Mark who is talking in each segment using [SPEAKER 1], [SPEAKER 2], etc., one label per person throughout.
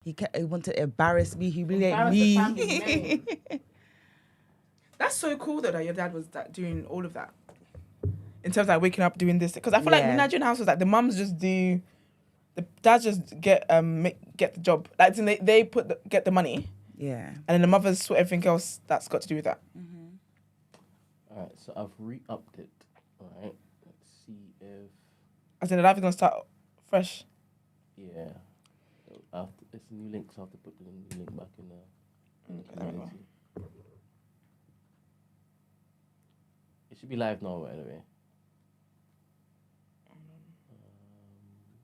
[SPEAKER 1] He wanted to embarrass me, humiliate
[SPEAKER 2] Embarrass
[SPEAKER 1] me.
[SPEAKER 2] the family name. That's so cool though that your dad was doing all of that. In terms of like waking up, doing this, because I feel like in Nigerian houses, like the mums just do, the dads just get the job. Like they get the money.
[SPEAKER 1] Yeah.
[SPEAKER 2] And then the mothers sort everything else that's got to do with that.
[SPEAKER 3] All right, so I've re-upped it. All right, let's see if.
[SPEAKER 2] As in the life is gonna start fresh.
[SPEAKER 3] Yeah. It's a new link, so I have to put the new link back in there.
[SPEAKER 2] Okay.
[SPEAKER 3] It should be live now, by the way.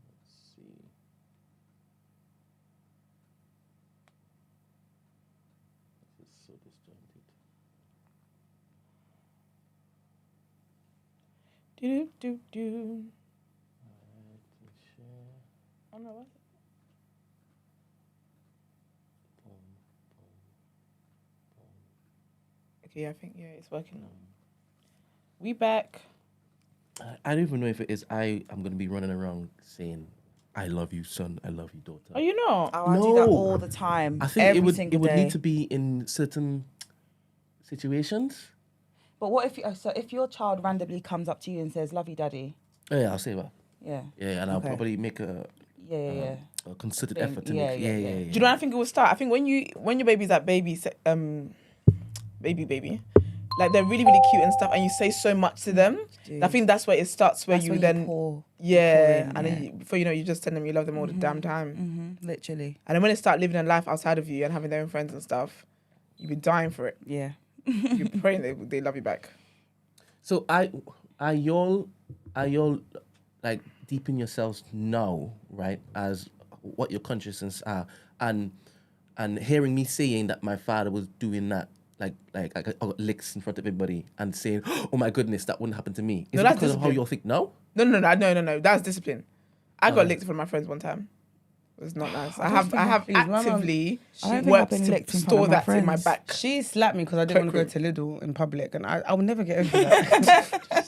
[SPEAKER 3] Let's see. This is so disjointed.
[SPEAKER 2] Do.
[SPEAKER 3] Alright, share.
[SPEAKER 2] Oh no, what? Okay, I think it's working now. We back.
[SPEAKER 3] I don't even know if it is. I'm going to be running around saying, "I love you, son. I love you, daughter."
[SPEAKER 2] Oh, you know?
[SPEAKER 1] Oh, I do that all the time.
[SPEAKER 3] I think
[SPEAKER 1] every
[SPEAKER 3] it would
[SPEAKER 1] single day.
[SPEAKER 3] need to be in certain situations.
[SPEAKER 1] But what if your child randomly comes up to you and says, "Love you, daddy"?
[SPEAKER 3] Oh, yeah, I'll say that.
[SPEAKER 1] Yeah.
[SPEAKER 3] Yeah, and I'll
[SPEAKER 1] Okay.
[SPEAKER 3] probably make a considered effort to make. Yeah.
[SPEAKER 2] Do you know what I think it will start? I think when your baby's at baby, like they're really, really cute and stuff, and you say so much to them.
[SPEAKER 1] Dude.
[SPEAKER 2] I think that's where it starts, where
[SPEAKER 1] That's
[SPEAKER 2] you
[SPEAKER 1] when
[SPEAKER 2] then
[SPEAKER 1] pour
[SPEAKER 2] and
[SPEAKER 1] in,
[SPEAKER 2] then before you know, you just tell them you love them all the damn time.
[SPEAKER 1] Literally.
[SPEAKER 2] And then when they start living a life outside of you and having their own friends and stuff, you'll be dying for it.
[SPEAKER 1] Yeah.
[SPEAKER 2] You're praying they love you back.
[SPEAKER 3] So are y'all like deep in yourselves now, right? As what your consciousness are, and hearing me saying that my father was doing that, like I got licks in front of everybody and saying, "Oh my goodness, that wouldn't happen to me." Is
[SPEAKER 2] No,
[SPEAKER 3] it
[SPEAKER 2] that's
[SPEAKER 3] because of how
[SPEAKER 2] discipline.
[SPEAKER 3] y'all think now?
[SPEAKER 2] No. That's discipline. I got licked in front of my friends one time. It was not nice. I have actively worked to store that in my back.
[SPEAKER 4] She slapped me because I didn't want to go to Lidl in public, and I will never get over that.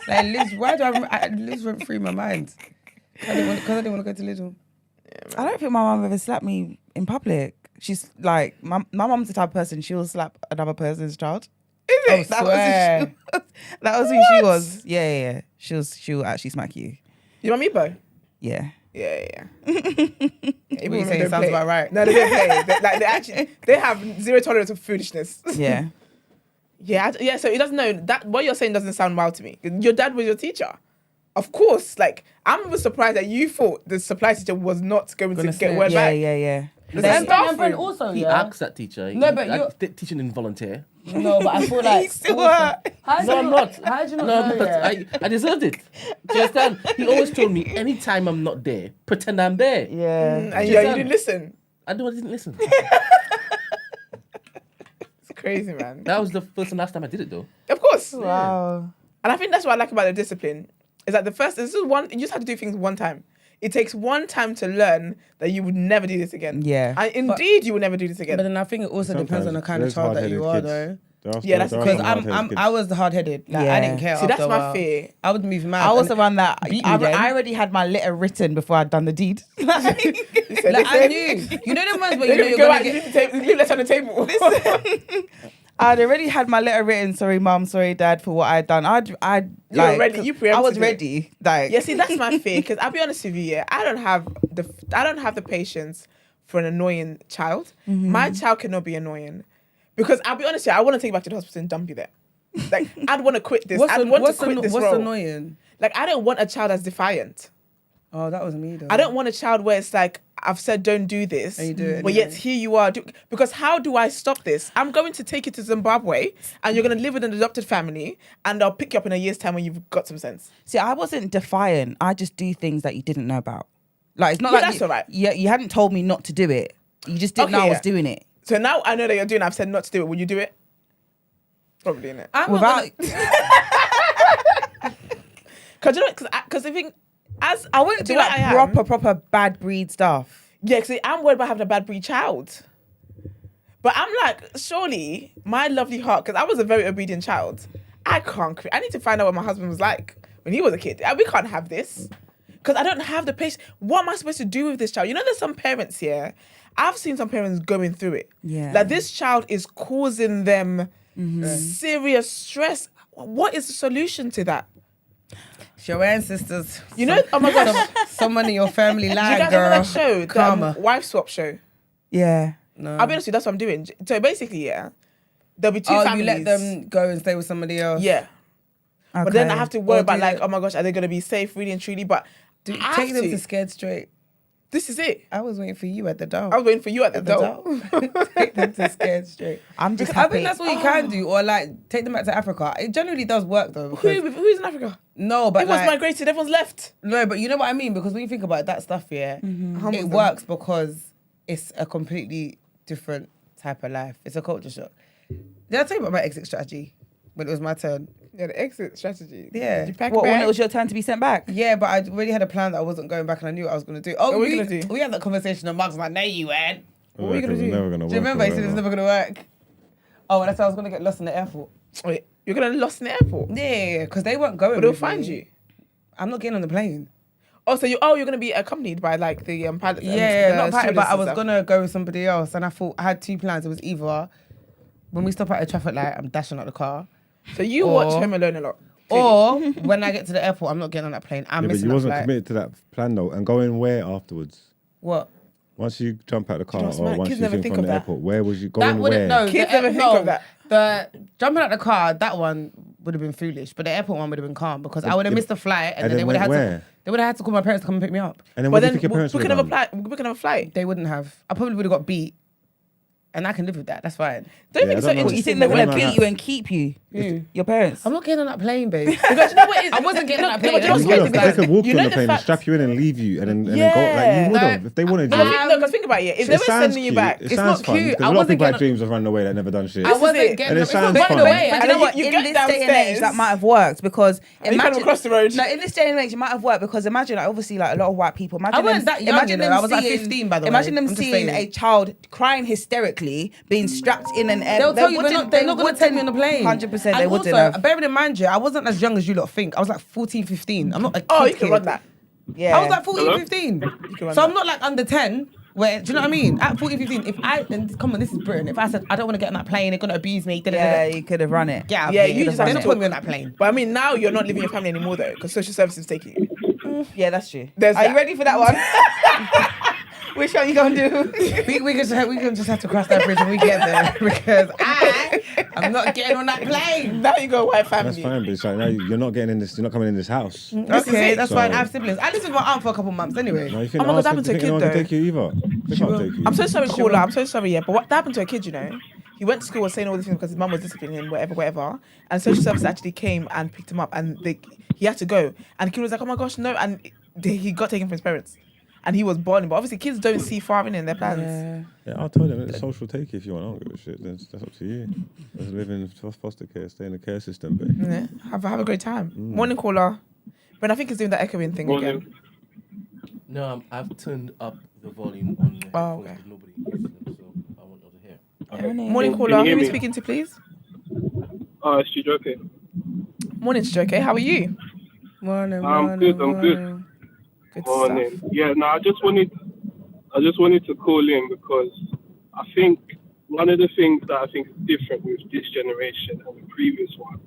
[SPEAKER 4] Like, Liz, why do Liz went through my mind? Because I didn't want to go to Lidl.
[SPEAKER 1] I don't think my mum ever slapped me in public. She's like, my mum's the type of person, she'll slap another person's child.
[SPEAKER 2] Is it?
[SPEAKER 1] That was who she was. Yeah. She'll actually smack you.
[SPEAKER 2] You want me, Bo?
[SPEAKER 1] Yeah.
[SPEAKER 2] Yeah.
[SPEAKER 4] What you saying sounds about right.
[SPEAKER 2] No, they don't play. They have zero tolerance of foolishness.
[SPEAKER 1] Yeah.
[SPEAKER 2] Yeah. So he doesn't know that what you're saying doesn't sound wild to me. Your dad was your teacher, of course. Like I'm surprised that you thought the supply teacher was not going to get word back.
[SPEAKER 1] Yeah.
[SPEAKER 2] That's
[SPEAKER 4] And friend also,
[SPEAKER 3] He
[SPEAKER 4] yeah.
[SPEAKER 3] asked that teacher.
[SPEAKER 4] No, but
[SPEAKER 3] teaching didn't volunteer.
[SPEAKER 4] No, but I feel like
[SPEAKER 2] He's still hurt.
[SPEAKER 3] No, I'm not.
[SPEAKER 4] How do you not
[SPEAKER 3] No,
[SPEAKER 4] know
[SPEAKER 3] because
[SPEAKER 4] that?
[SPEAKER 3] I deserved it. Do you understand? He always told me, anytime I'm not there, pretend I'm there.
[SPEAKER 1] Yeah.
[SPEAKER 2] And you didn't listen.
[SPEAKER 3] I didn't listen.
[SPEAKER 2] It's crazy, man.
[SPEAKER 3] That was the first and last time I did it, though.
[SPEAKER 2] Of course.
[SPEAKER 1] Wow.
[SPEAKER 2] And I think that's what I like about the discipline. Is that you just have to do things one time. It takes one time to learn that you would never do this again.
[SPEAKER 1] Yeah.
[SPEAKER 2] And indeed, you will never do this again.
[SPEAKER 4] But then I think it also depends on the kind of child that you are, though.
[SPEAKER 2] Yeah, that's
[SPEAKER 4] Because I was the hard-headed. Like, I didn't care.
[SPEAKER 2] See, that's
[SPEAKER 4] after a
[SPEAKER 2] my
[SPEAKER 4] while.
[SPEAKER 2] fear.
[SPEAKER 4] I would move mad.
[SPEAKER 1] I was the one that
[SPEAKER 4] beat me
[SPEAKER 1] I
[SPEAKER 4] then.
[SPEAKER 1] already had my letter written before I'd done the deed.
[SPEAKER 4] Like, I knew. You know the ones where you know you're
[SPEAKER 2] Go
[SPEAKER 4] going
[SPEAKER 2] out,
[SPEAKER 4] to
[SPEAKER 2] you
[SPEAKER 4] get...
[SPEAKER 2] leave that on the table.
[SPEAKER 1] I'd already had my letter written. Sorry, mum. Sorry, dad, for what I'd done.
[SPEAKER 2] You were ready. You preempted
[SPEAKER 1] I was
[SPEAKER 2] it.
[SPEAKER 1] ready. Like,
[SPEAKER 2] Yeah, see, that's my fear. Because I'll be honest with you, yeah, I don't have the patience for an annoying child. My child cannot be annoying, because I'll be honest with you, I want to take you back to the hospital and dump you there. Like, I'd want to quit this. I'd want to quit this
[SPEAKER 4] What's
[SPEAKER 2] role.
[SPEAKER 4] annoying?
[SPEAKER 2] Like, I don't want a child that's defiant.
[SPEAKER 4] Oh, that was me, though.
[SPEAKER 2] I don't want a child where it's like, I've said don't do this,
[SPEAKER 4] And you do it
[SPEAKER 2] but yet here you are. Because how do I stop this? I'm going to take you to Zimbabwe, and you're going to live with an adopted family, and I'll pick you up in a year's time when you've got some sense.
[SPEAKER 1] see, I wasn't defiant. I just do things that you didn't know about. Like, it's not
[SPEAKER 2] Yeah,
[SPEAKER 1] like
[SPEAKER 2] that's all right.
[SPEAKER 1] Yeah, you hadn't told me not to do it. You just didn't
[SPEAKER 2] Okay,
[SPEAKER 1] know I was
[SPEAKER 2] yeah.
[SPEAKER 1] doing it.
[SPEAKER 2] So now I know that you're doing it. I've said not to do it. Will you do it? Probably, innit?
[SPEAKER 4] I'm
[SPEAKER 1] Without,
[SPEAKER 2] Because you know, because I think as
[SPEAKER 1] I wouldn't do
[SPEAKER 2] the way
[SPEAKER 1] like
[SPEAKER 2] I am-
[SPEAKER 1] proper bad breed stuff.
[SPEAKER 2] Yeah, see, I'm worried about having a bad breed child. But I'm like, surely my lovely heart, because I was a very obedient child. I need to find out what my husband was like when he was a kid. We can't have this. Because I don't have the patience. What am I supposed to do with this child? You know, there's some parents here. I've seen some parents going through it.
[SPEAKER 1] Yeah.
[SPEAKER 2] Like, this child is causing them serious stress. What is the solution to that?
[SPEAKER 4] It's your ancestors.
[SPEAKER 2] You know, oh my gosh.
[SPEAKER 4] Someone in your family
[SPEAKER 2] Do you
[SPEAKER 4] line,
[SPEAKER 2] guys
[SPEAKER 4] girl.
[SPEAKER 2] remember that show?
[SPEAKER 4] Karma.
[SPEAKER 2] The wife swap show.
[SPEAKER 1] Yeah.
[SPEAKER 4] No.
[SPEAKER 2] I'll be honest with you, that's what I'm doing. So basically, yeah, there'll be two
[SPEAKER 4] Oh,
[SPEAKER 2] families.
[SPEAKER 4] you let them go and stay with somebody else?
[SPEAKER 2] Yeah.
[SPEAKER 1] Okay.
[SPEAKER 2] But then I have to worry
[SPEAKER 4] Or
[SPEAKER 2] about
[SPEAKER 4] do
[SPEAKER 2] like,
[SPEAKER 4] they-
[SPEAKER 2] oh my gosh, are they going to be safe really and truly? But I have
[SPEAKER 4] Take them
[SPEAKER 2] to.
[SPEAKER 4] to Scared Straight.
[SPEAKER 2] This is it.
[SPEAKER 4] I was waiting for you at the door.
[SPEAKER 2] I was waiting for you at the
[SPEAKER 4] At the
[SPEAKER 2] door.
[SPEAKER 4] door. Take them to Scared Straight.
[SPEAKER 1] I'm just
[SPEAKER 4] Because I
[SPEAKER 1] happy.
[SPEAKER 4] think that's what you can do, or like take them back to Africa. It generally does work though. Because,
[SPEAKER 2] Who's in Africa?
[SPEAKER 4] no, but
[SPEAKER 2] Everyone's
[SPEAKER 4] like,
[SPEAKER 2] migrated, everyone's left.
[SPEAKER 4] no, but you know what I mean. Because when you think about that stuff, yeah, it works because it's a completely different type of life. It's a culture shock. Did I tell you about my exit strategy when it was my turn?
[SPEAKER 2] Yeah, the exit strategy.
[SPEAKER 4] Yeah.
[SPEAKER 2] Did you pack
[SPEAKER 1] What,
[SPEAKER 2] a
[SPEAKER 1] when
[SPEAKER 2] bag?
[SPEAKER 1] it was your turn to be sent back?
[SPEAKER 4] Yeah, but I already had a plan that I wasn't going back, and I knew what I was going to do. Oh,
[SPEAKER 2] What were you gonna do?
[SPEAKER 4] We had that conversation, and Mark's like, "No, you weren't."
[SPEAKER 2] What were you gonna do?
[SPEAKER 5] Never gonna
[SPEAKER 4] Do you
[SPEAKER 5] work
[SPEAKER 4] remember?
[SPEAKER 5] or
[SPEAKER 4] He said it's
[SPEAKER 5] whatever.
[SPEAKER 4] never going to work. Oh, that's why I was going to get lost in the airport.
[SPEAKER 2] Wait, you're going to lost in the airport?
[SPEAKER 4] Yeah, because they weren't going.
[SPEAKER 2] But they'll
[SPEAKER 4] with
[SPEAKER 2] find
[SPEAKER 4] me.
[SPEAKER 2] you.
[SPEAKER 4] I'm not getting on the plane.
[SPEAKER 2] Oh, so you're going to be accompanied by like the pilots? and
[SPEAKER 4] Yeah,
[SPEAKER 2] the
[SPEAKER 4] not party, but
[SPEAKER 2] stewardess
[SPEAKER 4] I
[SPEAKER 2] and
[SPEAKER 4] was
[SPEAKER 2] stuff?
[SPEAKER 4] gonna go with somebody else, and I thought I had two plans. It was either when we stop at a traffic light, I'm dashing out the car,
[SPEAKER 2] So you
[SPEAKER 4] Or-
[SPEAKER 2] watch Home Alone a lot.
[SPEAKER 4] or when I get to the airport, I'm not getting on that plane. I'm
[SPEAKER 5] Yeah, but
[SPEAKER 4] missing
[SPEAKER 5] you
[SPEAKER 4] that
[SPEAKER 5] wasn't
[SPEAKER 4] flight.
[SPEAKER 5] committed to that plan though. And going where afterwards?
[SPEAKER 4] What?
[SPEAKER 5] Once you jump out the car
[SPEAKER 2] what's
[SPEAKER 5] or
[SPEAKER 2] mad?
[SPEAKER 5] once
[SPEAKER 2] Kids
[SPEAKER 5] you
[SPEAKER 2] never
[SPEAKER 5] think
[SPEAKER 2] think
[SPEAKER 5] from
[SPEAKER 2] of
[SPEAKER 5] the
[SPEAKER 2] that.
[SPEAKER 5] airport, where was you
[SPEAKER 4] That
[SPEAKER 5] going?
[SPEAKER 4] wouldn't
[SPEAKER 5] Where?
[SPEAKER 4] no.
[SPEAKER 2] Kids
[SPEAKER 4] the-
[SPEAKER 2] never think
[SPEAKER 4] no,
[SPEAKER 2] of that.
[SPEAKER 4] The jumping out the car, that one would have been foolish, but the airport one would have been calm because I would have missed the flight, and,
[SPEAKER 5] and
[SPEAKER 4] then they
[SPEAKER 5] then
[SPEAKER 4] would have had
[SPEAKER 5] went
[SPEAKER 4] to.
[SPEAKER 5] where?
[SPEAKER 4] They would have had to call my parents to come and pick me up.
[SPEAKER 5] And then
[SPEAKER 2] But
[SPEAKER 5] what do you
[SPEAKER 2] then
[SPEAKER 5] think your parents
[SPEAKER 2] we
[SPEAKER 5] would
[SPEAKER 2] can
[SPEAKER 5] have
[SPEAKER 2] have
[SPEAKER 5] done?
[SPEAKER 2] we can have a flight.
[SPEAKER 4] They wouldn't have. I probably would have got beat, and I can live with that. That's fine.
[SPEAKER 2] Don't you
[SPEAKER 5] Yeah,
[SPEAKER 2] think it's so
[SPEAKER 5] I don't know.
[SPEAKER 1] What, you
[SPEAKER 2] interesting?
[SPEAKER 1] think they're
[SPEAKER 5] When
[SPEAKER 1] going to
[SPEAKER 5] I
[SPEAKER 1] beat
[SPEAKER 5] have-
[SPEAKER 1] you and keep you?
[SPEAKER 4] Who?
[SPEAKER 1] Your parents?
[SPEAKER 4] I'm not getting on that plane, babe.
[SPEAKER 2] Because you know what it is?
[SPEAKER 4] I wasn't getting on that
[SPEAKER 2] No,
[SPEAKER 4] plane.
[SPEAKER 2] but you know
[SPEAKER 5] You
[SPEAKER 2] what's
[SPEAKER 5] would have,
[SPEAKER 2] crazy?
[SPEAKER 5] because they could walk
[SPEAKER 2] You
[SPEAKER 5] you
[SPEAKER 2] know
[SPEAKER 5] on the
[SPEAKER 2] the
[SPEAKER 5] plane and
[SPEAKER 2] fact-
[SPEAKER 5] strap you in and leave you, and then go. Like
[SPEAKER 2] Yeah.
[SPEAKER 5] you would have if they wanted
[SPEAKER 2] No,
[SPEAKER 5] you.
[SPEAKER 2] because think about it. If they
[SPEAKER 5] It
[SPEAKER 2] were
[SPEAKER 5] sounds
[SPEAKER 2] sending you
[SPEAKER 5] cute.
[SPEAKER 2] back,
[SPEAKER 5] It
[SPEAKER 4] It's
[SPEAKER 5] sounds
[SPEAKER 4] not
[SPEAKER 5] fun.
[SPEAKER 4] cute.
[SPEAKER 5] Because
[SPEAKER 4] I
[SPEAKER 5] a lot of
[SPEAKER 4] wasn't
[SPEAKER 5] people had
[SPEAKER 4] getting-
[SPEAKER 5] dreams of running away that never done shit.
[SPEAKER 4] I wasn't
[SPEAKER 2] it.
[SPEAKER 4] getting.
[SPEAKER 5] And it
[SPEAKER 4] It's not
[SPEAKER 5] sounds
[SPEAKER 4] running
[SPEAKER 5] fun.
[SPEAKER 4] away.
[SPEAKER 1] But
[SPEAKER 2] And
[SPEAKER 1] you
[SPEAKER 2] then
[SPEAKER 1] know what?
[SPEAKER 2] you
[SPEAKER 1] In
[SPEAKER 2] get
[SPEAKER 1] this day and
[SPEAKER 2] downstairs.
[SPEAKER 1] age, that might have worked because
[SPEAKER 2] and you come across the road.
[SPEAKER 1] No, in this day and age, it might have worked because imagine, like, obviously, like a lot of white people. Imagine
[SPEAKER 4] I wasn't
[SPEAKER 1] them,
[SPEAKER 4] that young,
[SPEAKER 1] imagine
[SPEAKER 4] you know.
[SPEAKER 1] them
[SPEAKER 4] I was like
[SPEAKER 1] seeing-
[SPEAKER 4] 15, by the way.
[SPEAKER 1] Imagine them
[SPEAKER 4] I'm just
[SPEAKER 1] seeing
[SPEAKER 4] saying.
[SPEAKER 1] a child crying hysterically, being strapped in an air.
[SPEAKER 4] They'll tell you they're not going to take me on the plane.
[SPEAKER 1] 100%, they
[SPEAKER 4] And
[SPEAKER 1] wouldn't
[SPEAKER 4] also,
[SPEAKER 1] have.
[SPEAKER 4] bearing in mind, I wasn't as young as you lot think. I was like 14, 15. I'm not a kid.
[SPEAKER 2] Oh, you can
[SPEAKER 4] kid.
[SPEAKER 2] run that.
[SPEAKER 1] Yeah.
[SPEAKER 4] I was like 14,
[SPEAKER 6] Hello?
[SPEAKER 4] 15.
[SPEAKER 2] can run
[SPEAKER 4] So I'm
[SPEAKER 2] that.
[SPEAKER 4] not like under 10. Where, do you know what I mean? At 14, 15, if I, and come on, this is Britain. If I said, I don't want to get on that plane, they're going to abuse me.
[SPEAKER 1] Yeah, you could have run it.
[SPEAKER 4] Get out of
[SPEAKER 2] Yeah,
[SPEAKER 4] here.
[SPEAKER 2] you just
[SPEAKER 4] They're
[SPEAKER 2] have
[SPEAKER 4] not
[SPEAKER 2] to
[SPEAKER 4] putting me on that plane.
[SPEAKER 2] But I mean, now you're not living your family anymore though, because social services taking you.
[SPEAKER 1] Yeah, that's true.
[SPEAKER 2] There's
[SPEAKER 1] Are you
[SPEAKER 2] that.
[SPEAKER 1] ready for that one? Which one you gonna do?
[SPEAKER 4] We can just have to cross that bridge when we get there because I'm not getting on that plane.
[SPEAKER 2] Now you got a white
[SPEAKER 5] That's
[SPEAKER 2] family.
[SPEAKER 5] fine, but it's like now you're not getting in this. You're not coming in this house.
[SPEAKER 2] This is
[SPEAKER 4] Okay,
[SPEAKER 2] it.
[SPEAKER 4] that's
[SPEAKER 5] So-
[SPEAKER 4] fine. I have siblings. I lived with my aunt for a couple months anyway.
[SPEAKER 5] No, you think
[SPEAKER 2] Oh my God,
[SPEAKER 5] ask
[SPEAKER 2] that happened to a
[SPEAKER 5] think
[SPEAKER 2] kid,
[SPEAKER 5] anyone can
[SPEAKER 2] though.
[SPEAKER 5] take you either. They can't take you.
[SPEAKER 2] I'm so sorry, caller. I'm so sorry, yeah. But what happened to a kid, you know? He went to school and saying all these things because his mum was disciplining him, whatever. And social services actually came and picked him up, and he had to go. And the kid was like, "Oh my gosh, no!" And he got taken from his parents, and he was bawling. But obviously, kids don't see far in their plans.
[SPEAKER 5] Yeah, I'll tell them. Let the social take you if you want. I don't give a shit. That's up to you. Just live in foster care, stay in the care system, babe.
[SPEAKER 2] Yeah. Have a great time. Morning, caller. But I think he's doing that echoing thing again.
[SPEAKER 6] Morning.
[SPEAKER 3] No, I've turned up the volume on the
[SPEAKER 2] Oh,
[SPEAKER 3] headphones
[SPEAKER 2] okay.
[SPEAKER 3] because nobody hears them, so I want them to hear.
[SPEAKER 2] Morning,
[SPEAKER 6] Can
[SPEAKER 2] caller.
[SPEAKER 6] you
[SPEAKER 2] Who
[SPEAKER 6] hear
[SPEAKER 2] are we
[SPEAKER 6] me?
[SPEAKER 2] speaking to, please?
[SPEAKER 6] Oh, it's you joking?
[SPEAKER 2] Morning, Joke. How are you?
[SPEAKER 4] Morning,
[SPEAKER 6] I'm good, I'm good.
[SPEAKER 4] morning.
[SPEAKER 2] Good
[SPEAKER 6] Morning.
[SPEAKER 2] stuff.
[SPEAKER 6] Yeah, no, I just wanted to call in because I think one of the things that I think is different with this generation and the previous one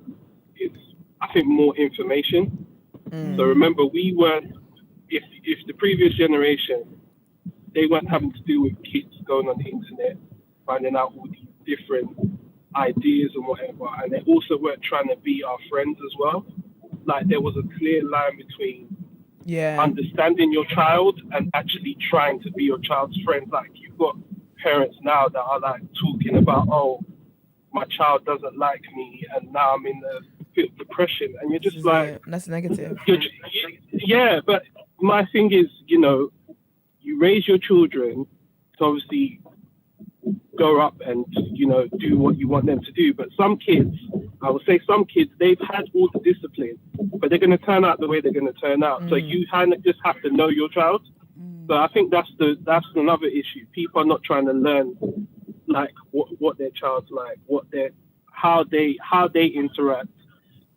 [SPEAKER 6] is I think more information. So remember, we weren't. If the previous generation, they weren't having to deal with kids going on the internet, finding out all these different ideas and whatever, and they also weren't trying to be our friends as well. Like there was a clear line between
[SPEAKER 2] Yeah.
[SPEAKER 6] understanding your child and actually trying to be your child's friend. Like you've got parents now that are like talking about, oh, my child doesn't like me, and now I'm in a bit of depression, and you're just like,
[SPEAKER 2] That's negative.
[SPEAKER 6] yeah. But my thing is, you raise your children to obviously grow up and do what you want them to do. But some kids, I would say some kids, they've had all the discipline, but they're going to turn out the way they're going to turn out. So you kind of just have to know your child. So I think that's another issue. People are not trying to learn like what their child's like, how they interact,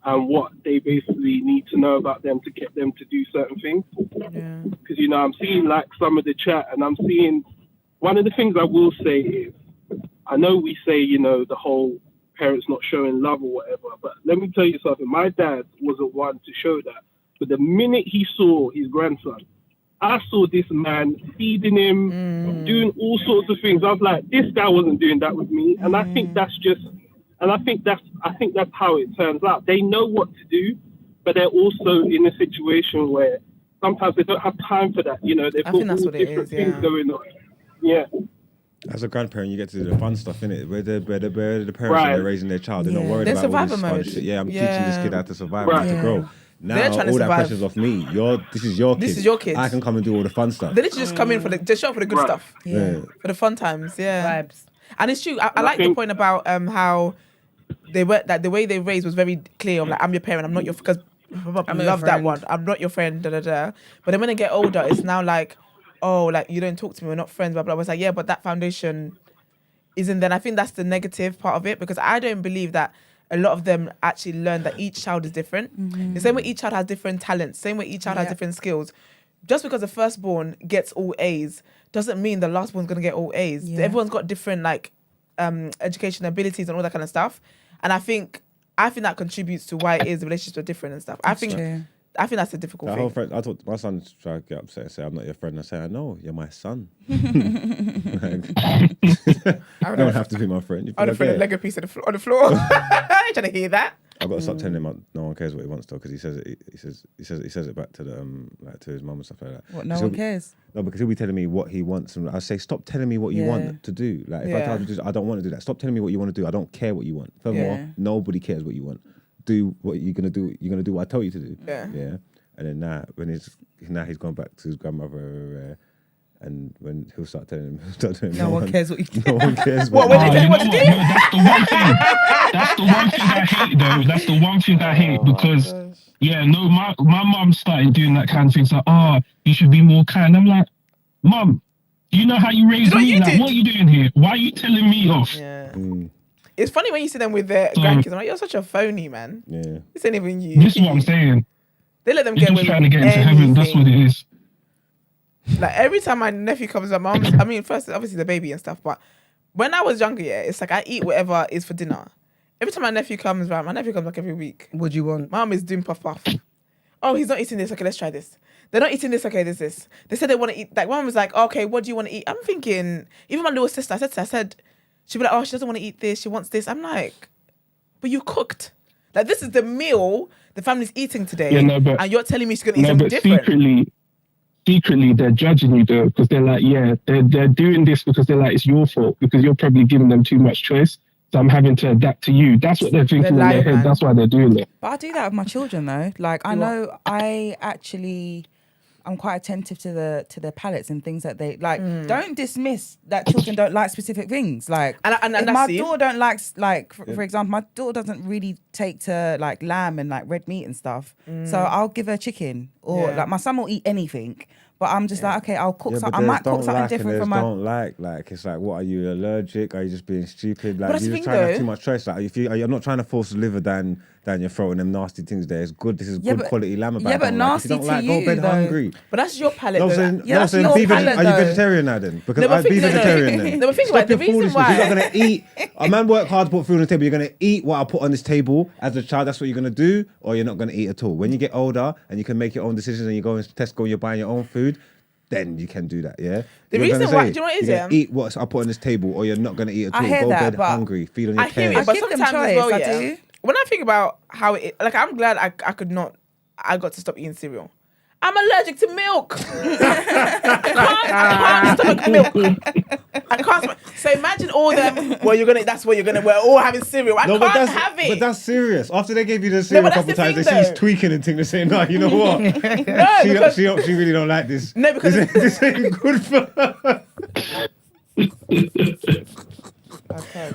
[SPEAKER 6] and what they basically need to know about them to get them to do certain things.
[SPEAKER 2] Yeah.
[SPEAKER 6] Because, you know, I'm seeing like some of the chat, and I'm seeing one of the things I will say is, I know we say, you know, the whole parents not showing love or whatever, but let me tell you something. My dad was the one to show that. But the minute he saw his grandson, I saw this man feeding him, doing all sorts of things. I was like, this guy wasn't doing that with me. And I think that's just, and I think that's how it turns out. They know what to do, but they're also in a situation where sometimes they don't have time for that. You know, they've got
[SPEAKER 2] think that's
[SPEAKER 6] all
[SPEAKER 2] what it
[SPEAKER 6] different
[SPEAKER 2] is,
[SPEAKER 6] things
[SPEAKER 2] yeah.
[SPEAKER 6] going on. Yeah.
[SPEAKER 5] As a grandparent, you get to do the fun stuff, innit? Where the parents
[SPEAKER 6] Right.
[SPEAKER 5] are raising their child, they're not
[SPEAKER 1] Yeah.
[SPEAKER 5] worried
[SPEAKER 2] They're
[SPEAKER 5] about all this
[SPEAKER 2] survivor
[SPEAKER 5] fun
[SPEAKER 2] mode.
[SPEAKER 5] shit. Yeah, I'm
[SPEAKER 2] Yeah.
[SPEAKER 5] teaching this kid how to survive,
[SPEAKER 6] Right.
[SPEAKER 5] how to grow.
[SPEAKER 2] They're
[SPEAKER 5] Now
[SPEAKER 2] trying to
[SPEAKER 5] all that
[SPEAKER 2] survive.
[SPEAKER 5] pressure's off me. This is your kid.
[SPEAKER 2] This is your kid.
[SPEAKER 5] I can come and do all the fun stuff.
[SPEAKER 2] They literally just come in for just show up for the good
[SPEAKER 6] Right.
[SPEAKER 2] stuff,
[SPEAKER 1] Yeah.
[SPEAKER 2] for the fun times. Yeah.
[SPEAKER 4] Vibes.
[SPEAKER 2] And it's true. I
[SPEAKER 6] I
[SPEAKER 2] like the
[SPEAKER 6] think-
[SPEAKER 2] point about how they were that the way they raised was very clear. I'm like, I'm your parent. I'm not your because I
[SPEAKER 4] not your
[SPEAKER 2] love that
[SPEAKER 4] friend.
[SPEAKER 2] one. I'm not your friend. Da da da. But then when they get older, it's now like, oh, like you don't talk to me. We're not friends. Blah blah. I was like, yeah, but that foundation isn't. Then I think that's the negative part of it because I don't believe that a lot of them actually learn that each child is different. The same way each child has different talents. Same way each child has
[SPEAKER 4] Yeah.
[SPEAKER 2] different skills. Just because the firstborn gets all A's doesn't mean the lastborn's gonna get all A's.
[SPEAKER 1] Yeah.
[SPEAKER 2] Everyone's got different like education abilities and all that kind of stuff. And I think that contributes to why it is the relationships are different and stuff. I think that's a difficult
[SPEAKER 5] That whole
[SPEAKER 2] thing.
[SPEAKER 5] friend, I thought my son tried to get upset and say, I'm not your friend. I say, I know, you're my son. Like, you don't have to be my friend. You
[SPEAKER 2] I would have thrown a
[SPEAKER 5] forget.
[SPEAKER 2] Lego piece on the floor. I ain't trying to hear that.
[SPEAKER 5] I've got to stop telling him no one cares what he wants though, because he says it back to the like to his mum and stuff like that.
[SPEAKER 1] What? No
[SPEAKER 5] 'Cause
[SPEAKER 1] one
[SPEAKER 5] he'll-
[SPEAKER 1] cares.
[SPEAKER 5] No, because he'll be telling me what he wants, and I say, stop telling me what you
[SPEAKER 1] Yeah.
[SPEAKER 5] want to do. Like if I
[SPEAKER 2] Yeah.
[SPEAKER 5] tell you to do, I don't want to do that. Stop telling me what you want to do. I don't care what you want. Furthermore,
[SPEAKER 1] Yeah.
[SPEAKER 5] nobody cares what you want. Do what you're gonna do. You're gonna do what I tell you to do.
[SPEAKER 2] Yeah.
[SPEAKER 5] Yeah. And then now he's gone back to his grandmother, and when he'll start telling him,
[SPEAKER 1] No one cares what you do.
[SPEAKER 5] No one cares
[SPEAKER 2] What,
[SPEAKER 5] what.
[SPEAKER 2] when they tell you what to do?
[SPEAKER 6] No, that's the one thing. That's the one thing I hate, though. That's the one thing I hate because, my mum started doing that kind of thing. It's like, you should be more kind. I'm like, Mum, do you know how you raised
[SPEAKER 2] know what
[SPEAKER 6] me?
[SPEAKER 2] you
[SPEAKER 6] Like,
[SPEAKER 2] did?
[SPEAKER 6] what are you doing here? Why are you telling me off?
[SPEAKER 2] Yeah.
[SPEAKER 5] Mm,
[SPEAKER 2] It's funny when you see them with their grandkids. I'm like, you're such a phony, man.
[SPEAKER 5] yeah.
[SPEAKER 2] This ain't even you.
[SPEAKER 6] This is what I'm saying.
[SPEAKER 2] They let them
[SPEAKER 6] You're
[SPEAKER 2] get away
[SPEAKER 6] just
[SPEAKER 2] with
[SPEAKER 6] trying to get into heaven. That's what
[SPEAKER 2] anything.
[SPEAKER 6] it is.
[SPEAKER 2] Like every time my nephew comes, first obviously the baby and stuff, but when I was younger, yeah, it's like I eat whatever is for dinner. Every time my nephew comes around, my nephew comes like every week.
[SPEAKER 4] What do you want?
[SPEAKER 2] Mom is doing puff puff. Oh, he's not eating this. Okay, let's try this. They're not eating this. Okay, this. They said they want to eat. Like one was like, okay, what do you want to eat? I'm thinking, even my little sister, I said, she'd be like, oh, she doesn't want to eat this. She wants this. I'm like, but you cooked. Like this is the meal the family's eating today,
[SPEAKER 6] Yeah, no, but-
[SPEAKER 2] and you're telling me she's gonna eat
[SPEAKER 6] No,
[SPEAKER 2] something
[SPEAKER 6] but
[SPEAKER 2] different.
[SPEAKER 6] secretly, they're judging you though, because they're like, they're doing this because they're like, it's your fault because you're probably giving them too much choice. So I'm having to adapt to you. That's what they're thinking
[SPEAKER 2] They're
[SPEAKER 6] in their
[SPEAKER 2] lying,
[SPEAKER 6] head.
[SPEAKER 2] man.
[SPEAKER 6] That's why they're doing it.
[SPEAKER 1] But I do that with my children though. Like I know I'm quite attentive to their palates and things that they like. Don't dismiss that children don't like specific things. Like
[SPEAKER 2] And
[SPEAKER 1] if
[SPEAKER 2] that's
[SPEAKER 1] my
[SPEAKER 2] it.
[SPEAKER 1] daughter don't like for example, my daughter doesn't really take to like lamb and like red meat and stuff. So I'll give her chicken or
[SPEAKER 2] Yeah.
[SPEAKER 1] like my son will eat anything. But I'm just like, okay, I'll cook
[SPEAKER 5] Yeah,
[SPEAKER 1] something.
[SPEAKER 5] but
[SPEAKER 1] I
[SPEAKER 5] there's
[SPEAKER 1] might cook
[SPEAKER 5] don't
[SPEAKER 1] something
[SPEAKER 5] like and
[SPEAKER 1] different
[SPEAKER 5] there's
[SPEAKER 1] from my
[SPEAKER 5] don't like. It's like, what are you allergic? Are you just being stupid? Like
[SPEAKER 2] that's
[SPEAKER 5] you're
[SPEAKER 2] the
[SPEAKER 5] just
[SPEAKER 2] thing,
[SPEAKER 5] trying to have
[SPEAKER 2] though.
[SPEAKER 5] too much choice. Like if I'm not trying to force liver down your throat and them nasty things there. It's good. This is
[SPEAKER 1] Yeah,
[SPEAKER 5] good
[SPEAKER 1] but-
[SPEAKER 5] quality lamb.
[SPEAKER 1] yeah, but
[SPEAKER 5] If you don't
[SPEAKER 1] nasty
[SPEAKER 5] like,
[SPEAKER 1] to
[SPEAKER 5] go
[SPEAKER 1] you,
[SPEAKER 5] bed
[SPEAKER 1] though.
[SPEAKER 5] hungry.
[SPEAKER 2] But that's your palate.
[SPEAKER 5] No,
[SPEAKER 2] though.
[SPEAKER 5] saying,
[SPEAKER 1] Yeah,
[SPEAKER 5] no,
[SPEAKER 1] that's
[SPEAKER 5] saying
[SPEAKER 1] your palate,
[SPEAKER 5] are you
[SPEAKER 1] though.
[SPEAKER 5] vegetarian now then? Because
[SPEAKER 2] No, but
[SPEAKER 5] be
[SPEAKER 2] think- no, no.
[SPEAKER 5] vegetarian then.
[SPEAKER 2] No, but think
[SPEAKER 5] Stop
[SPEAKER 2] about it.
[SPEAKER 5] your
[SPEAKER 2] The reason
[SPEAKER 5] foolishness.
[SPEAKER 2] why-
[SPEAKER 5] You're not going to eat. A man work hard to put food on the table. You're going to eat what I put on this table as a child. That's what you're going to do, or you're not going to eat at all. When you get older and you can make your own decisions and you go into Tesco and you're buying your own food, then you can do that, yeah?
[SPEAKER 2] The
[SPEAKER 5] You're
[SPEAKER 2] reason
[SPEAKER 5] gonna
[SPEAKER 2] why-
[SPEAKER 5] say,
[SPEAKER 2] do you know what it is,
[SPEAKER 5] you're gonna
[SPEAKER 2] yeah?
[SPEAKER 5] eat what I put on this table, or you're not going to eat at
[SPEAKER 1] I
[SPEAKER 5] all.
[SPEAKER 1] hear
[SPEAKER 5] Go
[SPEAKER 1] that,
[SPEAKER 5] bed
[SPEAKER 1] but
[SPEAKER 5] hungry, feed on your
[SPEAKER 2] I hear
[SPEAKER 5] parents.
[SPEAKER 2] it, but
[SPEAKER 1] give them
[SPEAKER 2] sometimes as
[SPEAKER 1] choice,
[SPEAKER 2] well,
[SPEAKER 1] I
[SPEAKER 2] yeah.
[SPEAKER 1] do.
[SPEAKER 2] When I think about how it, like, I'm glad I could not. I got to stop eating cereal. I'm allergic to milk. I can't stomach milk. I can't. So imagine all them. Well, that's what you're gonna. We're all having cereal. I
[SPEAKER 5] No,
[SPEAKER 2] can't have it.
[SPEAKER 5] but that's serious. After they gave you the cereal
[SPEAKER 2] but
[SPEAKER 5] a
[SPEAKER 2] that's
[SPEAKER 5] couple
[SPEAKER 2] the
[SPEAKER 5] times, they
[SPEAKER 2] thing,
[SPEAKER 5] see you
[SPEAKER 2] though.
[SPEAKER 5] tweaking and things. They say, no, you know what?
[SPEAKER 2] no,
[SPEAKER 5] she,
[SPEAKER 2] because
[SPEAKER 5] she really don't like this.
[SPEAKER 2] No, because
[SPEAKER 5] this ain't good for her.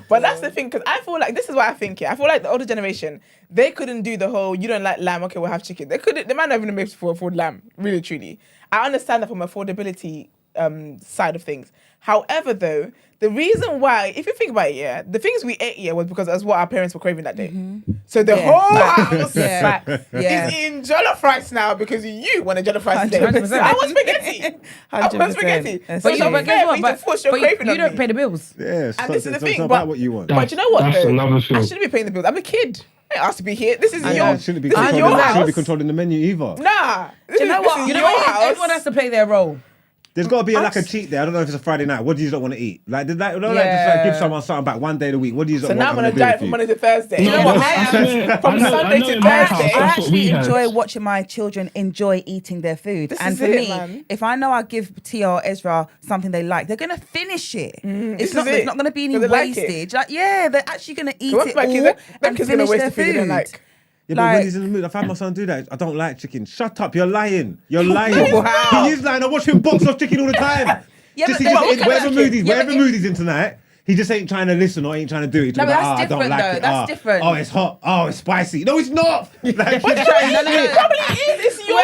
[SPEAKER 2] But that's the thing, because I feel like this is what I think. Yeah, I feel like the older generation, they couldn't do the whole "you don't like lamb, okay, we'll have chicken." They couldn't. The man not even able to afford lamb. Really, truly, I understand that from affordability side of things. However, though, the reason why, if you think about it, yeah, the things we ate was because that's what our parents were craving that day. So the whole house
[SPEAKER 4] Yeah.
[SPEAKER 2] is eating jollof rice now because you want a jollof rice today.
[SPEAKER 4] 100%.
[SPEAKER 2] I want spaghetti. I want
[SPEAKER 1] 100%.
[SPEAKER 2] spaghetti.
[SPEAKER 1] That's
[SPEAKER 2] So
[SPEAKER 1] true.
[SPEAKER 2] it's not
[SPEAKER 4] But
[SPEAKER 2] fair
[SPEAKER 4] guess
[SPEAKER 2] for
[SPEAKER 4] what?
[SPEAKER 2] you to force your craving
[SPEAKER 4] you
[SPEAKER 2] on
[SPEAKER 4] don't
[SPEAKER 2] me.
[SPEAKER 4] pay the bills.
[SPEAKER 5] Yeah,
[SPEAKER 2] And this is the
[SPEAKER 5] it's
[SPEAKER 2] thing,
[SPEAKER 5] not
[SPEAKER 2] but-
[SPEAKER 5] about what you want.
[SPEAKER 2] But you know what,
[SPEAKER 6] That's
[SPEAKER 2] though?
[SPEAKER 6] another
[SPEAKER 2] I
[SPEAKER 6] thing.
[SPEAKER 2] shouldn't be paying the bills. I'm a kid. I ain't asked to be here. This is
[SPEAKER 5] And
[SPEAKER 2] your.
[SPEAKER 5] you shouldn't be
[SPEAKER 2] This is
[SPEAKER 5] controlling.
[SPEAKER 2] your
[SPEAKER 5] You shouldn't be
[SPEAKER 2] house.
[SPEAKER 5] controlling the menu either.
[SPEAKER 2] Nah.
[SPEAKER 4] Do you know what?
[SPEAKER 2] You know what?
[SPEAKER 4] Everyone has to play their role.
[SPEAKER 5] There's got to be like a
[SPEAKER 2] Us.
[SPEAKER 5] cheat day. I don't know if it's a Friday night. What do you not want to eat? Like, just like just
[SPEAKER 4] Yeah.
[SPEAKER 5] give someone something back one day of the week. What do you not
[SPEAKER 2] So
[SPEAKER 5] want?
[SPEAKER 2] now I'm
[SPEAKER 5] gonna
[SPEAKER 2] gonna
[SPEAKER 5] do
[SPEAKER 2] diet
[SPEAKER 5] for
[SPEAKER 2] from
[SPEAKER 5] you?
[SPEAKER 2] Monday to Thursday.
[SPEAKER 6] No,
[SPEAKER 2] You know what?
[SPEAKER 6] I swear,
[SPEAKER 2] From
[SPEAKER 6] I know
[SPEAKER 2] Sunday to
[SPEAKER 6] in my house,
[SPEAKER 2] Thursday.
[SPEAKER 1] I
[SPEAKER 6] that's what
[SPEAKER 1] actually
[SPEAKER 6] we had.
[SPEAKER 1] enjoy watching my children enjoy eating their food.
[SPEAKER 2] This
[SPEAKER 1] And
[SPEAKER 2] is
[SPEAKER 1] for
[SPEAKER 2] it,
[SPEAKER 1] me,
[SPEAKER 2] man.
[SPEAKER 1] if I know I give Tia or Ezra something they like, they're gonna finish it.
[SPEAKER 2] this
[SPEAKER 1] It's
[SPEAKER 2] is it.
[SPEAKER 1] not gonna be any
[SPEAKER 2] 'Cause they like it.
[SPEAKER 1] wastage. Like, yeah, they're actually gonna eat
[SPEAKER 2] What's
[SPEAKER 1] it
[SPEAKER 2] my
[SPEAKER 1] all
[SPEAKER 2] kids? My
[SPEAKER 1] and
[SPEAKER 2] kids gonna
[SPEAKER 1] finish
[SPEAKER 2] waste
[SPEAKER 1] their
[SPEAKER 2] the food they
[SPEAKER 1] food.
[SPEAKER 2] don't like.
[SPEAKER 5] Yeah, but when
[SPEAKER 1] Like-
[SPEAKER 5] he's in the mood, I've had my son do that. I don't like chicken. Shut up, you're lying. You're lying.
[SPEAKER 1] Wow.
[SPEAKER 5] He is lying. I watch him box off chicken all the time.
[SPEAKER 1] Yeah,
[SPEAKER 5] just
[SPEAKER 1] but
[SPEAKER 5] he
[SPEAKER 1] then
[SPEAKER 5] just
[SPEAKER 1] look
[SPEAKER 5] in
[SPEAKER 1] at
[SPEAKER 5] whatever
[SPEAKER 1] that
[SPEAKER 5] mood
[SPEAKER 1] kid.
[SPEAKER 5] he's
[SPEAKER 1] Yeah,
[SPEAKER 5] whatever
[SPEAKER 1] but
[SPEAKER 5] mood he's in tonight. He just ain't trying to listen or ain't trying to do it. He's
[SPEAKER 1] No,
[SPEAKER 5] like,
[SPEAKER 1] but that's
[SPEAKER 5] I don't
[SPEAKER 1] different,
[SPEAKER 5] like
[SPEAKER 1] though.
[SPEAKER 5] it.
[SPEAKER 1] That's different.
[SPEAKER 5] Oh, it's hot. Oh, it's spicy. No, it's not. Like,
[SPEAKER 1] No, no.
[SPEAKER 2] Probably is. It's your.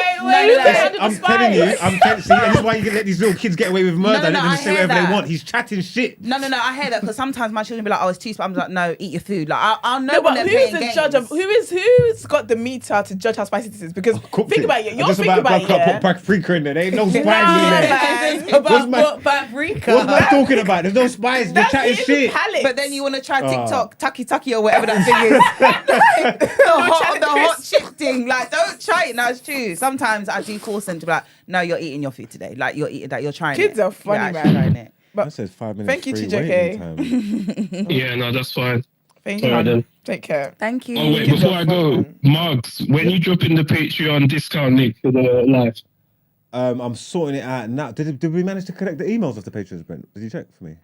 [SPEAKER 5] I'm telling you, see, and this is why you can let these little kids get away with murder.
[SPEAKER 1] no,
[SPEAKER 5] Let them
[SPEAKER 1] I
[SPEAKER 5] just say
[SPEAKER 1] hear
[SPEAKER 5] whatever they
[SPEAKER 1] that.
[SPEAKER 5] want. He's chatting shit.
[SPEAKER 1] No, I hear that because sometimes my children be like, "Oh, it's too spicy." I'm like, "No, eat your food." Like, I'll know
[SPEAKER 2] No,
[SPEAKER 1] when
[SPEAKER 2] but
[SPEAKER 1] they're
[SPEAKER 2] who is
[SPEAKER 1] playing
[SPEAKER 2] the judge of
[SPEAKER 1] games.
[SPEAKER 2] who's got the meter to judge how spicy this is? Because
[SPEAKER 5] Cooked
[SPEAKER 2] think about it.
[SPEAKER 5] I
[SPEAKER 2] You're
[SPEAKER 5] just
[SPEAKER 2] thinking about it.
[SPEAKER 5] put
[SPEAKER 2] Yeah.
[SPEAKER 5] paprika in there. There ain't no spice
[SPEAKER 2] Nah,
[SPEAKER 5] in there.
[SPEAKER 2] man.
[SPEAKER 4] It's about
[SPEAKER 5] What's my-
[SPEAKER 4] what paprika.
[SPEAKER 5] What's man talking about? There's no spice. They're
[SPEAKER 2] That's
[SPEAKER 5] chatting
[SPEAKER 2] it,
[SPEAKER 5] shit.
[SPEAKER 2] palate.
[SPEAKER 1] But then you want to try TikTok, Tucky or whatever that thing is. the hot chip thing. Like, don't try it. No, it's true. Sometimes I do force them to be like, "No, you're eating your food today. Like, you're eating that. You're trying
[SPEAKER 2] Kids
[SPEAKER 1] it.
[SPEAKER 2] are funny,
[SPEAKER 1] You're actually
[SPEAKER 2] man.
[SPEAKER 1] trying it."
[SPEAKER 5] That says 5 minutes.
[SPEAKER 2] Thank you,
[SPEAKER 5] free
[SPEAKER 2] TJK.
[SPEAKER 5] waiting time.
[SPEAKER 6] Yeah, no, that's fine.
[SPEAKER 2] Thank
[SPEAKER 6] All
[SPEAKER 2] you.
[SPEAKER 6] right, then.
[SPEAKER 2] Take care.
[SPEAKER 1] Thank you.
[SPEAKER 6] Oh, wait,
[SPEAKER 2] Kids
[SPEAKER 6] before
[SPEAKER 2] are
[SPEAKER 6] I
[SPEAKER 2] fun,
[SPEAKER 6] go,
[SPEAKER 2] man.
[SPEAKER 6] Marks, when you drop in the Patreon discount link for the live,
[SPEAKER 5] I'm sorting it out now. Did we manage to collect the emails of the patrons, Brent? Did you check for me?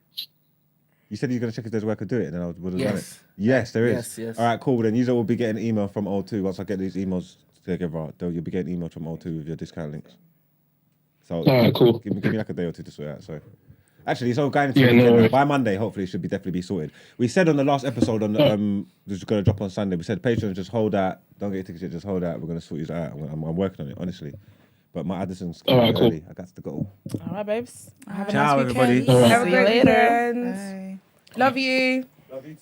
[SPEAKER 5] You said you were going to check if there's a way I could do it, and then I would have done it.
[SPEAKER 3] Yes.
[SPEAKER 5] Yes, there is.
[SPEAKER 3] Yes.
[SPEAKER 5] All right, cool. Then you will be getting an email from O2. Once I get these emails together, you'll be getting emails from O2 with your discount links. So
[SPEAKER 6] All right, cool.
[SPEAKER 5] Give me like a day or two to sort it out. So actually, it's all going into
[SPEAKER 6] Yeah,
[SPEAKER 5] the
[SPEAKER 6] no
[SPEAKER 5] weekend now.
[SPEAKER 6] worries.
[SPEAKER 5] By Monday, hopefully, it should be sorted. We said on the last episode on the which is going to drop on Sunday. We said patrons just hold out. Don't get your tickets yet. Just hold out. We're going to sort you out. I'm working on it, honestly. But my Addison's
[SPEAKER 6] All right,
[SPEAKER 5] coming early.
[SPEAKER 6] cool.
[SPEAKER 5] I got to go.
[SPEAKER 2] All right, babes. Have a
[SPEAKER 5] Ciao,
[SPEAKER 2] nice weekend.
[SPEAKER 5] everybody.
[SPEAKER 6] All right.
[SPEAKER 4] Have a
[SPEAKER 2] See you
[SPEAKER 4] great
[SPEAKER 2] later.
[SPEAKER 4] weekend. Love you.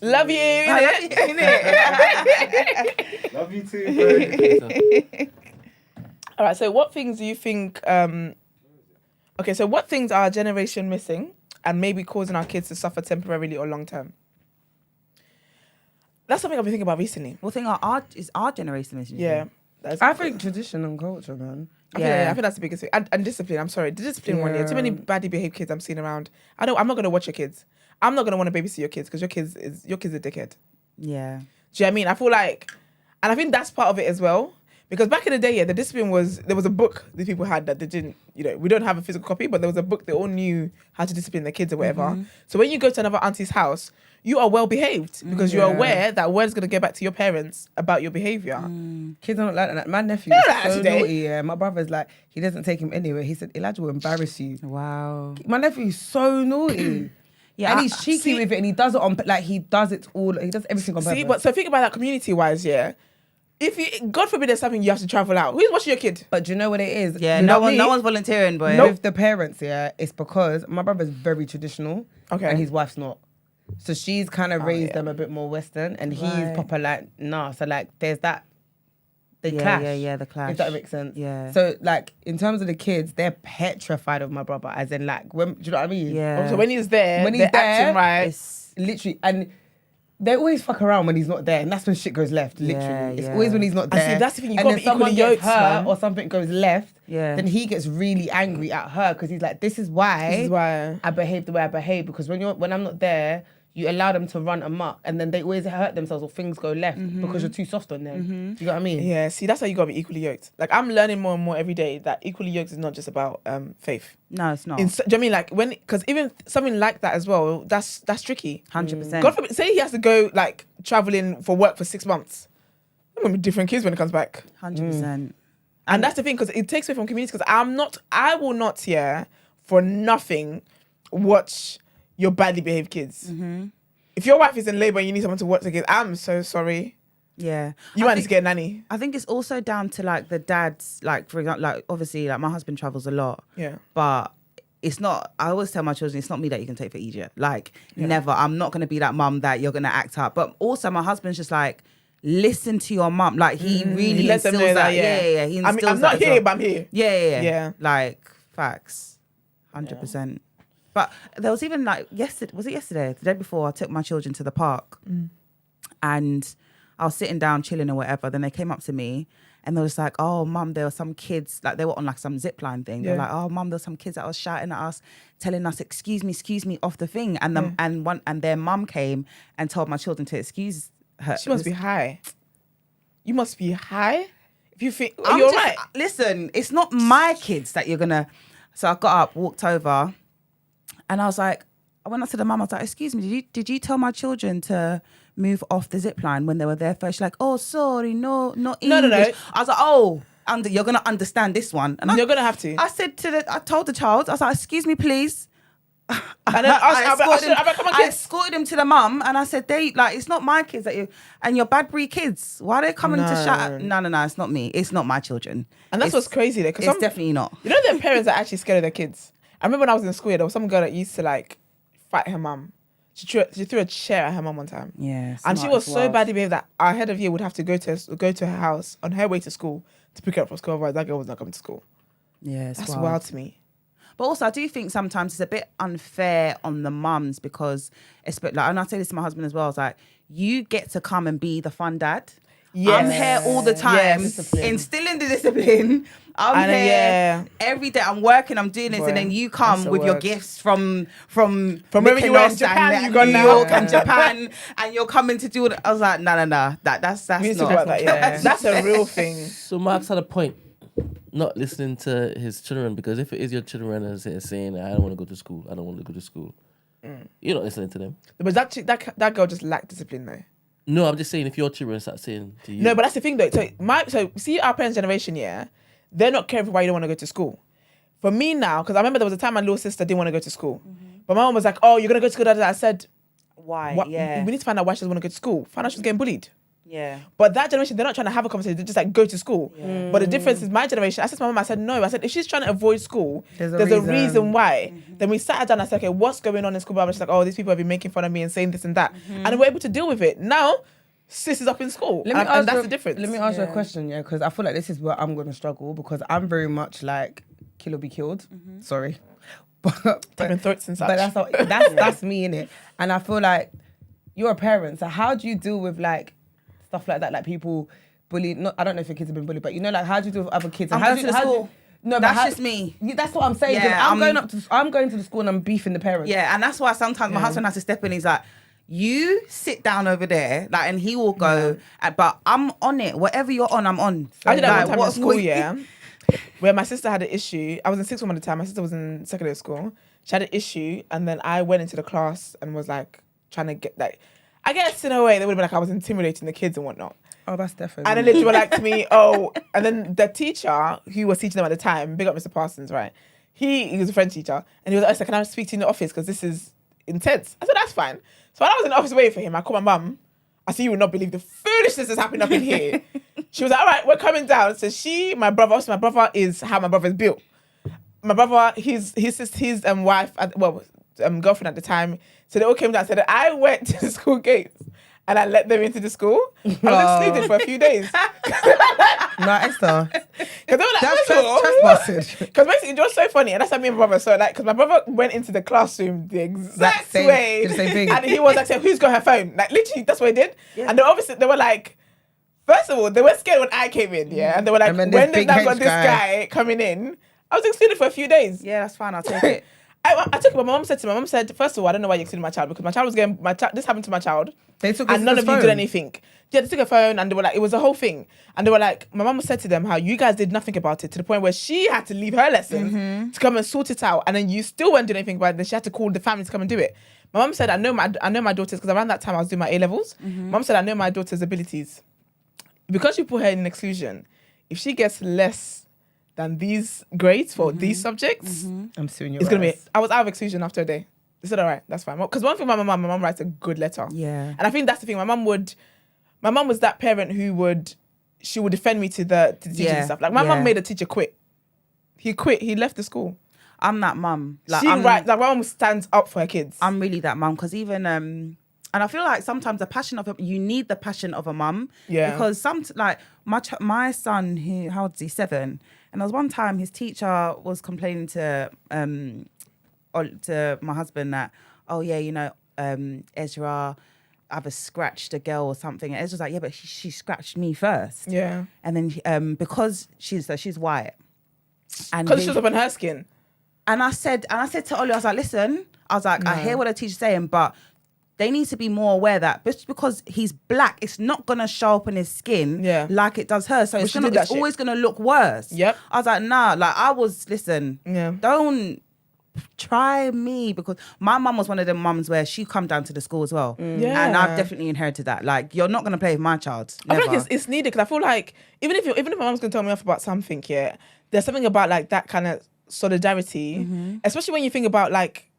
[SPEAKER 2] Love you. innit?
[SPEAKER 5] Love you too,
[SPEAKER 2] All right. So, what things do you think? Okay. So, what things are our generation missing and maybe causing our kids to suffer temporarily or long term? That's something I've been thinking about recently.
[SPEAKER 1] Well, thing is our generation. Isn't it?
[SPEAKER 2] Yeah. That's,
[SPEAKER 4] I think tradition and culture, man.
[SPEAKER 2] I think that's the biggest thing. And discipline. I'm sorry, the discipline one. Yeah, too many badly behaved kids I'm seeing around. I'm not gonna watch your kids. I'm not gonna want to babysit your kids because your kid's a dickhead.
[SPEAKER 1] Yeah.
[SPEAKER 2] Do you know what I mean? I feel like, and I think that's part of it as well. Because back in the day, yeah, the discipline there was a book these people had that they didn't, we don't have a physical copy, but there was a book they all knew how to discipline their kids or whatever. So when you go to another auntie's house, you are well behaved because you're aware that word's going to go back to your parents about your behavior.
[SPEAKER 4] Kids are not like that. My nephew
[SPEAKER 2] They're
[SPEAKER 4] is
[SPEAKER 2] not like
[SPEAKER 4] so
[SPEAKER 2] today.
[SPEAKER 4] naughty. Yeah, my brother's like, he doesn't take him anywhere. He said, Elijah will embarrass you.
[SPEAKER 1] Wow.
[SPEAKER 4] My nephew's so naughty.
[SPEAKER 1] Yeah.
[SPEAKER 4] And he's cheeky with it, and he does it on, like, he does everything on purpose.
[SPEAKER 2] See, but so think about that community-wise, yeah. If you, God forbid, there's something you have to travel out. Who's watching your kid?
[SPEAKER 4] But do you know what it is?
[SPEAKER 1] Yeah.
[SPEAKER 4] Not me.
[SPEAKER 1] No one's volunteering, boy.
[SPEAKER 4] With the parents, yeah, it's because my brother's very traditional,
[SPEAKER 2] Okay.
[SPEAKER 4] and his wife's not. So she's kind of raised
[SPEAKER 2] yeah.
[SPEAKER 4] them a bit more Western, and he's
[SPEAKER 1] Right.
[SPEAKER 4] proper like, nah. So like, there's that. They
[SPEAKER 1] Yeah,
[SPEAKER 4] clash.
[SPEAKER 1] yeah, the clash.
[SPEAKER 4] If that makes sense.
[SPEAKER 1] Yeah.
[SPEAKER 4] So like, in terms of the kids, they're petrified of my brother, as in like, when, do you know what I mean?
[SPEAKER 1] Yeah.
[SPEAKER 2] So when he's there,
[SPEAKER 4] When he's
[SPEAKER 2] they're
[SPEAKER 4] there,
[SPEAKER 2] acting right.
[SPEAKER 1] It's
[SPEAKER 4] Literally, and they always fuck around when he's not there, and that's when shit goes left. Literally,
[SPEAKER 1] Yeah,
[SPEAKER 4] it's
[SPEAKER 1] yeah.
[SPEAKER 4] always when he's not
[SPEAKER 2] And see,
[SPEAKER 4] there.
[SPEAKER 2] that's the thing, you
[SPEAKER 4] and
[SPEAKER 2] gotta
[SPEAKER 4] then
[SPEAKER 2] be equally
[SPEAKER 4] someone gets
[SPEAKER 2] yoked,
[SPEAKER 4] hurt
[SPEAKER 2] man.
[SPEAKER 4] or something goes left.
[SPEAKER 1] Yeah.
[SPEAKER 4] Then he gets really angry at her because he's like, "This is why.
[SPEAKER 2] This is why.
[SPEAKER 4] I behave the way I behave, because when I'm not there, you allow them to run amok, and then they always hurt themselves or things go left because you're too soft on them. Do you know what I mean?
[SPEAKER 2] Yeah, see, that's how you gotta be equally yoked. Like, I'm learning more and more every day that equally yoked is not just about faith.
[SPEAKER 1] no, it's not.
[SPEAKER 2] Do you know what I mean? Like, because even something like that as well, that's tricky.
[SPEAKER 1] 100%.
[SPEAKER 2] God forbid, say he has to go like traveling for work for 6 months. I'm gonna be different kids when it comes back.
[SPEAKER 1] 100%.
[SPEAKER 2] And that's the thing, because it takes away from community. Because I will not here for nothing watch your badly behaved kids. If your wife is in labor and you need someone to watch the kids, I'm so sorry.
[SPEAKER 1] Yeah.
[SPEAKER 2] You might need to get a nanny.
[SPEAKER 1] I think it's also down to like the dads, like for example, like obviously like my husband travels a lot,
[SPEAKER 2] Yeah.
[SPEAKER 1] but it's not, I always tell my children, it's not me that you can take for idiot. Like, never. I'm not going to be that mum that you're going to act up. But also, my husband's just like, listen to your mum. Like, he really
[SPEAKER 2] lets them
[SPEAKER 1] instills
[SPEAKER 2] know
[SPEAKER 1] that.
[SPEAKER 2] that, yeah.
[SPEAKER 1] He
[SPEAKER 2] I'm
[SPEAKER 1] instills
[SPEAKER 2] not
[SPEAKER 1] that as
[SPEAKER 2] here,
[SPEAKER 1] well.
[SPEAKER 2] but I'm here.
[SPEAKER 1] Yeah. Like, facts. 100%. But there was even like, was it yesterday? The day before, I took my children to the park. And I was sitting down, chilling or whatever. Then they came up to me. And they were just like, oh, mum, there were some kids, like they were on like some zip line thing. They were like, oh, mum, there were some kids that was shouting at us, telling us, excuse me, off the thing. And their mum came and told my children to excuse her.
[SPEAKER 2] She must be high. You must be high. If you think,
[SPEAKER 1] You're right. Listen, it's not my kids that you're going to. So I got up, walked over, and I was like, I went up to the mum, I was like, excuse me, did you tell my children to move off the zip line when they were there first? She's like, oh, sorry, not English.
[SPEAKER 2] No.
[SPEAKER 1] I was like, oh, you're going to understand this one. And
[SPEAKER 2] you're going to have to.
[SPEAKER 1] I told the child, I was like, excuse me, please.
[SPEAKER 2] And then I
[SPEAKER 1] escorted him to the mum, and I said, it's not my kids that and your bad breed kids. Why are they coming to shout? No, it's not me. It's not my children.
[SPEAKER 2] And that's what's crazy there.
[SPEAKER 1] It's definitely not.
[SPEAKER 2] You know, their parents are actually scared of their kids. I remember when I was in school, there was some girl that used to like fight her mum. She threw a chair at her mum one time.
[SPEAKER 1] Yeah.
[SPEAKER 2] And she was so badly behaved that our head of year would have to go to her house on her way to school to pick her up from school. Otherwise, that girl was not coming to school.
[SPEAKER 1] Yeah,
[SPEAKER 2] that's wild to me.
[SPEAKER 1] But also, I do think sometimes it's a bit unfair on the mums because, and I say this to my husband as well, it's like, you get to come and be the fun dad. Yes. I'm here all the time, instilling the discipline. I'm here every day. I'm working. I'm doing this, and then you come with your gifts from
[SPEAKER 2] wherever you were in Japan,
[SPEAKER 1] you got New York and Japan, and you're coming to do it. I was like, no. That's
[SPEAKER 2] we need
[SPEAKER 1] not.
[SPEAKER 2] To talk about that. Yeah, that's a real thing.
[SPEAKER 3] So Mark's had a point. Not listening to his children, because if it is your children and they're saying, I don't want to go to school, you're not listening to them.
[SPEAKER 2] But that girl just lacked discipline though.
[SPEAKER 3] No, I'm just saying if your children start saying to you.
[SPEAKER 2] No, but that's the thing though. So see our parents' generation, they're not caring for why you don't want to go to school. For me now, because I remember there was a time my little sister didn't want to go to school. But my mom was like, oh, you're going to go to school? I said,
[SPEAKER 1] why?
[SPEAKER 2] Yeah. We need to find out why she doesn't want to go to school. Find out she's getting bullied.
[SPEAKER 1] Yeah.
[SPEAKER 2] But that generation, they're not trying to have a conversation. They're just like, go to school. Yeah. But the difference is my generation, I said to my mom, I said, no. I said, if she's trying to avoid school, there's a reason why. Then we sat her down and I said, okay, what's going on in school? She's like, oh, these people have been making fun of me and saying this and that. And we're able to deal with it. Now, sis is up in school. And that's the difference.
[SPEAKER 4] Let me ask you a question, because I feel like this is where I'm going to struggle, because I'm very much like, kill or be killed. Sorry. But
[SPEAKER 2] throats and such.
[SPEAKER 4] But that's me, innit? And I feel like you're a parent, so how do you deal with like stuff like that, like people bullied? I don't know if your kids have been bullied, but like, how do you deal with other kids?
[SPEAKER 1] I'm going to the school.
[SPEAKER 4] No,
[SPEAKER 1] that's just me.
[SPEAKER 4] That's what I'm saying. Yeah, I'm going to the school and I'm beefing the parents.
[SPEAKER 1] Yeah, and that's why sometimes my husband has to step in. He's like, you sit down over there, like, and he will go. But I'm on it. Whatever you're on, I'm on.
[SPEAKER 2] I did that one time at school, where my sister had an issue. I was in sixth form at the time. My sister was in secondary school. She had an issue, and then I went into the class and was like trying to get like, I guess in a way they would have been like I was intimidating the kids and whatnot.
[SPEAKER 4] Oh, that's definitely.
[SPEAKER 2] And then literally were like to me, oh, and then the teacher who was teaching them at the time, big up Mr. Parsons, right? He was a French teacher, and he was like, can I speak to you in the office because this is intense? I said that's fine. So when I was in the office waiting for him, I called my mum. I said, you would not believe the foolishness that's happening up in here. She was like, all right, we're coming down. So my brother is how my brother's built. My brother, his wife, girlfriend at the time, so they all came down. So that I went to the school gates and I let them into the school. I was excluded for a few days.
[SPEAKER 4] No, Esther.
[SPEAKER 2] Because they were like,
[SPEAKER 4] that's trespassing.
[SPEAKER 2] Because basically, it was so funny. And that's how me and my brother, so like, because my brother went into the classroom the exact way.
[SPEAKER 4] The same thing.
[SPEAKER 2] And he was like, saying, who's got her phone? Like, literally, that's what he did. Yeah. And they were like, first of all, they were scared when I came in, And they were like, when they've now got this guy coming in, I was excluded for a few days.
[SPEAKER 1] Yeah, that's fine. I'll take it.
[SPEAKER 2] I took it, but my mom said, first of all, I don't know why you excluded my child, because my child was this happened to my child.
[SPEAKER 4] They took
[SPEAKER 2] and none of you did anything. Yeah, they took a phone and they were like, it was a whole thing. And they were like, my mom said to them how you guys did nothing about it, to the point where she had to leave her lessons to come and sort it out. And then you still weren't doing anything about it. Then she had to call the family to come and do it. My mom said, I know my daughter's, because around that time I was doing my A-levels. Mom said, I know my daughter's abilities. Because you put her in an exclusion, if she gets less than these grades for these subjects,
[SPEAKER 4] I'm suing you.
[SPEAKER 2] It's gonna be. I was out of exclusion after a day. They said, all right, that's fine. Because one thing my mom writes a good letter.
[SPEAKER 1] Yeah.
[SPEAKER 2] And I think that's the thing. My mom was that parent who she would defend me to the teachers and stuff. Like my mom made a teacher quit. He quit. He left the school.
[SPEAKER 1] I'm that mum. Like,
[SPEAKER 2] Like my mum stands up for her kids.
[SPEAKER 1] I'm really that mum because even and I feel like sometimes you need the passion of a mum.
[SPEAKER 2] Yeah.
[SPEAKER 1] Because my son, how old is he? 7, and there was one time his teacher was complaining to my husband that, oh yeah, Ezra either scratched a girl or something, and Ezra's like, yeah, but she scratched me first.
[SPEAKER 2] Yeah.
[SPEAKER 1] And then because she's white, and
[SPEAKER 2] Because she was up on her skin.
[SPEAKER 1] And I said to Ollie, I was like, listen, I hear what the teacher's saying, but they need to be more aware that just because he's black, it's not gonna show up on his skin like it does her. So it's always gonna look worse.
[SPEAKER 2] Yep.
[SPEAKER 1] I was like, nah, don't try me, because my mum was one of them mums where she come down to the school as well.
[SPEAKER 2] Yeah.
[SPEAKER 1] And I've definitely inherited that. Like, you're not gonna play with my child.
[SPEAKER 2] I feel like it's needed, because I feel like even if my mum's gonna tell me off about something, there's something about like that kind of solidarity, especially when you think about like,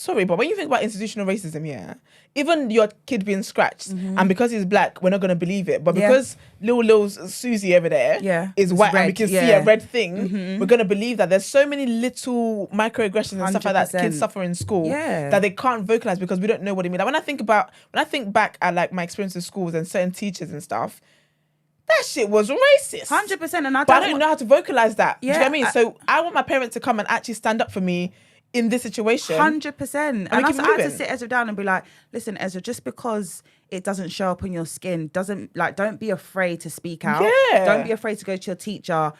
[SPEAKER 2] but when you think about institutional racism, even your kid being scratched, and because he's black, we're not going to believe it. But because Lil's Susie over there is white, and we can see a red thing, we're going to believe that. There's so many little microaggressions and stuff like that kids suffer in school that they can't vocalize because we don't know what it means. Like when I think back at like my experience in schools and certain teachers and stuff, that shit was racist.
[SPEAKER 1] 100%. And I
[SPEAKER 2] don't know how to vocalize that. Do you know what I mean?
[SPEAKER 1] Yeah.
[SPEAKER 2] So I want my parents to come and actually stand up for me in this situation.
[SPEAKER 1] 100%. And I
[SPEAKER 2] keep
[SPEAKER 1] had to
[SPEAKER 2] moving.
[SPEAKER 1] sit Ezra down and be like, listen, Ezra, just because it doesn't show up on your skin don't be afraid to speak out.
[SPEAKER 2] Yeah.
[SPEAKER 1] Don't be afraid to go to your teacher.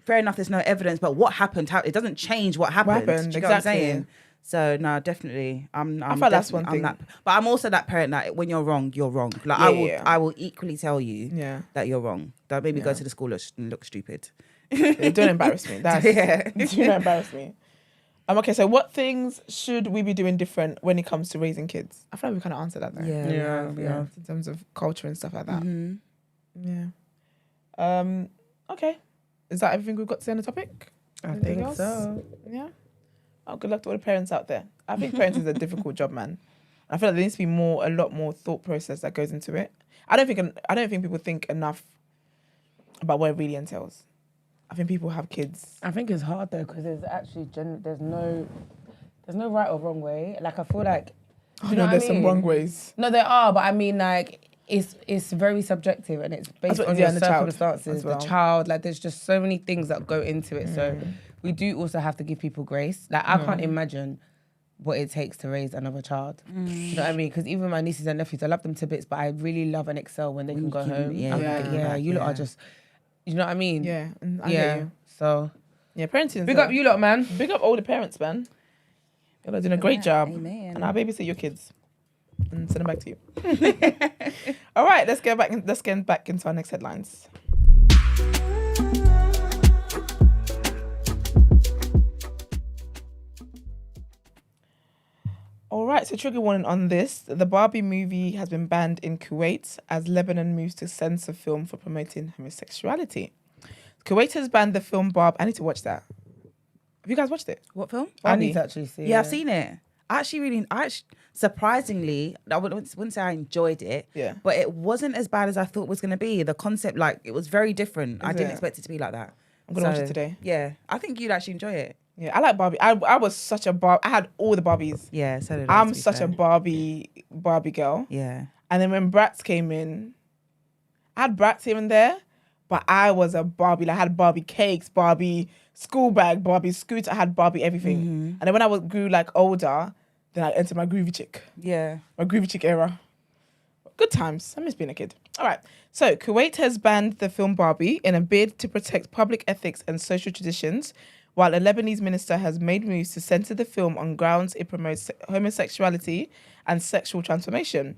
[SPEAKER 1] Fair enough, there's no evidence, but what happened? It doesn't change what happened. Do you know what I'm saying? So no, definitely. I
[SPEAKER 2] feel that's one thing.
[SPEAKER 1] But I'm also that parent that when you're wrong, you're wrong. Like I will equally tell you that you're wrong. Don't make me go to the school and look stupid.
[SPEAKER 2] Don't embarrass me. Do not embarrass me. Okay, so what things should we be doing different when it comes to raising kids? I feel like we kind of answered that though.
[SPEAKER 1] Yeah.
[SPEAKER 2] In terms of culture and stuff like that.
[SPEAKER 1] Mm-hmm.
[SPEAKER 2] Yeah. Okay. Is that everything we've got to say on the topic?
[SPEAKER 4] I
[SPEAKER 2] Anything
[SPEAKER 4] think
[SPEAKER 2] else?
[SPEAKER 4] so.
[SPEAKER 2] Yeah. Oh, good luck to all the parents out there. I think parenting is a difficult job, man. I feel like there needs to be a lot more thought process that goes into it. I don't think people think enough about what it really entails. I think people have kids.
[SPEAKER 4] I think it's hard though, because there's actually there's no right or wrong way. Like I feel like
[SPEAKER 2] There's some wrong ways.
[SPEAKER 4] No, there are, but I mean like it's very subjective and it's based on your circumstances, the child. Like there's just so many things that go into it. So we do also have to give people grace. Like I can't imagine what it takes to raise another child. You know what I mean? Because even my nieces and nephews, I love them to bits, but I really love and excel when they can go home. You lot are just. You know what I mean?
[SPEAKER 2] Yeah. I get you.
[SPEAKER 4] So.
[SPEAKER 2] Yeah, parenting.
[SPEAKER 4] Big up you lot, man.
[SPEAKER 2] Big up all the parents, man. You're doing a great job.
[SPEAKER 1] Amen.
[SPEAKER 2] And I'll babysit your kids and send them back to you. All right, let's get back into our next headlines. All right, so trigger warning on this. The Barbie movie has been banned in Kuwait as Lebanon moves to censor film for promoting homosexuality. Kuwait has banned the film Barbie. I need to watch that. Have you guys watched it?
[SPEAKER 1] What film?
[SPEAKER 4] I need to actually see it.
[SPEAKER 1] Yeah, I've seen it. Surprisingly, I wouldn't say I enjoyed it, but it wasn't as bad as I thought it was going to be. The concept, like, it was very different. I didn't expect it to be like that.
[SPEAKER 2] I'm going to watch it today.
[SPEAKER 1] Yeah, I think you'd actually enjoy it.
[SPEAKER 2] Yeah, I like Barbie. I was such a Barbie. I had all the Barbies.
[SPEAKER 1] Yeah, so did I,
[SPEAKER 2] I'm such a Barbie girl.
[SPEAKER 1] Yeah.
[SPEAKER 2] And then when Bratz came in, I had Bratz here and there, but I was a Barbie. Like, I had Barbie cakes, Barbie school bag, Barbie scooter. I had Barbie everything. And then when I grew like older, then I entered my groovy chick.
[SPEAKER 1] Yeah.
[SPEAKER 2] My groovy chick era. Good times. I miss being a kid. All right. So Kuwait has banned the film Barbie in a bid to protect public ethics and social traditions, while a Lebanese minister has made moves to censor the film on grounds it promotes homosexuality and sexual transformation.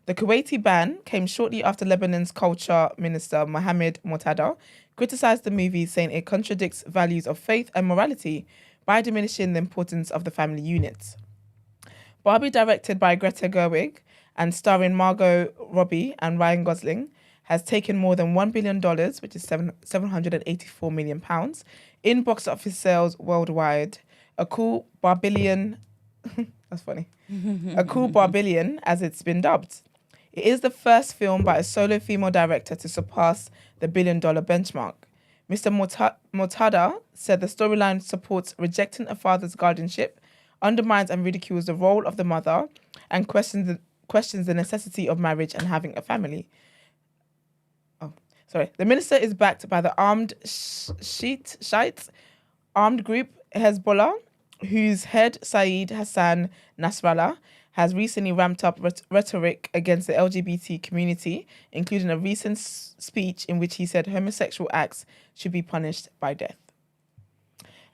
[SPEAKER 2] The Kuwaiti ban came shortly after Lebanon's culture minister, Mohammed Mortada, criticised the movie, saying it contradicts values of faith and morality by diminishing the importance of the family unit. Barbie, directed by Greta Gerwig and starring Margot Robbie and Ryan Gosling, has taken more than $1 billion, which is £784 million, in box office sales worldwide. A cool Barbillion, that's funny, a cool Barbillion, as it's been dubbed. It is the first film by a solo female director to surpass the $1 billion benchmark. Mr. Mortada said the storyline supports rejecting a father's guardianship, undermines and ridicules the role of the mother, and questions the necessity of marriage and having a family. The minister is backed by the armed armed group Hezbollah, whose head Saeed Hassan Nasrallah has recently ramped up rhetoric against the LGBT community, including a recent speech in which he said homosexual acts should be punished by death.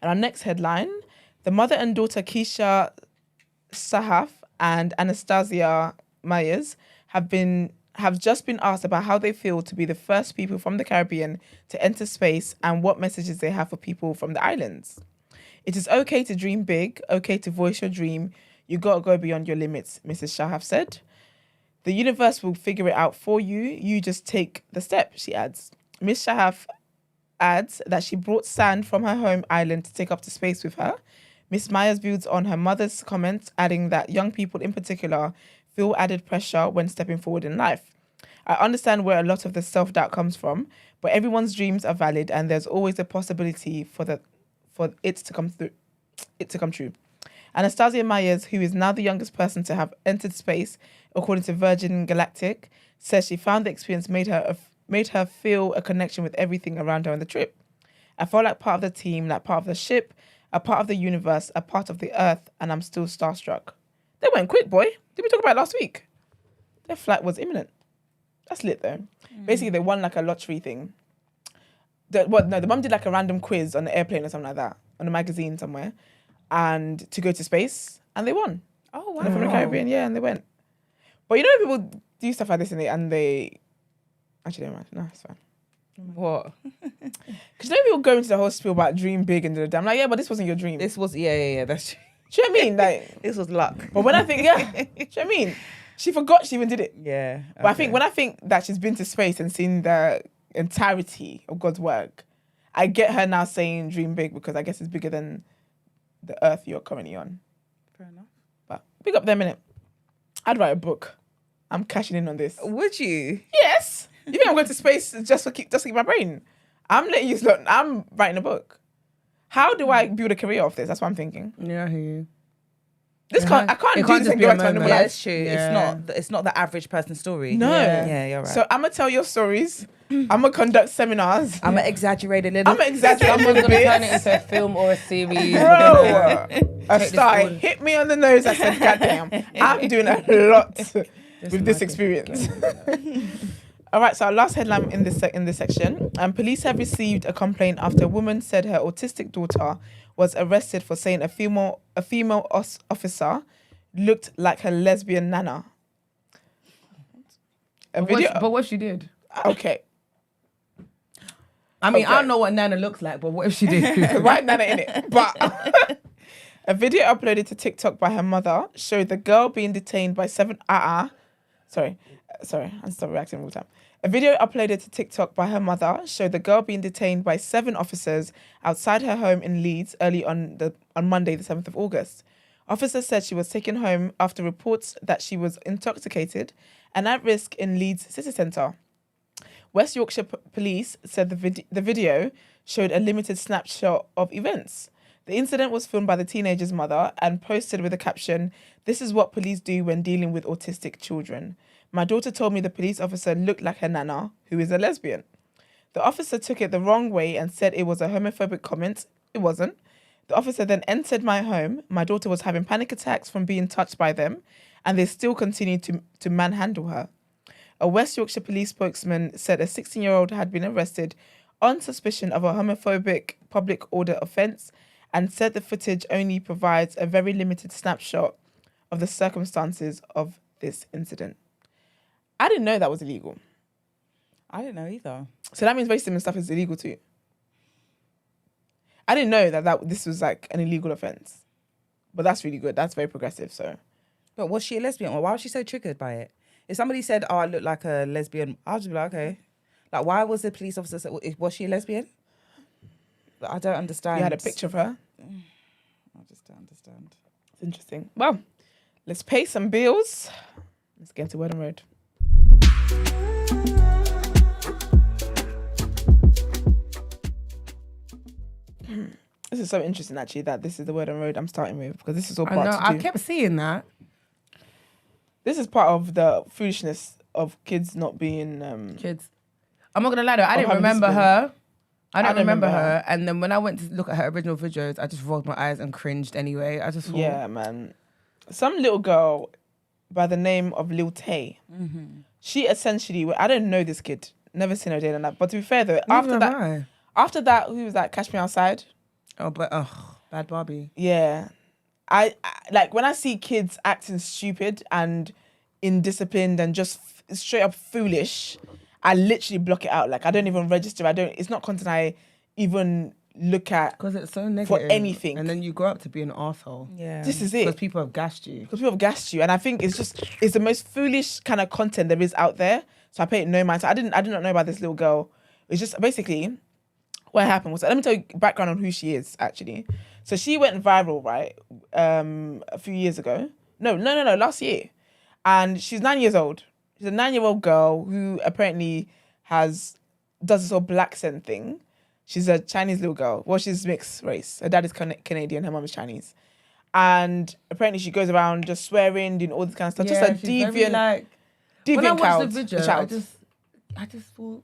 [SPEAKER 2] And our next headline, the mother and daughter Keisha Sahaf and Anastasia Myers have just been asked about how they feel to be the first people from the Caribbean to enter space and what messages they have for people from the islands. It is okay to dream big, okay to voice your dream. You gotta go beyond your limits, Mrs. Shahaf said. The universe will figure it out for you. You just take the step, she adds. Miss Shahaf adds that she brought sand from her home island to take up to space with her. Miss Myers builds on her mother's comments, adding that young people in particular feel added pressure when stepping forward in life. I understand where a lot of the self-doubt comes from, but everyone's dreams are valid and there's always a possibility for it to come true. Anastasia Myers, who is now the youngest person to have entered space, according to Virgin Galactic, says she found the experience made her feel a connection with everything around her on the trip. I felt like part of the team, like part of the ship, a part of the universe, a part of the earth, and I'm still starstruck. They went quick, boy. Did we talk about it last week? Their flight was imminent. That's lit, though. Basically, they won like a lottery thing. The mum did like a random quiz on the airplane or something like that, on a magazine somewhere, and to go to space, and they won.
[SPEAKER 1] Oh, wow.
[SPEAKER 2] And they're from the Caribbean, yeah, and they went. But you know when people do stuff like this and they... Actually, never mind. No, it's fine.
[SPEAKER 1] What?
[SPEAKER 2] Because you know people go into the whole spiel about dream big and I'm like, yeah, but this wasn't your dream.
[SPEAKER 1] This was, yeah, that's true.
[SPEAKER 2] Do you know what I mean? Like,
[SPEAKER 1] this was luck.
[SPEAKER 2] But when I think, do you know what I mean? She forgot she even did it.
[SPEAKER 1] Yeah. Okay.
[SPEAKER 2] But I think when I think that she's been to space and seen the entirety of God's work, I get her now saying dream big because I guess it's bigger than the earth you're currently on.
[SPEAKER 1] Fair enough.
[SPEAKER 2] But big up them, innit? I'd write a book. I'm cashing in on this.
[SPEAKER 1] Would you?
[SPEAKER 2] Yes. You think I'm going to space just to keep my brain? I'm letting you look. I'm writing a book. How do I build a career off this? That's what I'm thinking.
[SPEAKER 4] Yeah, I hear you.
[SPEAKER 2] I can't do this and go back to my normal
[SPEAKER 1] Yeah,
[SPEAKER 2] life.
[SPEAKER 1] it's true.
[SPEAKER 2] Yeah.
[SPEAKER 1] It's not the average person's story.
[SPEAKER 2] No.
[SPEAKER 1] Yeah, you're right.
[SPEAKER 2] So I'm gonna tell your stories. I'm gonna conduct seminars.
[SPEAKER 1] I'm gonna exaggerate a little.
[SPEAKER 2] I'm gonna exaggerate a
[SPEAKER 4] Someone's
[SPEAKER 2] little
[SPEAKER 4] going to turn it
[SPEAKER 2] bit.
[SPEAKER 4] into a film or a series.
[SPEAKER 2] Bro, a
[SPEAKER 4] this
[SPEAKER 2] star
[SPEAKER 4] forward.
[SPEAKER 2] hit me on the nose. I said, "Goddamn, I'm doing a lot with this experience." All right, so our last headline in this section. Police have received a complaint after a woman said her autistic daughter was arrested for saying a female officer looked like her lesbian nana.
[SPEAKER 4] But what she did?
[SPEAKER 2] Okay.
[SPEAKER 4] I mean,
[SPEAKER 2] Okay.
[SPEAKER 4] I don't know what Nana looks like, but what if she did?
[SPEAKER 2] Right nana in it. But a video uploaded to TikTok by her mother showed the girl being detained by seven... Sorry, I'm still reacting all the time. A video uploaded to TikTok by her mother showed the girl being detained by 7 officers outside her home in Leeds early on Monday, the 7th of August. Officers said she was taken home after reports that she was intoxicated and at risk in Leeds city centre. West Yorkshire Police said the video showed a limited snapshot of events. The incident was filmed by the teenager's mother and posted with a caption, "This is what police do when dealing with autistic children. My daughter told me the police officer looked like her nana, who is a lesbian." The officer took it the wrong way and said it was a homophobic comment. It wasn't. The officer then entered my home. My daughter was having panic attacks from being touched by them, and they still continued to manhandle her. A West Yorkshire police spokesman said a 16-year-old had been arrested on suspicion of a homophobic public order offence and said the footage only provides a very limited snapshot of the circumstances of this incident. I didn't know that was illegal.
[SPEAKER 1] I didn't know either.
[SPEAKER 2] So that means racism and stuff is illegal too. I didn't know that this was like an illegal offence. But that's really good. That's very progressive. So,
[SPEAKER 1] But was she a lesbian? Or why was she so triggered by it? If somebody said, "Oh, I look like a lesbian," I'd just be like, okay. Like, why was the police officer say, was she a lesbian? But I don't understand.
[SPEAKER 2] you had a picture of her.
[SPEAKER 1] I just don't understand.
[SPEAKER 2] It's interesting. Well, let's pay some bills. Let's get into Word on Road. This is so interesting, actually, that this is the word on road I'm starting with, because this is all
[SPEAKER 4] I
[SPEAKER 2] part
[SPEAKER 4] know.
[SPEAKER 2] to
[SPEAKER 4] I
[SPEAKER 2] do.
[SPEAKER 4] kept seeing that.
[SPEAKER 2] This is part of the foolishness of kids not being...
[SPEAKER 4] Kids. I'm not gonna lie though. I didn't
[SPEAKER 2] having
[SPEAKER 4] remember
[SPEAKER 2] discipline.
[SPEAKER 4] her. I
[SPEAKER 2] don't
[SPEAKER 4] didn't remember
[SPEAKER 2] remember
[SPEAKER 4] her. And then when I went to look at her original videos, I just rolled my eyes and cringed anyway. I just thought,
[SPEAKER 2] Yeah, man. Some little girl by the name of Lil Tay. She essentially... I don't know this kid. Never seen her day than that. But to be fair though,
[SPEAKER 4] neither have
[SPEAKER 2] after that, who was that? Catch Me Outside?
[SPEAKER 4] Oh, but bad Barbie.
[SPEAKER 2] Yeah. I like when I see kids acting stupid and indisciplined and just straight up foolish, I literally block it out. Like I don't even register. It's not content I even look at
[SPEAKER 4] Because it's so negative.
[SPEAKER 2] for anything.
[SPEAKER 4] And then you grow up to be an arsehole.
[SPEAKER 1] Yeah.
[SPEAKER 2] This is it.
[SPEAKER 4] Because people have gassed you.
[SPEAKER 2] Because people have gassed you. And I think it's the most foolish kind of content there is out there. So I pay it no mind. So I did not know about this little girl. It's just basically what happened was, let me tell you background on who she is actually. So she went viral, right? A few years ago. No, last year. And she's 9 years old. She's a 9-year-old girl who apparently does this whole black accent thing. She's a Chinese little girl. Well, she's mixed race. Her dad is Canadian, her mom is Chinese. And apparently she goes around just swearing, doing all this kind of stuff.
[SPEAKER 4] Yeah,
[SPEAKER 2] just a
[SPEAKER 4] she's very,
[SPEAKER 2] deviant,
[SPEAKER 4] like,
[SPEAKER 2] deviant
[SPEAKER 4] when I watched
[SPEAKER 2] child.
[SPEAKER 4] the video,
[SPEAKER 2] child.
[SPEAKER 4] I just thought,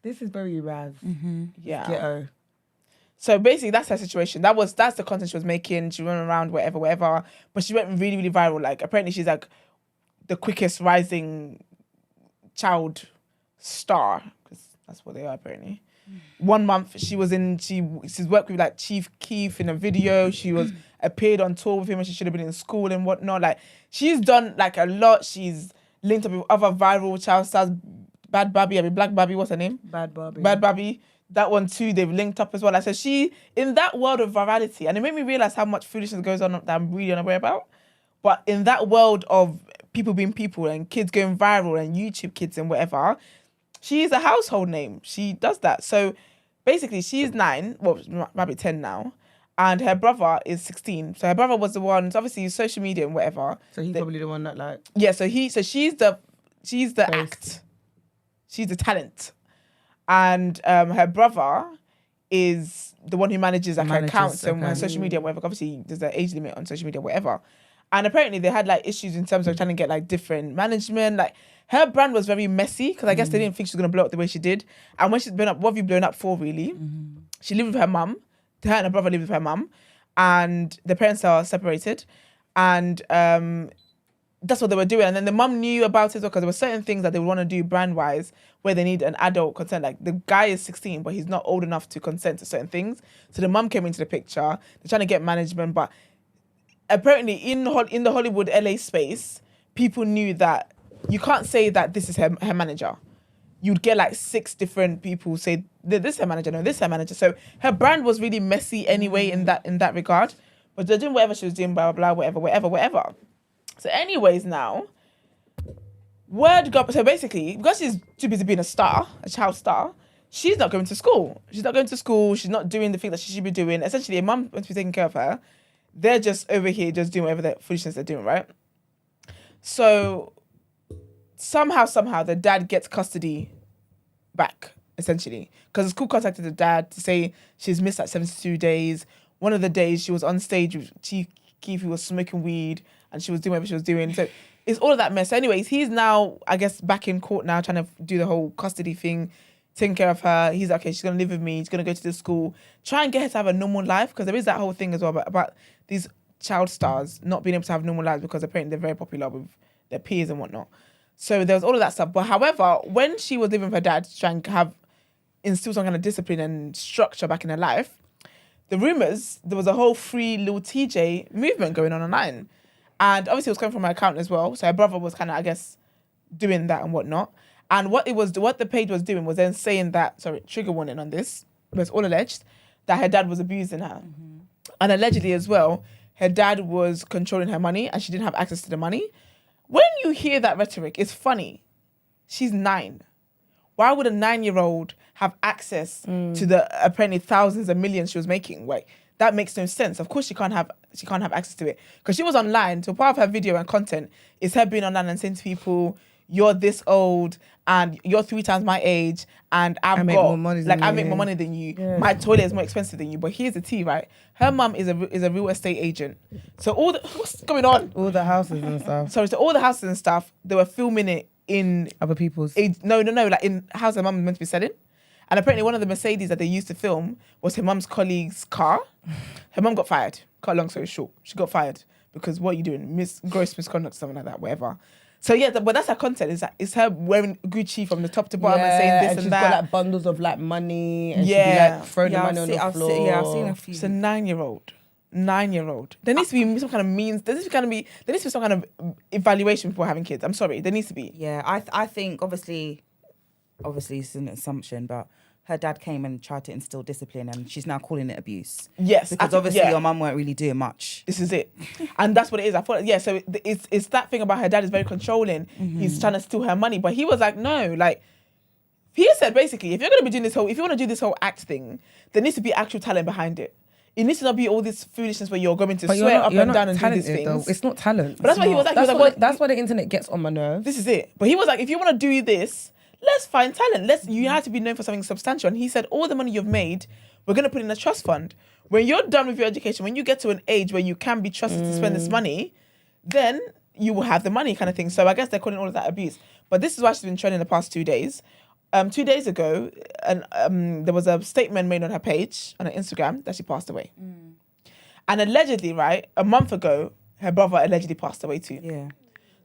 [SPEAKER 4] this is very Raz.
[SPEAKER 2] Yeah.
[SPEAKER 4] Ghetto.
[SPEAKER 2] So basically, that's her situation. That's the content she was making. She went around whatever. But she went really, really viral. Like apparently, she's like the quickest rising child star, because that's what they are apparently. 1 month she's worked with like Chief Keef in a video. She was appeared on tour with him when she should have been in school and whatnot. Like she's done like a lot. She's linked up with other viral child stars. Black Barbie, what's her name?
[SPEAKER 4] Bad Barbie.
[SPEAKER 2] Bad Barbie. That one too, they've linked up as well. Like, so she, in that world of virality, and it made me realize how much foolishness goes on that I'm really unaware about. But in that world of people being people and kids going viral and YouTube kids and whatever, she's a household name. She does that. So basically, she's 9, well, maybe 10 now, and her brother is 16. So her brother was the one, so obviously social media and whatever.
[SPEAKER 4] So he's probably the one that like...
[SPEAKER 2] Yeah, so she's the act. She's the talent. And her brother is the one who manages like her accounts and her social media and whatever. Obviously, there's an age limit on social media, whatever. And apparently they had like issues in terms of trying to get like different management. Like her brand was very messy because I guess they didn't think she was going to blow up the way she did. And when she's blown up, what have you blown up for really? She lived with her mum. Her and her brother lived with her mum. And the parents are separated. And that's what they were doing. And then the mum knew about it because there were certain things that they would want to do brand-wise where they need an adult consent. Like the guy is 16, but he's not old enough to consent to certain things. So the mum came into the picture. They're trying to get management, but apparently in the Hollywood LA space, people knew that you can't say that this is her manager. You'd get like 6 different people say this is her manager, no, this is her manager. So her brand was really messy anyway in that regard. But they're doing whatever she was doing, blah blah blah, whatever. So anyways, now word got, so basically because she's too busy being a child star, she's not going to school. She's not doing the thing that she should be doing. Essentially, a mum wants to be taking care of her. They're just over here just doing whatever that foolishness they're doing, right? So somehow the dad gets custody back, essentially. Because the school contacted the dad to say she's missed like 72 days. One of the days she was on stage with Chief Keef, who was smoking weed, and she was doing whatever she was doing. So it's all of that mess. So anyways, he's now, I guess, back in court now, trying to do the whole custody thing, taking care of her. He's like, okay, she's going to live with me. She's going to go to the school. Try and get her to have a normal life, because there is that whole thing as well about these child stars not being able to have normal lives because apparently they're very popular with their peers and whatnot. So there was all of that stuff. But however, when she was living with her dad, trying to instill some kind of discipline and structure back in her life, the rumours, there was a whole free Lil TJ movement going on online. And obviously it was coming from her account as well. So her brother was kind of, I guess, doing that and whatnot. And what the page was doing was then saying that, sorry, trigger warning on this, but it's all alleged, that her dad was abusing her. Mm-hmm. And allegedly as well, her dad was controlling her money and she didn't have access to the money. When you hear that rhetoric, it's funny. She's 9. Why would a 9-year-old have access to the apparently thousands and millions she was making? Wait, that makes no sense. Of course she can't have access to it. Because she was online, so part of her video and content is her being online and saying to people, you're this old and you're 3 times my age and I
[SPEAKER 4] make more money than
[SPEAKER 2] I
[SPEAKER 4] you.
[SPEAKER 2] make more money than you.
[SPEAKER 4] Yeah.
[SPEAKER 2] My toilet is more expensive than you. But here's the tea, right? Her mum is a real estate agent. So what's going on?
[SPEAKER 4] All the houses and stuff.
[SPEAKER 2] Sorry, so all the houses and stuff, they were filming it in
[SPEAKER 4] Other people's.
[SPEAKER 2] no, like in house her mum was meant to be selling. And apparently one of the Mercedes that they used to film was her mum's colleague's car. Her mum got fired. Cut a long story short. She got fired because what are you doing? Gross misconduct, something like that, whatever. So yeah, but that's her content. It's her wearing Gucci from the top to bottom and saying this and
[SPEAKER 4] she's
[SPEAKER 2] that.
[SPEAKER 4] got like bundles of like money and
[SPEAKER 2] Yeah.
[SPEAKER 4] she'd be like throwing the
[SPEAKER 1] Yeah,
[SPEAKER 4] money on the floor.
[SPEAKER 1] yeah, I've seen a few.
[SPEAKER 2] It's a 9-year-old. 9-year-old. There needs to be some kind of means. There needs to be some kind of evaluation before having kids. I'm sorry. There needs to be.
[SPEAKER 1] Yeah, I think obviously it's an assumption, but her dad came and tried to instill discipline, and she's now calling it abuse.
[SPEAKER 2] Yes,
[SPEAKER 1] because obviously your mum weren't really doing much.
[SPEAKER 2] This is it, and that's what it is. I thought, yeah. So it's that thing about her dad is very controlling. He's trying to steal her money, but he was like, no, like he said basically, if you're gonna be doing if you want to do this whole act thing, there needs to be actual talent behind it. It needs to not be all this foolishness where you're going to swear up and down and do these things.
[SPEAKER 4] Though. It's not talent.
[SPEAKER 2] But that's why he was like,
[SPEAKER 4] that's why the internet gets on my nerves.
[SPEAKER 2] This is it. But he was like, if you want to do this, let's find talent. You have to be known for something substantial. And he said, all the money you've made, we're going to put in a trust fund. When you're done with your education, when you get to an age where you can be trusted to spend this money, then you will have the money kind of thing. So I guess they're calling all of that abuse. But this is why she's been trending the past 2 days. 2 days ago, there was a statement made on her page, on her Instagram, that she passed away. And allegedly, right, a month ago, her brother allegedly passed away too.
[SPEAKER 1] Yeah.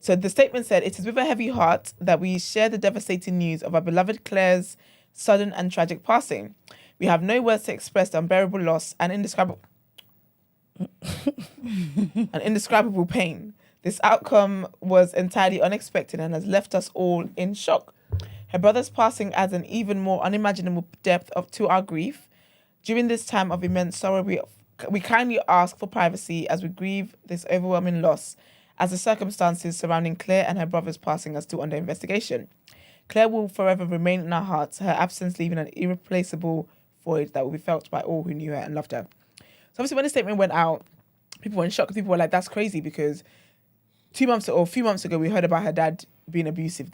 [SPEAKER 2] So the statement said, "It is with a heavy heart that we share the devastating news of our beloved Claire's sudden and tragic passing. We have no words to express the unbearable loss and indescribable pain. This outcome was entirely unexpected and has left us all in shock. Her brother's passing adds an even more unimaginable depth to our grief. During this time of immense sorrow, we kindly ask for privacy as we grieve this overwhelming loss, as the circumstances surrounding Claire and her brother's passing are still under investigation. Claire will forever remain in our hearts, her absence leaving an irreplaceable void that will be felt by all who knew her and loved her." So obviously when the statement went out, people were in shock. People were like, that's crazy because a few months ago, we heard about her dad being abusive,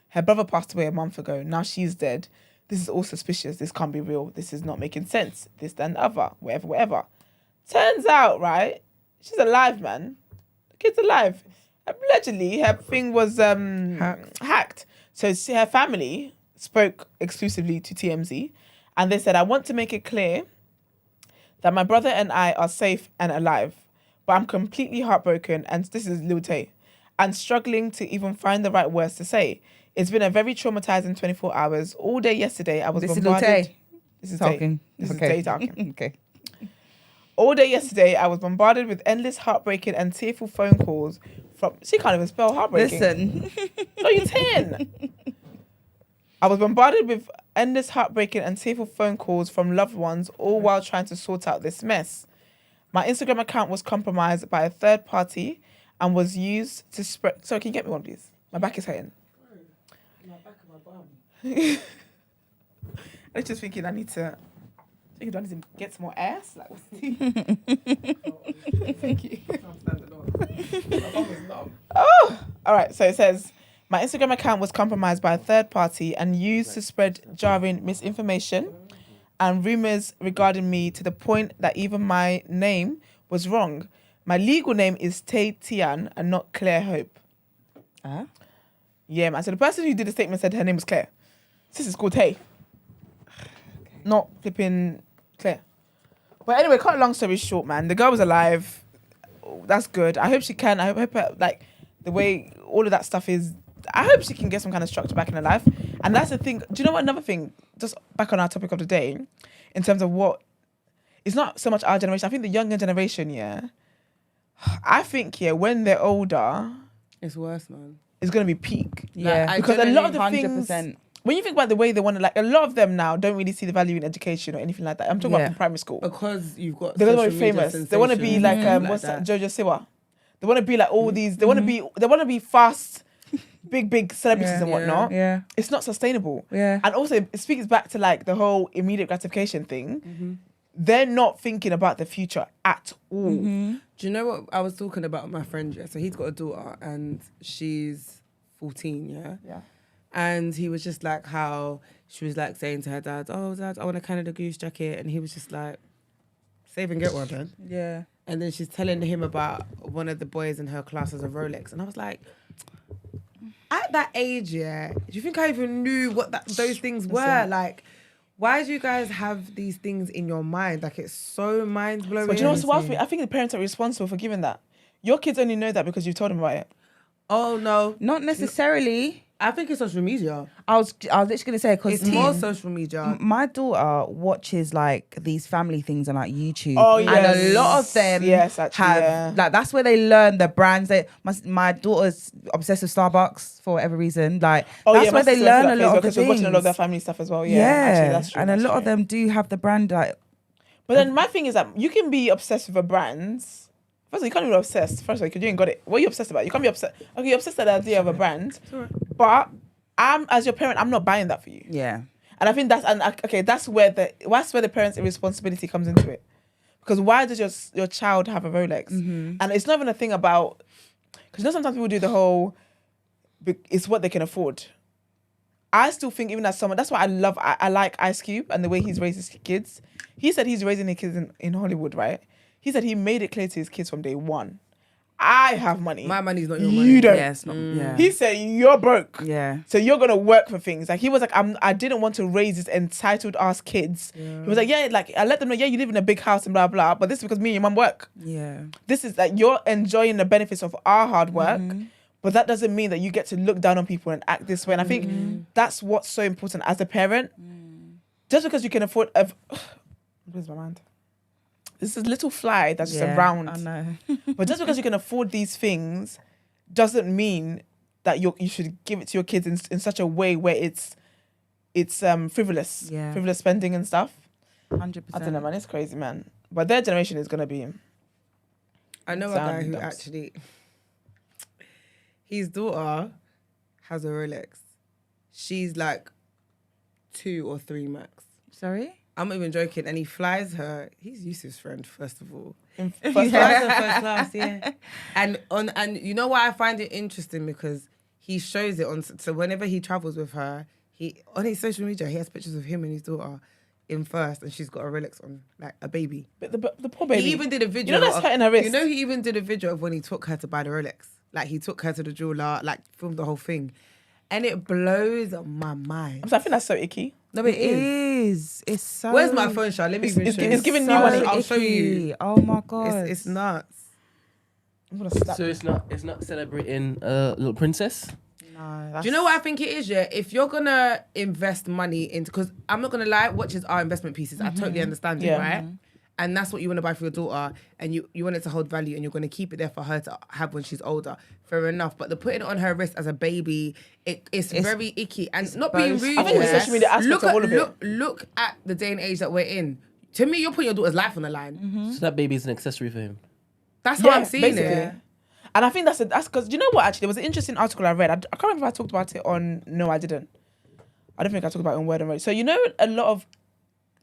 [SPEAKER 2] Her brother passed away a month ago. Now she's dead. This is all suspicious. This can't be real. This is not making sense. This, that, and the other. Whatever. Turns out, right, she's alive, man. The kid's alive. Allegedly, her thing was hacked. So her family spoke exclusively to TMZ, and they said, "I want to make it clear that my brother and I are safe and alive, but I'm completely heartbroken," and this is Lil Tay, "and struggling to even find the right words to say. It's been a very traumatizing 24 hours. All day yesterday, I was
[SPEAKER 1] This is
[SPEAKER 2] bombarded."
[SPEAKER 1] Lil Tay
[SPEAKER 2] This is
[SPEAKER 1] talking.
[SPEAKER 2] Tay. This is
[SPEAKER 1] Okay.
[SPEAKER 2] Tay talking.
[SPEAKER 1] Okay.
[SPEAKER 2] "All day yesterday, I was bombarded with endless heartbreaking and tearful phone calls from..." She can't even spell heartbreaking.
[SPEAKER 1] Listen.
[SPEAKER 2] No, you're 10. "I was bombarded with endless heartbreaking and tearful phone calls from loved ones, all while trying to sort out this mess. My Instagram account was compromised by a third party and was used to spread..." Sorry, can you get me one, please? My back is hurting.
[SPEAKER 4] My back of my bum.
[SPEAKER 2] I was just thinking I need to get some more ass. Like, what's the Thank you. Oh, all right. So it says, "My Instagram account was compromised by a third party and used to spread jarring misinformation and rumors regarding me to the point that even my name was wrong. My legal name is Tay Tian and not Claire Hope." Yeah, man. So the person who did the statement said her name was Claire. This is called Tay. Not flipping Claire. But anyway, cut a long story short, man. The girl was alive. That's good. I hope she can. I hope like the way all of that stuff is, I hope she can get some kind of structure back in her life. And that's the thing. Do you know what? Another thing, just back on our topic of the day, in terms of what, it's not so much our generation. I think the younger generation, I think, when they're older,
[SPEAKER 4] It's worse, man.
[SPEAKER 2] it's going to be peak.
[SPEAKER 1] Yeah.
[SPEAKER 2] Because a lot of the
[SPEAKER 1] 100%.
[SPEAKER 2] things, when you think about the way they want to, like, a lot of them now don't really see the value in education or anything like that. I'm talking about from primary school.
[SPEAKER 4] Because you've got
[SPEAKER 2] They want to be
[SPEAKER 4] social media
[SPEAKER 2] famous. They want to be like,
[SPEAKER 4] sensations
[SPEAKER 2] what's
[SPEAKER 4] like
[SPEAKER 2] that? Jojo Siwa. They want to be like all these. They want to be fast, big celebrities and whatnot.
[SPEAKER 4] Yeah.
[SPEAKER 2] It's not sustainable.
[SPEAKER 4] Yeah.
[SPEAKER 2] And also, it speaks back to like the whole immediate gratification thing. They're not thinking about the future at all.
[SPEAKER 4] Do you know what I was talking about with my friend? So he's got a daughter and she's 14, yeah?
[SPEAKER 2] Yeah.
[SPEAKER 4] And he was just like how she was like saying to her dad, oh, Dad, I want a Canada Goose jacket. And he was just like, save and get one, then.
[SPEAKER 1] Yeah.
[SPEAKER 4] And then she's telling him about one of the boys in her class as a Rolex. And I was like, at that age, yeah, do you think I even knew what those things were? Like, why do you guys have these things in your mind? Like, it's so mind-blowing.
[SPEAKER 2] But you know what's wild for me? I think the parents are responsible for giving that. Your kids only know that because you've told them about it.
[SPEAKER 4] Oh, no.
[SPEAKER 1] Not necessarily.
[SPEAKER 4] I think it's social media.
[SPEAKER 1] I was literally gonna say because
[SPEAKER 4] It's more social media.
[SPEAKER 1] my daughter watches like these family things on like YouTube.
[SPEAKER 2] Oh,
[SPEAKER 1] and
[SPEAKER 2] yes.
[SPEAKER 1] a lot of them have like that's where they learn the brands. My daughter's obsessed with Starbucks for whatever reason. Like that's where they learn a lot of the things.
[SPEAKER 2] We're watching a lot of their family stuff as well. Yeah, actually, that's true.
[SPEAKER 1] And a lot of them do have the brand like.
[SPEAKER 2] But then my thing is that you can be obsessed with a brand. First of all, you can't be obsessed. First of all, because you ain't got it. What are you obsessed about? You can't be obsessed. Okay, you're obsessed with the idea of a brand. But as your parent, I'm not buying that for you.
[SPEAKER 1] Yeah.
[SPEAKER 2] And I think that's where the parents' irresponsibility comes into it. Because why does your child have a Rolex? Mm-hmm. And it's not even a thing about, because sometimes people do the whole, it's what they can afford. I still think even as someone, that's why I like Ice Cube and the way he's raised his kids. He said he's raising his kids in Hollywood, right? He said he made it clear to his kids from day one. I have money.
[SPEAKER 4] My money's not your money.
[SPEAKER 2] You don't.
[SPEAKER 1] Yeah, it's not, yeah.
[SPEAKER 2] He said you're broke.
[SPEAKER 1] Yeah.
[SPEAKER 2] So you're gonna work for things. Like he was like, I didn't want to raise these entitled ass kids. Yeah. He was like, yeah, like I let them know, yeah, you live in a big house and blah blah. But this is because me and your mum work.
[SPEAKER 1] Yeah.
[SPEAKER 2] This is like you're enjoying the benefits of our hard work. But that doesn't mean that you get to look down on people and act this way. And I think that's what's so important as a parent. Just because you can afford, where's my mind? This is a little fly that's just around.
[SPEAKER 1] I know.
[SPEAKER 2] But just because you can afford these things doesn't mean that you should give it to your kids in such a way where it's frivolous.
[SPEAKER 1] Yeah.
[SPEAKER 2] Frivolous spending and stuff.
[SPEAKER 1] 100%.
[SPEAKER 2] I don't know, man. It's crazy, man. But their generation is going to be...
[SPEAKER 4] I know a guy who actually... His daughter has a Rolex. She's like 2 or 3 max.
[SPEAKER 1] Sorry?
[SPEAKER 4] I'm not even joking. And he flies her. He's Yusuf's friend, first of all.
[SPEAKER 2] in
[SPEAKER 4] He
[SPEAKER 2] first
[SPEAKER 4] flies
[SPEAKER 2] class.
[SPEAKER 4] her first class, yeah. And you know why I find it interesting? Because he shows it on. So whenever he travels with her, he on his social media he has pictures of him and his daughter in first, and she's got a Rolex on, like a baby.
[SPEAKER 2] But the poor baby.
[SPEAKER 4] He even did a video.
[SPEAKER 2] You know that's hurting her wrist.
[SPEAKER 4] You know, he even did a video of when he took her to buy the Rolex. Like he took her to the jeweler, like filmed the whole thing, and it blows my mind.
[SPEAKER 2] I think that's so icky.
[SPEAKER 4] No, it is.
[SPEAKER 1] It's so...
[SPEAKER 4] Where's my phone, Shah? Let me even show you.
[SPEAKER 2] It's giving you money.
[SPEAKER 4] I'll show you.
[SPEAKER 1] Oh my God.
[SPEAKER 4] It's nuts.
[SPEAKER 2] I'm gonna stop.
[SPEAKER 3] So it's not celebrating little princess.
[SPEAKER 1] No,
[SPEAKER 4] Do you know what I think it is? Yeah, if you're gonna invest money into, because I'm not gonna lie, watches are investment pieces. I totally understand it, right? And that's what you want to buy for your daughter, and you want it to hold value, and you're going to keep it there for her to have when she's older. Fair enough. But the putting it on her wrist as a baby, it's very icky. And not being rude.
[SPEAKER 2] I think the social media aspect of all of it.
[SPEAKER 4] Look at the day and age that we're in. To me, you're putting your daughter's life on the line.
[SPEAKER 3] So that baby is an accessory for him.
[SPEAKER 4] That's how I'm seeing
[SPEAKER 2] basically.
[SPEAKER 4] it.
[SPEAKER 2] And I think that's because, you know what, actually, there was an interesting article I read. I can't remember if I talked about it on... No, I didn't. I don't think I talked about it on Word and Road. So, you know, a lot of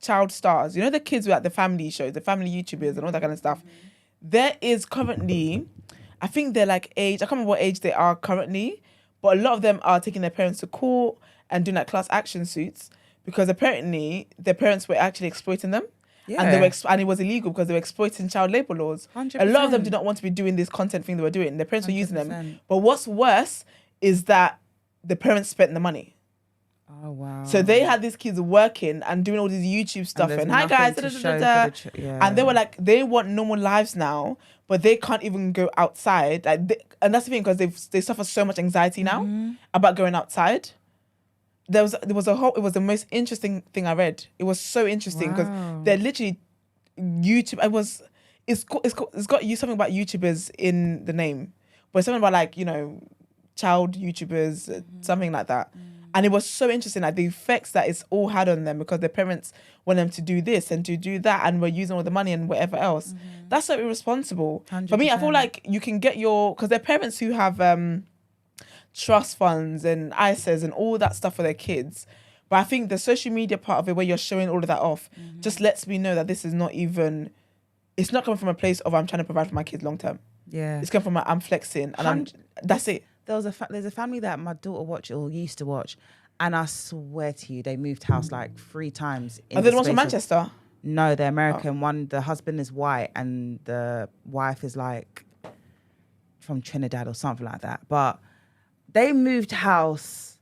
[SPEAKER 2] child stars, you know, the kids with like the family shows, the family YouTubers and all that kind of stuff. There is currently, I think they're like age, I can't remember what age they are currently, but a lot of them are taking their parents to court and doing like class action suits because apparently their parents were actually exploiting them.
[SPEAKER 1] Yeah.
[SPEAKER 2] And and it was illegal because they were exploiting child labor laws.
[SPEAKER 1] 100%.
[SPEAKER 2] A lot of them did not want to be doing this content thing they were doing. Their parents were using them.
[SPEAKER 1] 100%.
[SPEAKER 2] But what's worse is that the parents spent the money.
[SPEAKER 1] Oh, wow.
[SPEAKER 2] So they had these kids working and doing all these YouTube stuff
[SPEAKER 1] there's
[SPEAKER 2] and hi guys,
[SPEAKER 1] nothing to
[SPEAKER 2] da, da,
[SPEAKER 1] show
[SPEAKER 2] da, da.
[SPEAKER 1] for the
[SPEAKER 2] And they were like, they want normal lives now, but they can't even go outside. Like, and that's the thing, because they suffer so much anxiety now about going outside. It was the most interesting thing I read. It was so interesting because they're literally YouTube. It's got you something about YouTubers in the name, but it's something about like, you know, child YouTubers, something like that. And it was so interesting, like the effects that it's all had on them because their parents want them to do this and to do that, and we're using all the money and whatever else. That's so irresponsible.
[SPEAKER 1] 100%.
[SPEAKER 2] For me, I feel like you can get because they're parents who have trust funds and ISAs and all that stuff for their kids. But I think the social media part of it, where you're showing all of that off, just lets me know that this is not even, it's not coming from a place of I'm trying to provide for my kids long term.
[SPEAKER 1] Yeah.
[SPEAKER 2] It's coming from I'm flexing and that's it.
[SPEAKER 1] there's a family that my daughter watched or used to watch, and I swear to you, they moved house like 3 times.
[SPEAKER 2] Are they the ones from Manchester?
[SPEAKER 1] No, they're American. One, the husband is white and the wife is like from Trinidad or something like that. But they moved house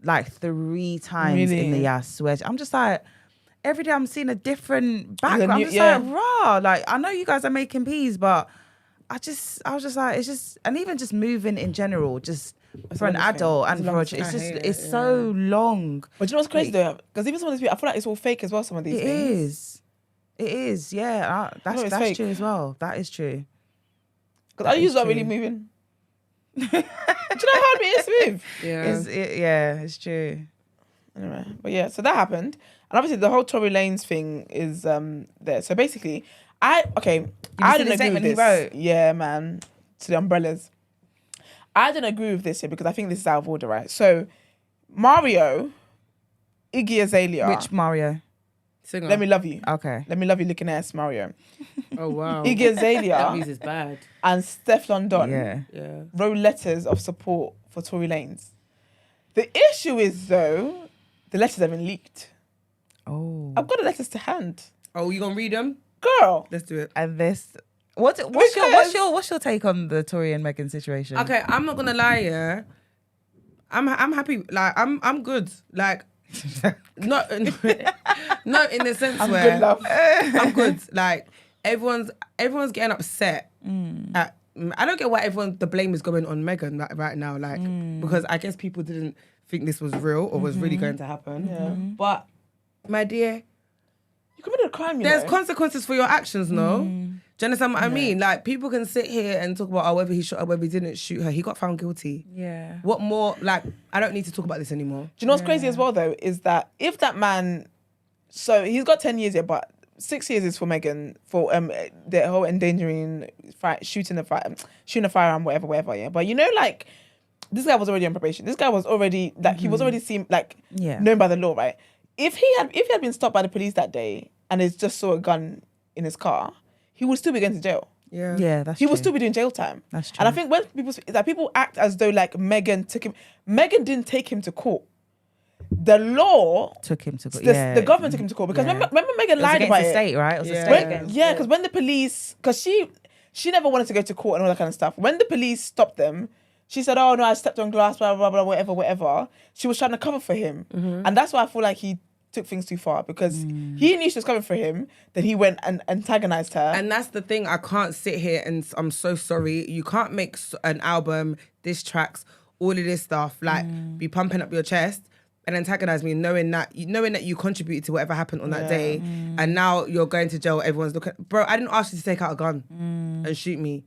[SPEAKER 1] like 3 times in the year, I swear. I'm just like, every day I'm seeing a different background. I'm just like, raw. Like, I know you guys are making peas, but I was just like, it's just, and even just moving in general, just for an adult and for it's so long.
[SPEAKER 2] But do you know what's crazy though? Because even some of these people, I feel like it's all fake as well. Some of these things.
[SPEAKER 1] It is. Yeah, that's true as well. That is true.
[SPEAKER 2] Because I use not really moving. Do you know how hard it is to move?
[SPEAKER 1] Yeah, it's true.
[SPEAKER 2] Anyway, but yeah, so that happened, and obviously the whole Tory Lanez thing is there. So basically, I didn't agree with this.
[SPEAKER 1] Wrote?
[SPEAKER 2] Yeah, man, to the umbrellas. I didn't agree with this here because I think this is out of order, right? So Mario, Iggy Azalea.
[SPEAKER 1] Which Mario?
[SPEAKER 3] Singer.
[SPEAKER 2] Let Me Love You.
[SPEAKER 1] Okay.
[SPEAKER 2] Let Me Love You looking ass Mario.
[SPEAKER 3] Oh wow.
[SPEAKER 2] Iggy Azalea
[SPEAKER 3] That music is bad.
[SPEAKER 2] and Steph London
[SPEAKER 3] Yeah.
[SPEAKER 2] wrote letters of support for Tory Lanez. The issue is though, the letters have been leaked.
[SPEAKER 1] Oh.
[SPEAKER 2] I've got the letters to hand.
[SPEAKER 3] Oh, you gonna read them?
[SPEAKER 2] Girl.
[SPEAKER 3] Let's do it.
[SPEAKER 1] And this, what's your take on the Tory and Meghan situation?
[SPEAKER 3] Okay, I'm not gonna lie, yeah. I'm happy. Like I'm good. Like not in the sense
[SPEAKER 2] I'm
[SPEAKER 3] where
[SPEAKER 2] good, love.
[SPEAKER 3] I'm good. Like everyone's getting upset. At, I don't get why the blame is going on Meghan right now. Like because I guess people didn't think this was real or was really going to happen.
[SPEAKER 2] Yeah.
[SPEAKER 3] But my dear,
[SPEAKER 2] You committed a crime, you
[SPEAKER 3] there's
[SPEAKER 2] know.
[SPEAKER 3] consequences for your actions, no? Do you understand what I mean? Like, people can sit here and talk about whether he shot her, whether he didn't shoot her. He got found guilty.
[SPEAKER 1] Yeah.
[SPEAKER 3] What more? Like, I don't need to talk about this anymore.
[SPEAKER 2] Do you know what's crazy as well, though, is that if that man... So, he's got 10 years here, but 6 years is for Meghan, for the whole endangering, shooting a firearm, whatever, yeah? But you know, like, this guy was already on probation. This guy was already, like, he was already seen, like, known by the law, right? If he had been stopped by the police that day and he just saw a gun in his car, he would still be going to jail.
[SPEAKER 3] Yeah.
[SPEAKER 1] Yeah, that's
[SPEAKER 2] He
[SPEAKER 1] true.
[SPEAKER 2] would still be doing jail time.
[SPEAKER 1] That's true.
[SPEAKER 2] And I think when people act as though like Meghan took him, Meghan didn't take him to court. The law
[SPEAKER 1] took him to court.
[SPEAKER 2] the government took him to court because remember Meghan lied
[SPEAKER 1] against
[SPEAKER 2] about
[SPEAKER 1] the
[SPEAKER 2] it.
[SPEAKER 1] state, right? It was a
[SPEAKER 3] Yeah.
[SPEAKER 1] state against.
[SPEAKER 2] Yeah, because when the police, because she never wanted to go to court and all that kind of stuff. When the police stopped them, she said, "Oh no, I stepped on glass, blah blah blah, whatever." She was trying to cover for him, and that's why I feel like he took things too far because he knew she was coming for him. Then he went and antagonized her.
[SPEAKER 3] And that's the thing. I can't sit here and I'm so sorry. You can't make an album, diss tracks, all of this stuff, like be pumping up your chest and antagonize me, knowing that you contributed to whatever happened on that day, and now you're going to jail. Everyone's looking, bro. I didn't ask you to take out a gun and shoot me.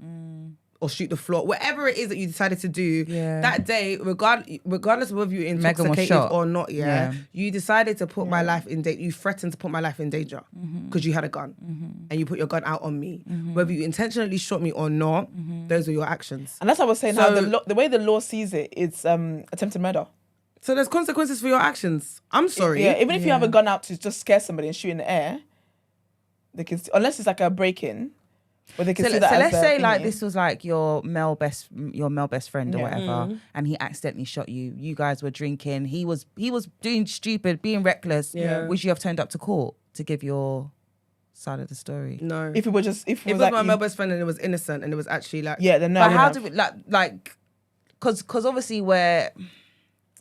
[SPEAKER 3] Or shoot the floor, whatever it is that you decided to do that day, regardless of whether you're intoxicated or not, you decided to put my life in danger. You threatened to put my life in danger because you had a gun and you put your gun out on me. Whether you intentionally shot me or not, those are your actions.
[SPEAKER 2] And that's what I was saying.
[SPEAKER 3] So,
[SPEAKER 2] how the way the law sees it, it's attempted murder.
[SPEAKER 3] So there's consequences for your actions. I'm sorry.
[SPEAKER 2] Yeah, even if you have a gun out to just scare somebody and shoot in the air, they can. Unless it's like a break-in. But they can see that
[SPEAKER 1] let's say like this was like your male best friend or whatever, and he accidentally shot you. You guys were drinking. He was doing stupid, being reckless.
[SPEAKER 3] Yeah.
[SPEAKER 1] Would you have turned up to court to give your side of the story?
[SPEAKER 3] No.
[SPEAKER 2] If it was
[SPEAKER 3] like my male best friend and it was innocent and it was actually like
[SPEAKER 2] then no.
[SPEAKER 1] But how do we like? Because obviously because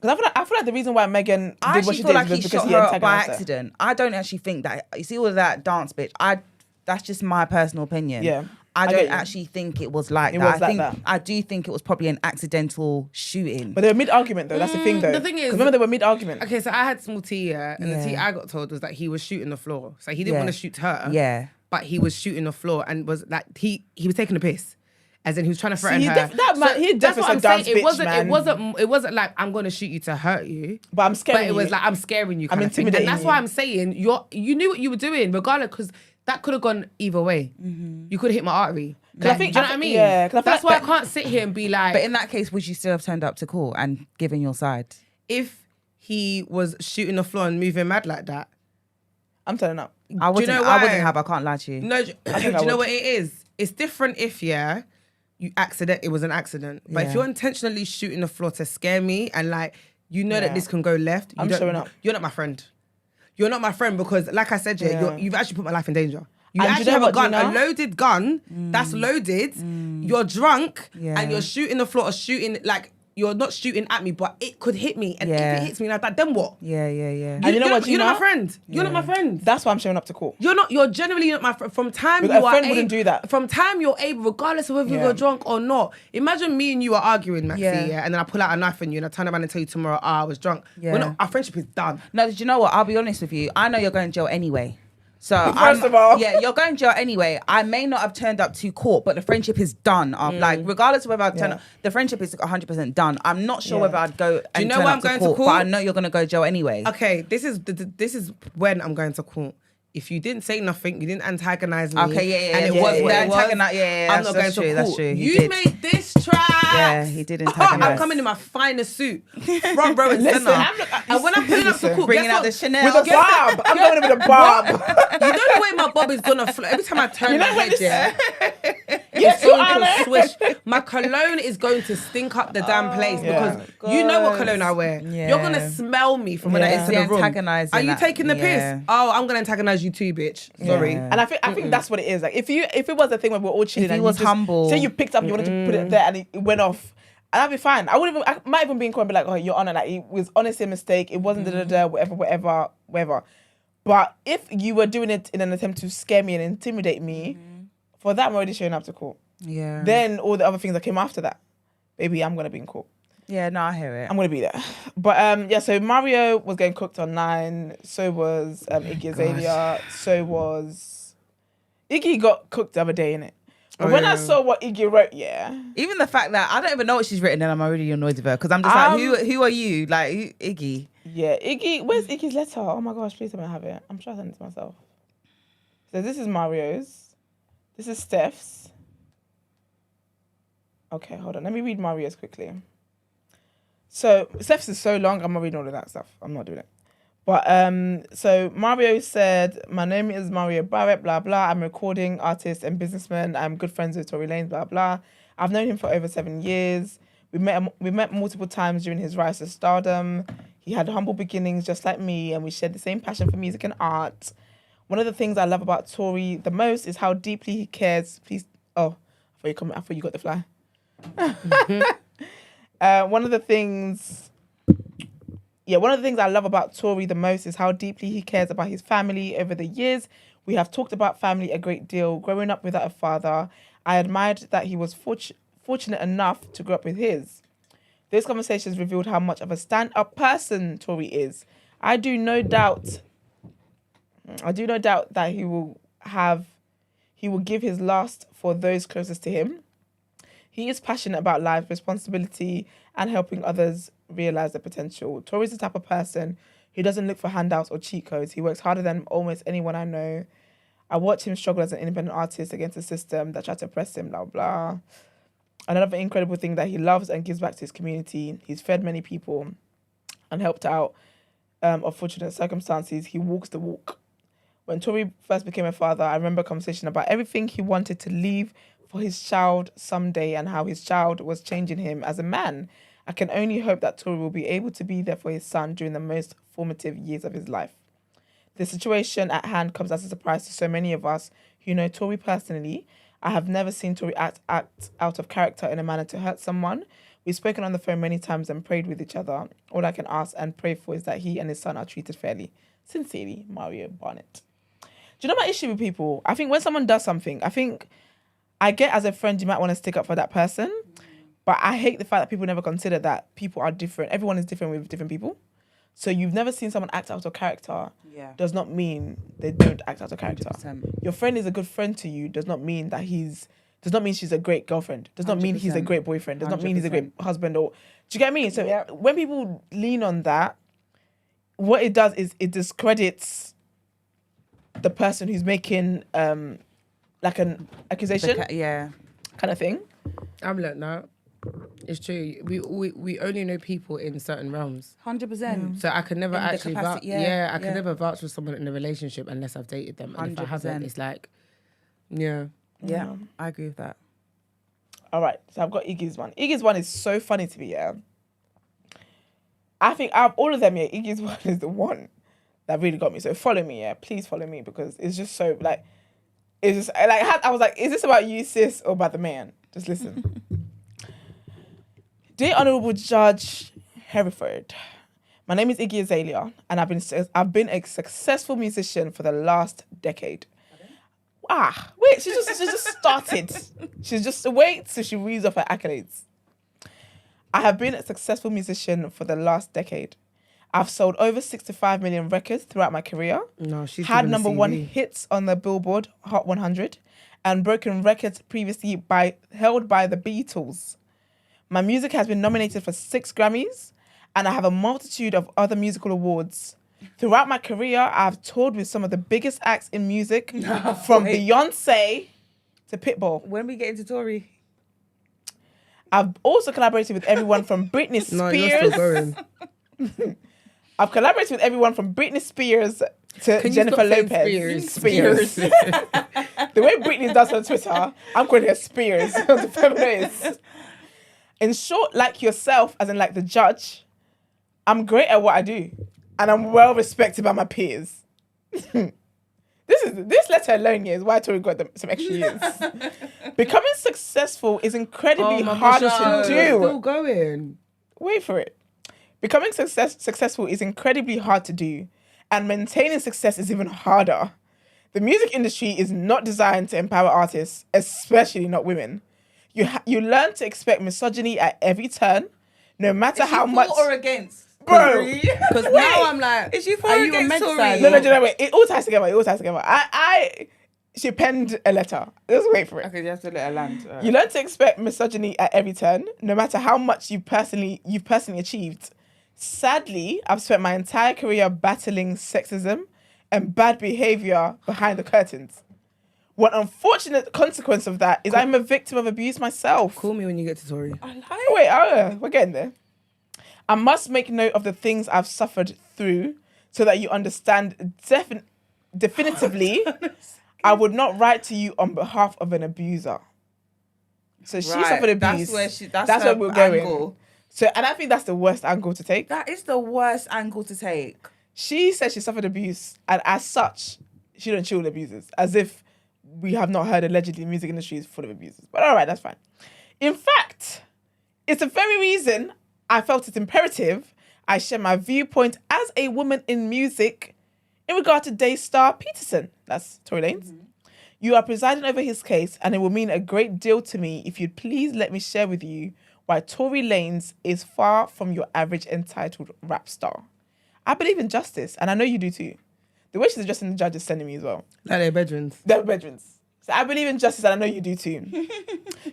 [SPEAKER 2] I feel like the reason why Meghan
[SPEAKER 1] I
[SPEAKER 2] did what
[SPEAKER 1] actually
[SPEAKER 2] she
[SPEAKER 1] feel
[SPEAKER 2] did
[SPEAKER 1] like
[SPEAKER 2] was
[SPEAKER 1] he
[SPEAKER 2] because
[SPEAKER 1] shot
[SPEAKER 2] he
[SPEAKER 1] her by
[SPEAKER 2] antagonized her.
[SPEAKER 1] accident. I don't actually think that. You see all of that dance, bitch. That's just my personal opinion.
[SPEAKER 2] Yeah.
[SPEAKER 1] I
[SPEAKER 2] get
[SPEAKER 1] don't
[SPEAKER 2] you.
[SPEAKER 1] actually think it was like
[SPEAKER 2] It
[SPEAKER 1] that.
[SPEAKER 2] was like that.
[SPEAKER 1] I do think it was probably an accidental shooting.
[SPEAKER 2] But they were mid-argument though. That's the thing though.
[SPEAKER 3] The thing is,
[SPEAKER 2] 'Cause remember they were mid-argument.
[SPEAKER 3] Okay, so I had small tea, and the
[SPEAKER 1] Yeah.
[SPEAKER 3] tea I got told was that he was shooting the floor. So he didn't want to shoot her.
[SPEAKER 1] Yeah.
[SPEAKER 3] But he was shooting the floor and was like he was taking a piss. As in he was trying to threaten
[SPEAKER 2] he
[SPEAKER 3] her.
[SPEAKER 2] he
[SPEAKER 3] that's
[SPEAKER 2] definitely
[SPEAKER 3] what I'm
[SPEAKER 2] said
[SPEAKER 3] saying.
[SPEAKER 2] dance bitch, man.
[SPEAKER 3] It wasn't like I'm gonna shoot you to hurt you.
[SPEAKER 2] But I'm scaring
[SPEAKER 3] But it was
[SPEAKER 2] you.
[SPEAKER 3] like I'm scaring you.
[SPEAKER 2] I'm
[SPEAKER 3] Kind of thing. And
[SPEAKER 2] intimidating
[SPEAKER 3] that's
[SPEAKER 2] you.
[SPEAKER 3] why I'm saying you knew what you were doing, regardless, because that could have gone either way. You could have hit my artery.
[SPEAKER 2] I
[SPEAKER 3] Like,
[SPEAKER 2] think-
[SPEAKER 3] do you know
[SPEAKER 2] I
[SPEAKER 3] what I
[SPEAKER 2] think-
[SPEAKER 3] mean?
[SPEAKER 2] yeah, 'cause I feel
[SPEAKER 3] That's
[SPEAKER 2] like
[SPEAKER 3] why I can't sit here and be like.
[SPEAKER 1] But in that case, would you still have turned up to court and given your side?
[SPEAKER 3] If he was shooting the floor and moving mad like that,
[SPEAKER 2] I'm turning up.
[SPEAKER 1] I wouldn't.
[SPEAKER 3] know
[SPEAKER 1] I
[SPEAKER 3] why?
[SPEAKER 1] wouldn't have. I can't lie to you.
[SPEAKER 3] no, do
[SPEAKER 2] think I
[SPEAKER 3] you know
[SPEAKER 2] would.
[SPEAKER 3] what it is? It's different if
[SPEAKER 4] it was an accident. But if
[SPEAKER 1] Yeah.
[SPEAKER 4] you're intentionally shooting the floor to scare me and like you know that
[SPEAKER 2] Yeah.
[SPEAKER 4] this can go left,
[SPEAKER 2] I'm showing up.
[SPEAKER 4] You're not my friend. You're not my friend because, like I said, you've actually put my life in danger. You
[SPEAKER 2] And
[SPEAKER 4] actually
[SPEAKER 2] you know
[SPEAKER 4] have a
[SPEAKER 2] what,
[SPEAKER 4] gun,
[SPEAKER 2] Gina?
[SPEAKER 4] a loaded gun that's loaded. You're drunk
[SPEAKER 1] Yeah.
[SPEAKER 4] and you're shooting the floor or shooting like you're not shooting at me, but it could hit me. And
[SPEAKER 1] Yeah.
[SPEAKER 4] if it hits me like that, then what?
[SPEAKER 1] Yeah.
[SPEAKER 2] And you know what,
[SPEAKER 4] You're not
[SPEAKER 2] Gina?
[SPEAKER 4] my friend. You're not my friend.
[SPEAKER 2] That's why I'm showing up to court.
[SPEAKER 4] You're genuinely not my friend. From time
[SPEAKER 2] Because
[SPEAKER 4] you
[SPEAKER 2] a
[SPEAKER 4] are
[SPEAKER 2] friend
[SPEAKER 4] able,
[SPEAKER 2] wouldn't do that.
[SPEAKER 4] From time you're able, regardless of whether
[SPEAKER 2] Yeah.
[SPEAKER 4] you're drunk or not. Imagine me and you are arguing, Maxi,
[SPEAKER 1] Yeah.
[SPEAKER 4] and then I pull out a knife on you and I turn around and tell you tomorrow, I was drunk.
[SPEAKER 1] Yeah.
[SPEAKER 4] Our friendship is done.
[SPEAKER 1] No, do you know what? I'll be honest with you. I know you're going to jail anyway. So
[SPEAKER 2] First of all.
[SPEAKER 1] yeah, you're going to jail anyway. I may not have turned up to court, but the friendship is done. Like, regardless of whether I turn up, the friendship is 100% done. I'm not sure whether I'd go and
[SPEAKER 4] you know
[SPEAKER 1] turn
[SPEAKER 4] why
[SPEAKER 1] up
[SPEAKER 4] I'm going to
[SPEAKER 1] court,
[SPEAKER 4] court?
[SPEAKER 1] but I know you're going to go jail anyway.
[SPEAKER 4] Okay, this is when I'm going to court. If you didn't say nothing, you didn't antagonize me.
[SPEAKER 1] Okay, yeah,
[SPEAKER 4] and it
[SPEAKER 1] yeah,
[SPEAKER 4] was
[SPEAKER 1] yeah,
[SPEAKER 4] what
[SPEAKER 1] yeah.
[SPEAKER 4] it was.
[SPEAKER 1] Yeah,
[SPEAKER 4] I'm not going
[SPEAKER 1] that's
[SPEAKER 4] to
[SPEAKER 1] true,
[SPEAKER 4] court.
[SPEAKER 1] that's true. He
[SPEAKER 4] You
[SPEAKER 1] did.
[SPEAKER 4] made this track.
[SPEAKER 1] Yeah, he did
[SPEAKER 4] I'm
[SPEAKER 1] antagonize.
[SPEAKER 4] coming in my finest suit, front row and center. And when I'm pulling up to court,
[SPEAKER 1] Bringing
[SPEAKER 4] guess
[SPEAKER 1] out
[SPEAKER 4] what?
[SPEAKER 1] the Chanel.
[SPEAKER 2] With a bob. I'm going in with a bob.
[SPEAKER 4] You know the way my bob is gonna flow. Every time I turn my head,
[SPEAKER 2] Yes,
[SPEAKER 4] it's
[SPEAKER 2] you
[SPEAKER 4] going
[SPEAKER 2] are.
[SPEAKER 4] to swish. My cologne is going to stink up the damn place
[SPEAKER 2] Yeah.
[SPEAKER 4] because you know what cologne I wear.
[SPEAKER 1] Yeah.
[SPEAKER 4] You're gonna smell me from when I
[SPEAKER 2] Yeah.
[SPEAKER 4] enter the room.
[SPEAKER 1] Antagonizing
[SPEAKER 4] Are you
[SPEAKER 1] that.
[SPEAKER 4] taking the
[SPEAKER 1] Yeah.
[SPEAKER 4] piss? Oh, I'm gonna antagonize you too, bitch. Sorry.
[SPEAKER 1] Yeah.
[SPEAKER 2] And I think that's what it is. Like if it was a thing where we're all chilling,
[SPEAKER 1] If he
[SPEAKER 2] and
[SPEAKER 1] was
[SPEAKER 2] you just,
[SPEAKER 1] humble.
[SPEAKER 2] say you picked up, you wanted to put it there, and it went off, and I'd be fine. I might even be in court and be like, oh, Your Honor, like it was honestly a mistake. It wasn't whatever. But if you were doing it in an attempt to scare me and intimidate me, for that I'm already showing up to court.
[SPEAKER 1] Yeah.
[SPEAKER 2] Then all the other things that came after that, baby, I'm gonna be in court.
[SPEAKER 1] Yeah, no, I hear it.
[SPEAKER 2] I'm gonna be there. But yeah, so Mario was getting cooked on 9. So was Iggy Azalea. So was Iggy got cooked the other day, innit? But when I saw what Iggy wrote,
[SPEAKER 1] Even the fact that I don't even know what she's written, and I'm already annoyed with her because I'm just like, who are you? Like, Iggy.
[SPEAKER 2] yeah, Iggy. Where's Iggy's letter? Oh my gosh, please tell me I have it. I'm sure I sent it to myself. So this is Mario's. This is Steph's. Okay, hold on. Let me read Mario's quickly. So Steph's is so long, I'm not reading all of that stuff. I'm not doing it. But so Mario said, my name is Mario Barrett, blah, blah. I'm a recording artist and businessman. I'm good friends with Tory Lanez, blah, blah. I've known him for over 7 years. We met multiple times during his rise to stardom. He had humble beginnings just like me, and we shared the same passion for music and art. One of the things I love about Tory the most is how deeply he cares. Please, I thought you got the fly. One of the things I love about Tory the most is how deeply he cares about his family. Over the years, we have talked about family a great deal. Growing up without a father, I admired that he was fortunate enough to grow up with his. Those conversations revealed how much of a stand-up person Tory is. I do no doubt that he will give his last for those closest to him. He is passionate about life, responsibility, and helping others realize their potential. Tory's the type of person who doesn't look for handouts or cheat codes. He works harder than almost anyone I know. I watch him struggle as an independent artist against a system that tried to oppress him, blah, blah. Another incredible thing that he loves and gives back to his community. He's fed many people and helped out of fortunate circumstances. He walks the walk. When Tory first became a father, I remember a conversation about everything he wanted to leave for his child someday and how his child was changing him as a man. I can only hope that Tory will be able to be there for his son during the most formative years of his life. The situation at hand comes as a surprise to so many of us who know Tory personally. I have never seen Tory act out of character in a manner to hurt someone. We've spoken on the phone many times and prayed with each other. All I can ask and pray for is that he and his son are treated fairly. Sincerely, Mario Barnett. Do you know my issue with people? I think when someone does something, I get as a friend you might want to stick up for that person, but I hate the fact that people never consider that people are different. Everyone is different with different people. So you've never seen someone act out of character does not mean they don't act out of character.
[SPEAKER 1] 100%.
[SPEAKER 2] Your friend is a good friend to you does not mean that does not mean she's a great girlfriend. Does not mean he's a
[SPEAKER 1] 100%.
[SPEAKER 2] great boyfriend. Does not mean he's a great
[SPEAKER 1] 100%.
[SPEAKER 2] husband. Or do you get me? So when people lean on that, what it does is it discredits the person who's making like an accusation kind of thing.
[SPEAKER 4] I'm like, no, it's true. We only know people in certain realms.
[SPEAKER 1] 100%.
[SPEAKER 4] So I could never
[SPEAKER 1] In the
[SPEAKER 4] actually vouch.
[SPEAKER 1] capacity,
[SPEAKER 4] I could never vouch for someone in a relationship unless I've dated them. And if I haven't,
[SPEAKER 1] 100%.
[SPEAKER 4] it's like, yeah.
[SPEAKER 1] Yeah, I agree with that.
[SPEAKER 2] All right, so I've got Iggy's one. Iggy's one is so funny to me, yeah. I think out of all of them, yeah, Iggy's one is the one that really got me. So follow me, yeah. Please follow me because it's just so, like, it's just, like, I was like, is this about you, sis, or about the man? Just listen. Dear Honourable Judge Hereford, my name is Iggy Azalea, and I've been a successful musician for the last decade. Wait, she just started. She's just wait till she reads off her accolades. I have been a successful musician for the last decade. I've sold over 65 million records throughout my career.
[SPEAKER 4] No, she's
[SPEAKER 2] had
[SPEAKER 4] doing a
[SPEAKER 2] number one
[SPEAKER 4] CV.
[SPEAKER 2] hits on the Billboard Hot 100 and broken records previously held by the Beatles. My music has been nominated for 6 Grammys, and I have a multitude of other musical awards. Throughout my career, I've toured with some of the biggest acts in music, from Beyonce to Pitbull.
[SPEAKER 1] When we get into Tory,
[SPEAKER 2] I've also collaborated with everyone from Britney Spears.
[SPEAKER 4] No, you're still going.
[SPEAKER 2] I've collaborated with everyone from Britney Spears to
[SPEAKER 4] Can you
[SPEAKER 2] Jennifer
[SPEAKER 4] stop saying
[SPEAKER 2] Lopez.
[SPEAKER 4] Spears?
[SPEAKER 2] The way Britney does on Twitter, I'm calling her Spears. The feminist. In short, like yourself, as in like the judge, I'm great at what I do, and I'm well respected by my peers. This letter alone is why Tory got some extra years. Becoming successful is incredibly hard to do.
[SPEAKER 4] Still going.
[SPEAKER 2] Wait for it. Becoming successful is incredibly hard to do, and maintaining success is even harder. The music industry is not designed to empower artists, especially not women. You learn to expect misogyny at every turn, no matter how much.
[SPEAKER 1] or against?
[SPEAKER 2] Bro,
[SPEAKER 4] Because now I'm like,
[SPEAKER 1] Is she for
[SPEAKER 4] are
[SPEAKER 1] or
[SPEAKER 4] you a
[SPEAKER 1] against
[SPEAKER 4] med
[SPEAKER 1] Tory?
[SPEAKER 4] side?
[SPEAKER 2] No, wait. It all ties together. She penned a letter. Just wait for it.
[SPEAKER 1] Okay, you have to let her land.
[SPEAKER 2] You learn to expect misogyny at every turn, no matter how much you've personally achieved. Sadly, I've spent my entire career battling sexism and bad behavior behind the curtains. One unfortunate consequence of that is I'm a victim of abuse myself.
[SPEAKER 4] Call me when you get to Tory.
[SPEAKER 2] Wait, we're getting there. I must make note of the things I've suffered through so that you understand definitively I would not write to you on behalf of an abuser. So she suffered abuse.
[SPEAKER 1] That's
[SPEAKER 2] where
[SPEAKER 1] her
[SPEAKER 2] we're going.
[SPEAKER 1] angle.
[SPEAKER 2] So, and I think that's the worst angle to take.
[SPEAKER 1] That is the worst angle to take.
[SPEAKER 2] She said she suffered abuse, and as such, she don't chill with abusers, as if we have not heard allegedly the music industry is full of abusers. But all right, that's fine. In fact, it's the very reason I felt it imperative I share my viewpoint as a woman in music in regard to Daystar Peterson. That's Tory Lanez. Mm-hmm. You are presiding over his case, and it will mean a great deal to me if you'd please let me share with you why Tory Lanez is far from your average entitled rap star. I believe in justice, and I know you do too. The way she's addressing the judge is sending me as well.
[SPEAKER 4] Like their bedrooms.
[SPEAKER 2] Their bedrooms. So I believe in justice, and I know you do too.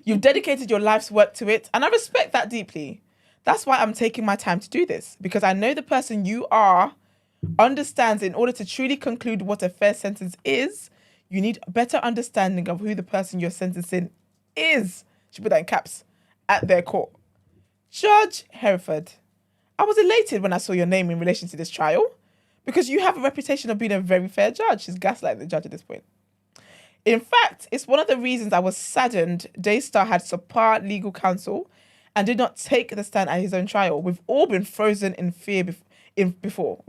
[SPEAKER 2] You've dedicated your life's work to it, and I respect that deeply. That's why I'm taking my time to do this, because I know the person you are understands in order to truly conclude what a fair sentence is, you need a better understanding of who the person you're sentencing is. She put that in caps. At their court. Judge Hereford, I was elated when I saw your name in relation to this trial because you have a reputation of being a very fair judge. She's gaslighting the judge at this point. In fact, it's one of the reasons I was saddened Daystar had subpar legal counsel and did not take the stand at his own trial. We've all been frozen in fear before.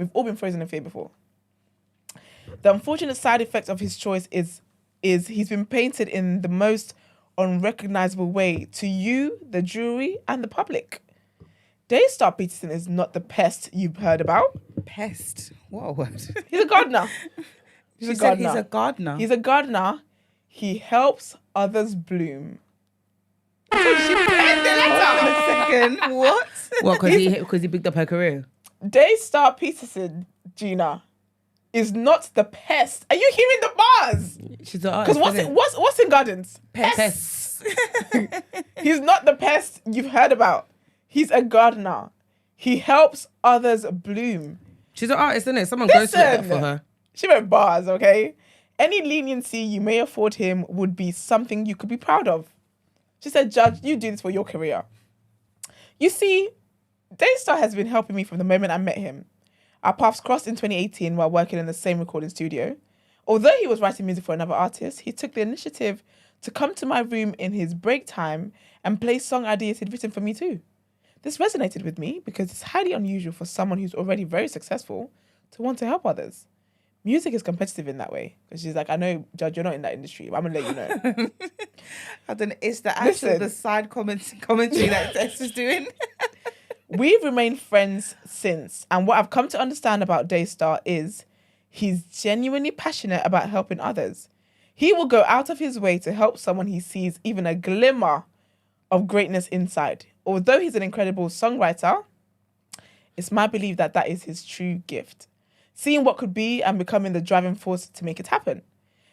[SPEAKER 2] The unfortunate side effect of his choice is he's been painted in the most unrecognizable way to you, the jury, and the public. Daystar Peterson is not the pest you've heard about.
[SPEAKER 1] Pest. What a word.
[SPEAKER 2] He's a gardener.
[SPEAKER 1] He's a gardener.
[SPEAKER 2] He's a gardener. He helps others bloom. She penned the letter.
[SPEAKER 1] A second. What?
[SPEAKER 4] What, because he picked up her career?
[SPEAKER 2] Daystar Peterson, Gina, is not the pest. Are you hearing the bars?
[SPEAKER 4] She's the artist.
[SPEAKER 2] Because what's in gardens?
[SPEAKER 4] Pests.
[SPEAKER 2] He's not the pest you've heard about. He's a gardener. He helps others bloom.
[SPEAKER 4] She's an artist, isn't it? Someone goes to that for her.
[SPEAKER 2] She wrote bars, okay? Any leniency you may afford him would be something you could be proud of. She said, Judge, you do this for your career. You see, Daystar has been helping me from the moment I met him. Our paths crossed in 2018 while working in the same recording studio. Although he was writing music for another artist, he took the initiative to come to my room in his break time and play song ideas he'd written for me too. This resonated with me because it's highly unusual for someone who's already very successful to want to help others. Music is competitive in that way. Because she's like, I know, Judge, you're not in that industry, but I'm going to let you know.
[SPEAKER 1] I don't know, it's the actual, the side commentary that Tess is doing.
[SPEAKER 2] We've remained friends since, and what I've come to understand about Daystar is he's genuinely passionate about helping others. He will go out of his way to help someone he sees even a glimmer of greatness inside. Although he's an incredible songwriter, it's my belief that that is his true gift. Seeing what could be and becoming the driving force to make it happen.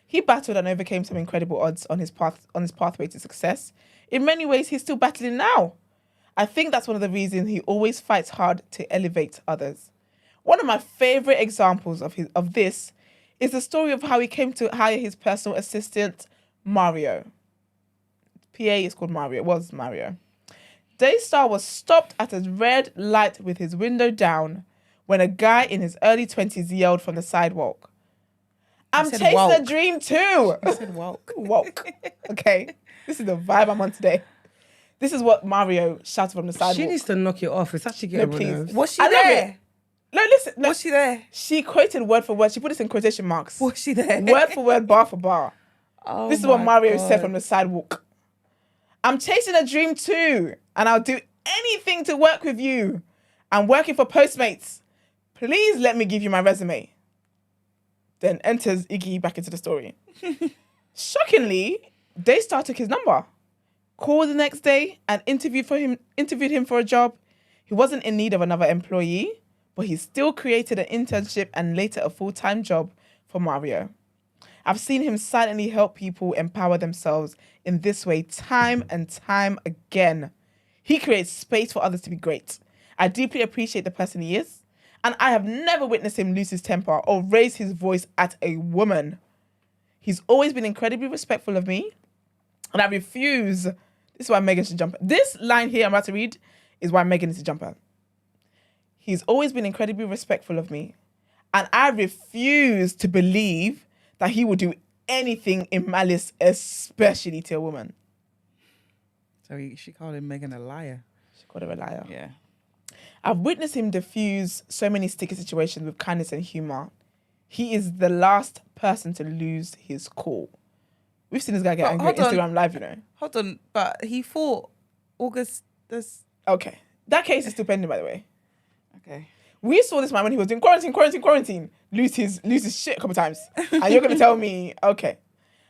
[SPEAKER 2] He battled and overcame some incredible odds on his pathway to success. In many ways, he's still battling now. I think that's one of the reasons he always fights hard to elevate others. One of my favorite examples of this is the story of how he came to hire his personal assistant, Mario. PA is called Mario. It was Mario. Daystar was stopped at a red light with his window down when a guy in his early 20s yelled from the sidewalk, I'm chasing a dream too.
[SPEAKER 1] I said woke.
[SPEAKER 2] Woke. Okay. This is the vibe I'm on today. This is what Mario shouted from the sidewalk.
[SPEAKER 4] She needs to knock it off. It's actually getting on my nerves.
[SPEAKER 1] Was she there?
[SPEAKER 2] No, listen. No.
[SPEAKER 1] Was she there?
[SPEAKER 2] She quoted word for word. She put this in quotation marks.
[SPEAKER 1] Was she there?
[SPEAKER 2] Word for word, bar for bar.
[SPEAKER 1] Oh,
[SPEAKER 2] this is what Mario said from the sidewalk. I'm chasing a dream too, and I'll do anything to work with you. I'm working for Postmates. Please let me give you my resume. Then enters Iggy back into the story. Shockingly, Daystar took his number, called the next day, and interviewed him for a job. He wasn't in need of another employee, but he still created an internship and later a full-time job for Mario. I've seen him silently help people empower themselves in this way time and time again. He creates space for others to be great. I deeply appreciate the person he is, and I have never witnessed him lose his temper or raise his voice at a woman. He's always been incredibly respectful of me, and I refuse. This is why Megan should jump. This line here I'm about to read is why Megan needs to jump out. He's always been incredibly respectful of me, and I refuse to believe that he will do anything in malice, especially to a woman.
[SPEAKER 1] So she called him Megan a liar.
[SPEAKER 2] She called her a liar.
[SPEAKER 1] Yeah.
[SPEAKER 2] I've witnessed him diffuse so many sticky situations with kindness and humour. He is the last person to lose his cool. We've seen this guy get angry on Instagram Live, you know.
[SPEAKER 1] Hold on, but he fought August this.
[SPEAKER 2] Okay. That case is still pending, by the way.
[SPEAKER 1] Okay.
[SPEAKER 2] We saw this man when he was doing quarantine, lose his shit a couple times. And you're going to tell me, okay.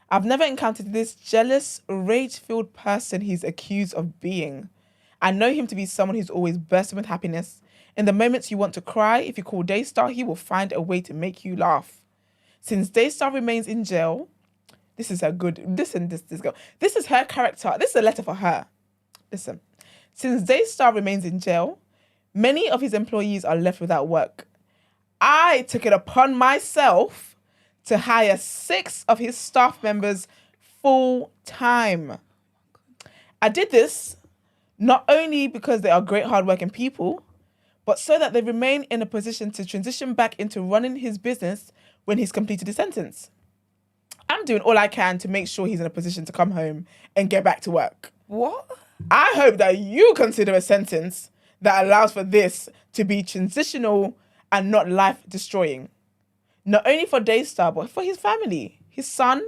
[SPEAKER 2] I've never encountered this jealous, rage-filled person he's accused of being. I know him to be someone who's always bursting with happiness. In the moments you want to cry, if you call Daystar, he will find a way to make you laugh. Since Daystar remains in jail, this is a good... Listen, this girl. This is her character. This is a letter for her. Listen. Since Daystar remains in jail, many of his employees are left without work. I took it upon myself to hire 6 of his staff members full-time. I did this not only because they are great, hardworking people, but so that they remain in a position to transition back into running his business when he's completed his sentence. I'm doing all I can to make sure he's in a position to come home and get back to work.
[SPEAKER 1] What?
[SPEAKER 2] I hope that you consider a sentence that allows for this to be transitional and not life-destroying. Not only for Daystar, but for his family, his son,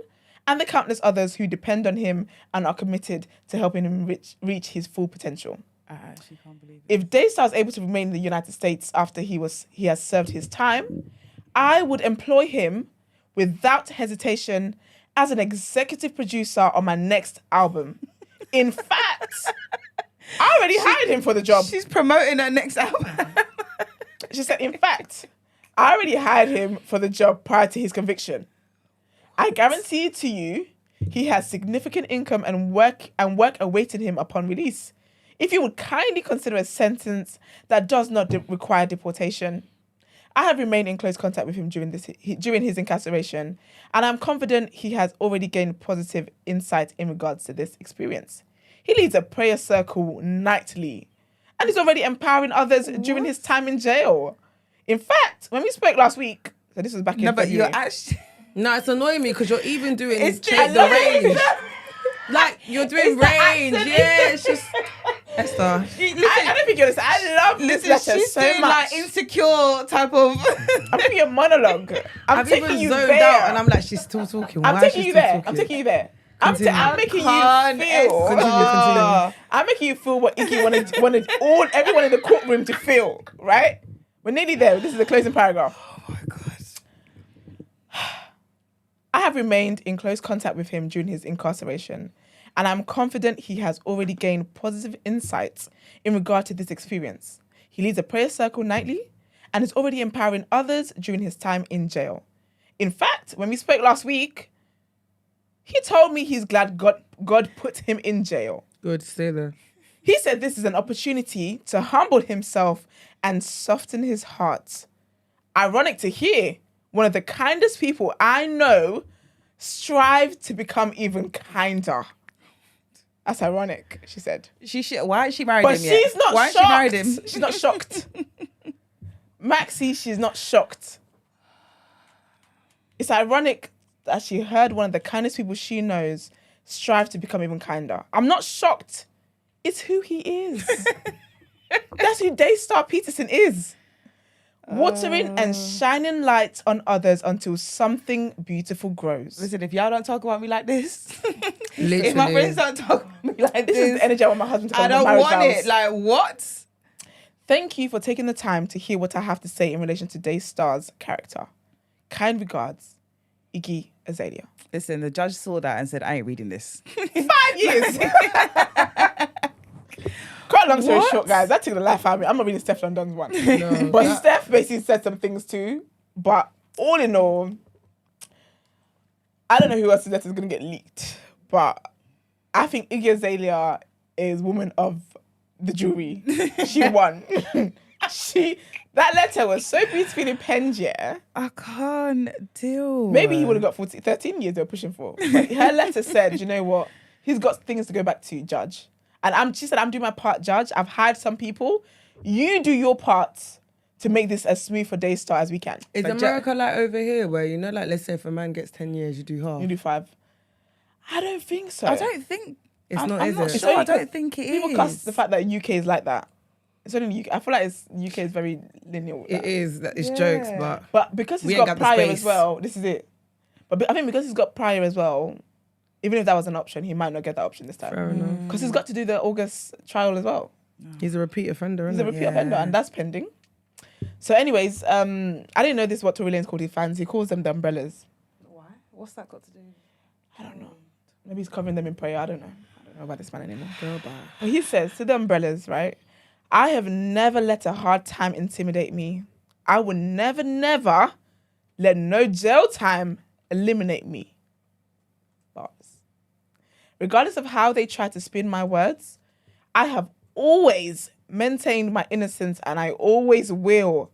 [SPEAKER 2] and the countless others who depend on him and are committed to helping him reach his full potential.
[SPEAKER 1] I actually can't believe it.
[SPEAKER 2] If Daystar is able to remain in the United States after he has served his time, I would employ him without hesitation as an executive producer on my next album. In fact, I already hired him for the job.
[SPEAKER 1] She's promoting her next album.
[SPEAKER 2] She said, in fact, I already hired him for the job prior to his conviction. I guarantee to you, he has significant income and work awaiting him upon release. If you would kindly consider a sentence that does not require deportation. I have remained in close contact with him during his incarceration, and I'm confident he has already gained positive insight in regards to this experience. He leads a prayer circle nightly, and he's already empowering others during his time in jail. In fact, when we spoke last week, so this was back in February.
[SPEAKER 1] But you're actually...
[SPEAKER 4] No, it's annoying me because you're even doing
[SPEAKER 1] It's
[SPEAKER 4] change the range. Like, you're doing
[SPEAKER 2] the
[SPEAKER 4] range.
[SPEAKER 2] accent.
[SPEAKER 4] Yeah, it's just... Esther.
[SPEAKER 2] I don't think you understand. I love this letter
[SPEAKER 1] she's
[SPEAKER 2] so
[SPEAKER 1] doing
[SPEAKER 2] much.
[SPEAKER 1] like insecure type of.
[SPEAKER 2] I'm giving you a monologue. I'm
[SPEAKER 4] I've
[SPEAKER 2] taking
[SPEAKER 4] even
[SPEAKER 2] you
[SPEAKER 4] zoned
[SPEAKER 2] there.
[SPEAKER 4] out and I'm like, she's still talking.
[SPEAKER 2] I'm
[SPEAKER 4] Why
[SPEAKER 2] taking
[SPEAKER 4] is she
[SPEAKER 2] you
[SPEAKER 4] still
[SPEAKER 2] there.
[SPEAKER 4] talking?
[SPEAKER 2] I'm taking you there.
[SPEAKER 4] Continue.
[SPEAKER 2] I'm making you
[SPEAKER 1] Can't
[SPEAKER 2] feel.
[SPEAKER 4] Continue.
[SPEAKER 2] I'm making you feel what Iggy wanted everyone in the courtroom to feel. Right? We're nearly there. This is the closing paragraph.
[SPEAKER 1] Oh my god.
[SPEAKER 2] I have remained in close contact with him during his incarceration, and I'm confident he has already gained positive insights in regard to this experience. He leads a prayer circle nightly and is already empowering others during his time in jail. In fact, when we spoke last week, he told me he's glad God put him in jail.
[SPEAKER 4] Good, stay there.
[SPEAKER 2] He said this is an opportunity to humble himself and soften his heart. Ironic to hear one of the kindest people I know strive to become even kinder. That's ironic, she said.
[SPEAKER 1] Why is she married
[SPEAKER 2] But
[SPEAKER 1] him yet?
[SPEAKER 2] she's not
[SPEAKER 1] Why
[SPEAKER 2] shocked.
[SPEAKER 1] She married him?
[SPEAKER 2] She's not shocked. Maxie, she's not shocked. It's ironic that she heard one of the kindest people she knows strive to become even kinder. I'm not shocked. It's who he is. That's who Daystar Peterson is. Watering and shining light on others until something beautiful grows.
[SPEAKER 1] Listen, if y'all don't talk about me like this,
[SPEAKER 4] Literally.
[SPEAKER 1] if my friends don't talk about me like
[SPEAKER 2] This is the energy I want my husband to come
[SPEAKER 1] I
[SPEAKER 2] to my
[SPEAKER 1] don't
[SPEAKER 2] marriage
[SPEAKER 1] want
[SPEAKER 2] vows.
[SPEAKER 1] it. Like what?
[SPEAKER 2] Thank you for taking the time to hear what I have to say in relation to Daystar's character. Kind regards, Iggy Azalea.
[SPEAKER 1] Listen, the judge saw that and said, "I ain't reading this."
[SPEAKER 2] 5 years. Quite long story
[SPEAKER 1] What?
[SPEAKER 2] short, guys. That took the life out of me. I'm not reading Steph London's one.
[SPEAKER 4] No,
[SPEAKER 2] But
[SPEAKER 4] that-
[SPEAKER 2] Steph basically said some things too. But all in all, I don't know who else's letter is going to get leaked. But I think Iggy Azalea is woman of the jury. She won. That letter was so beautifully penned, yeah.
[SPEAKER 1] I can't deal.
[SPEAKER 2] Maybe he would have got 13 years they were pushing for. But her letter said, you know what? He's got things to go back to, Judge. And she said, I'm doing my part, Judge. I've hired some people. You do your part to make this as smooth for Daystar as we can.
[SPEAKER 4] Is
[SPEAKER 2] Like,
[SPEAKER 4] America like over here where, you know, like, let's say if a man gets 10 years, you do half?
[SPEAKER 2] You do 5. I don't think so.
[SPEAKER 1] I don't think.
[SPEAKER 4] It's
[SPEAKER 1] I'm
[SPEAKER 4] not,
[SPEAKER 1] not
[SPEAKER 4] is it?
[SPEAKER 1] sure. I
[SPEAKER 2] only
[SPEAKER 1] don't think it
[SPEAKER 2] People
[SPEAKER 1] is.
[SPEAKER 2] cuss the fact that UK is like that. It's only UK. I feel like UK is very linear with
[SPEAKER 4] It
[SPEAKER 2] that.
[SPEAKER 4] is. It's jokes, but...
[SPEAKER 2] But because
[SPEAKER 4] We
[SPEAKER 2] he's
[SPEAKER 4] ain't
[SPEAKER 2] got
[SPEAKER 4] got the
[SPEAKER 2] prior
[SPEAKER 4] space.
[SPEAKER 2] as well, this is it. But I think because he's got prior as well, even if that was an option, he might not get that option this time.
[SPEAKER 4] Fair enough.
[SPEAKER 2] Because he's got to do the August trial as well.
[SPEAKER 4] He's a repeat offender,
[SPEAKER 2] He's
[SPEAKER 4] isn't
[SPEAKER 2] a
[SPEAKER 4] he?
[SPEAKER 2] repeat offender, and that's pending. So, anyways, I didn't know this is what Tory Lanez called his fans. He calls them the umbrellas.
[SPEAKER 1] Why? What's that got to do?
[SPEAKER 2] I don't know. Maybe he's covering them in prayer. I don't know. I don't know about this man anymore.
[SPEAKER 4] Girl, bye.
[SPEAKER 2] But he says to the umbrellas, right? I have never let a hard time intimidate me. I will never, never let no jail time eliminate me. Bars. Regardless of how they try to spin my words, I have always maintained my innocence and I always will.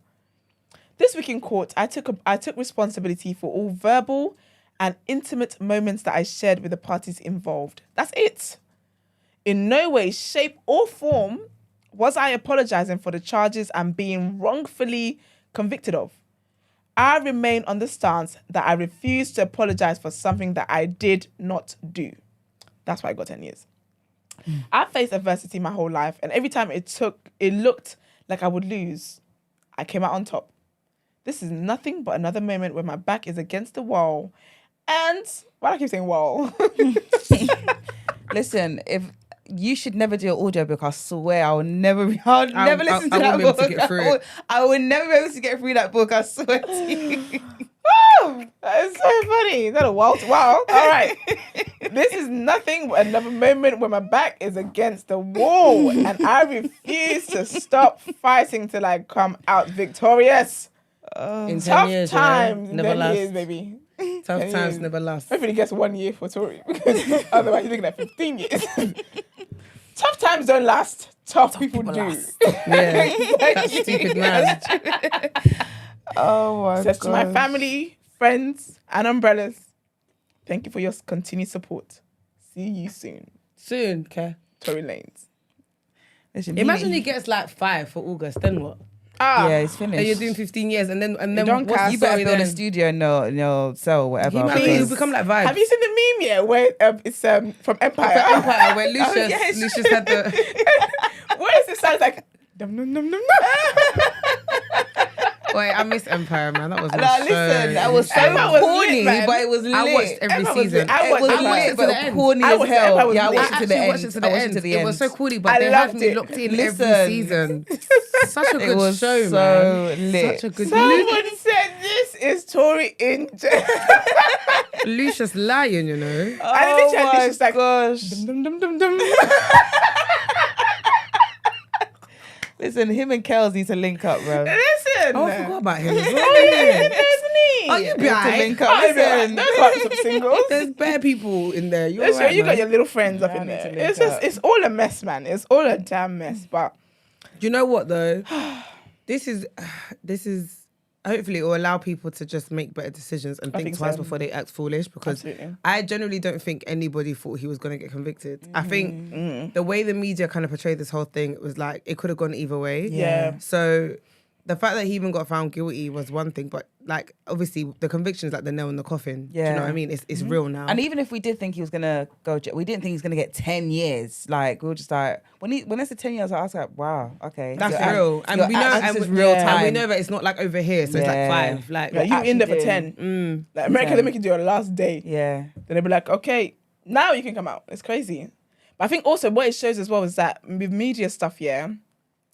[SPEAKER 2] This week in court, I took responsibility for all verbal and intimate moments that I shared with the parties involved. That's it. In no way, shape, or form was I apologizing for the charges I'm being wrongfully convicted of. I remain on the stance that I refuse to apologize for something that I did not do. That's why I got 10 years. I faced adversity my whole life, and every time it looked like I would lose, I came out on top. This is nothing but another moment where my back is against the wall. And why do I keep saying wall?
[SPEAKER 1] Listen, if you should never do an audio book, I swear I'll never never listen to
[SPEAKER 4] I
[SPEAKER 1] that
[SPEAKER 4] won't be able
[SPEAKER 1] book.
[SPEAKER 4] to get through it.
[SPEAKER 1] I will never be able to get through that book, I swear to you.
[SPEAKER 2] That is so funny. Is that a wall to wall? All right. This is nothing but another moment where my back is against the wall and I refuse to stop fighting till I come out victorious.
[SPEAKER 4] In 10
[SPEAKER 2] Tough
[SPEAKER 4] years,
[SPEAKER 2] times,
[SPEAKER 4] yeah?
[SPEAKER 2] in
[SPEAKER 4] Never
[SPEAKER 2] 10
[SPEAKER 4] last.
[SPEAKER 2] years, baby.
[SPEAKER 4] Tough
[SPEAKER 2] 10
[SPEAKER 4] times
[SPEAKER 2] years.
[SPEAKER 4] never last.
[SPEAKER 2] Hopefully he gets 1 year for Tory because otherwise you're looking at 15 years. Tough times don't last. Tough people do.
[SPEAKER 4] Yeah, that stupid man.
[SPEAKER 1] Oh my
[SPEAKER 2] Says to my family, friends, and umbrellas, thank you for your continued support. See you soon.
[SPEAKER 4] Soon, okay.
[SPEAKER 2] Tory Lanez.
[SPEAKER 1] Listen,
[SPEAKER 4] Imagine he gets like 5 for August, then what?
[SPEAKER 1] Yeah, he's finished.
[SPEAKER 4] And you're doing 15 years, and then
[SPEAKER 2] don't
[SPEAKER 4] what's
[SPEAKER 2] cast-
[SPEAKER 4] the
[SPEAKER 1] You better
[SPEAKER 4] story
[SPEAKER 1] build a
[SPEAKER 4] then?
[SPEAKER 1] studio in your cell, whatever.
[SPEAKER 4] He might
[SPEAKER 1] because-
[SPEAKER 4] he'll become like Vibes.
[SPEAKER 2] Have you seen the meme yet where it's from Empire?
[SPEAKER 4] Empire where Lucius,
[SPEAKER 2] yes.
[SPEAKER 4] Lucius had the...
[SPEAKER 2] Where is it sounds like dum dum dum dum dum.
[SPEAKER 4] Wait, I miss Empire, man. That was my
[SPEAKER 1] Nah,
[SPEAKER 4] show.
[SPEAKER 1] listen, that was so
[SPEAKER 2] Emma was lit,
[SPEAKER 1] corny,
[SPEAKER 2] man.
[SPEAKER 1] but it was lit.
[SPEAKER 4] I watched every
[SPEAKER 2] Emma was
[SPEAKER 4] season.
[SPEAKER 2] lit. I
[SPEAKER 1] It was
[SPEAKER 2] watched
[SPEAKER 1] lit,
[SPEAKER 2] it to
[SPEAKER 1] but
[SPEAKER 4] the end.
[SPEAKER 1] corny
[SPEAKER 2] I
[SPEAKER 1] as
[SPEAKER 2] watched it.
[SPEAKER 1] hell.
[SPEAKER 2] Emma was
[SPEAKER 1] Yeah, I
[SPEAKER 2] lit.
[SPEAKER 1] watched
[SPEAKER 4] I
[SPEAKER 1] it to the
[SPEAKER 4] actually
[SPEAKER 1] end.
[SPEAKER 4] watched it to the
[SPEAKER 1] I watched
[SPEAKER 4] end.
[SPEAKER 1] it to the
[SPEAKER 4] It
[SPEAKER 1] end.
[SPEAKER 4] was so corny, but
[SPEAKER 2] I
[SPEAKER 4] they had
[SPEAKER 2] loved
[SPEAKER 4] me
[SPEAKER 2] it.
[SPEAKER 4] locked in
[SPEAKER 1] Listen.
[SPEAKER 4] every season. Such a
[SPEAKER 1] It
[SPEAKER 4] good
[SPEAKER 1] was
[SPEAKER 4] show,
[SPEAKER 1] so
[SPEAKER 4] man.
[SPEAKER 1] lit.
[SPEAKER 4] Such a good
[SPEAKER 2] Someone said this is Tory in jail.
[SPEAKER 4] Lucius lying, you know.
[SPEAKER 2] And
[SPEAKER 1] Oh
[SPEAKER 2] literally
[SPEAKER 1] my
[SPEAKER 2] she's like,
[SPEAKER 1] gosh!
[SPEAKER 2] dum dum dum dum.
[SPEAKER 1] Listen, him and Kels need to link up, bro.
[SPEAKER 2] Listen.
[SPEAKER 4] Oh, I forgot about him as well.
[SPEAKER 2] Isn't he?
[SPEAKER 4] Oh, you
[SPEAKER 1] Need to
[SPEAKER 4] right.
[SPEAKER 1] link up.
[SPEAKER 2] Oh,
[SPEAKER 1] Listen,
[SPEAKER 2] there's got some singles.
[SPEAKER 4] There's bare people in there. You're
[SPEAKER 2] Listen,
[SPEAKER 4] right,
[SPEAKER 2] you got
[SPEAKER 4] man.
[SPEAKER 2] your little friends up
[SPEAKER 1] Yeah, I
[SPEAKER 2] in
[SPEAKER 1] need to
[SPEAKER 2] there.
[SPEAKER 1] link
[SPEAKER 2] It's just,
[SPEAKER 1] up.
[SPEAKER 2] it's all a mess, man. It's all a damn mess. But
[SPEAKER 4] Do you know what though? This is hopefully it will allow people to just make better decisions and think
[SPEAKER 2] think
[SPEAKER 4] twice
[SPEAKER 2] so.
[SPEAKER 4] before they act foolish, because
[SPEAKER 2] Absolutely.
[SPEAKER 4] I generally don't think anybody thought he was going to get convicted. I think the way the media kind of portrayed this whole thing, it was like it could have gone either way.
[SPEAKER 2] yeah.
[SPEAKER 4] So the fact that he even got found guilty was one thing, but like obviously the conviction is like the nail in the coffin. Do you know
[SPEAKER 1] Yeah.
[SPEAKER 4] what I mean? It's real now.
[SPEAKER 1] And even if we did think he was gonna go, we didn't think he was gonna get 10 years. Like we were just like, when I said 10 years, I was like, wow, okay,
[SPEAKER 4] that's
[SPEAKER 1] Your
[SPEAKER 4] real.
[SPEAKER 1] act-
[SPEAKER 4] And
[SPEAKER 1] your
[SPEAKER 4] we know,
[SPEAKER 1] act-
[SPEAKER 4] and
[SPEAKER 1] this is
[SPEAKER 4] we,
[SPEAKER 1] real
[SPEAKER 4] and we
[SPEAKER 1] time.
[SPEAKER 4] know that it's not like over here, so it's like
[SPEAKER 1] Yeah.
[SPEAKER 4] 5. Like,
[SPEAKER 2] Like, you in there for
[SPEAKER 1] actually
[SPEAKER 2] 10. Like America, they make you do your last day.
[SPEAKER 1] Yeah,
[SPEAKER 2] Then they'll be like, okay, now you can come out. It's crazy. But I think also what it shows as well is that with media stuff, yeah,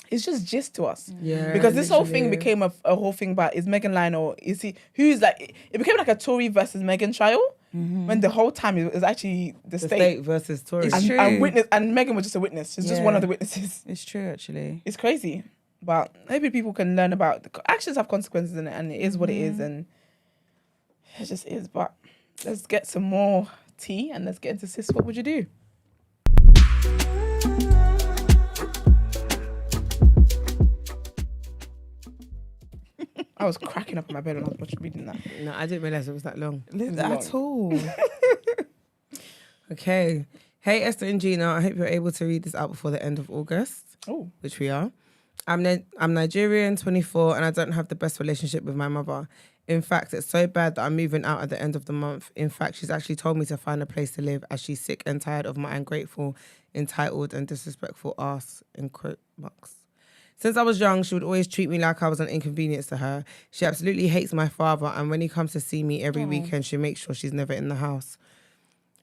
[SPEAKER 2] it's just gist to us.
[SPEAKER 4] yeah,
[SPEAKER 2] Because this whole thing
[SPEAKER 4] literally.
[SPEAKER 2] became a whole thing about is Meghan lying or is he, who's like, it became like a Tory versus Meghan trial when the whole time it was actually the
[SPEAKER 4] the
[SPEAKER 2] state.
[SPEAKER 4] state versus Tory.
[SPEAKER 1] It's
[SPEAKER 2] And,
[SPEAKER 1] true.
[SPEAKER 2] and witness, and Meghan was just a witness. She's just one
[SPEAKER 1] Yeah.
[SPEAKER 2] of the witnesses.
[SPEAKER 1] it's true actually.
[SPEAKER 2] It's crazy. But maybe people can learn about actions have consequences in it, and it is what it is, and it just is. But let's get some more tea and let's get into sis. What would you do? I was cracking up in my bed when I was reading that.
[SPEAKER 4] No, I didn't realize it was that long.
[SPEAKER 1] At all.
[SPEAKER 4] Okay. Hey, Esther and Gina, I hope you're able to read this out before the end of August,
[SPEAKER 2] Oh,
[SPEAKER 4] which we are. I'm Nigerian, 24, and I don't have the best relationship with my mother. In fact, it's so bad that I'm moving out at the end of the month. In fact, she's actually told me to find a place to live as she's sick and tired of my ungrateful, entitled, and disrespectful ass, in quote marks. Since I was young, she would always treat me like I was an inconvenience to her. She absolutely hates my father, and when he comes to see me every weekend, she makes sure she's never in the house.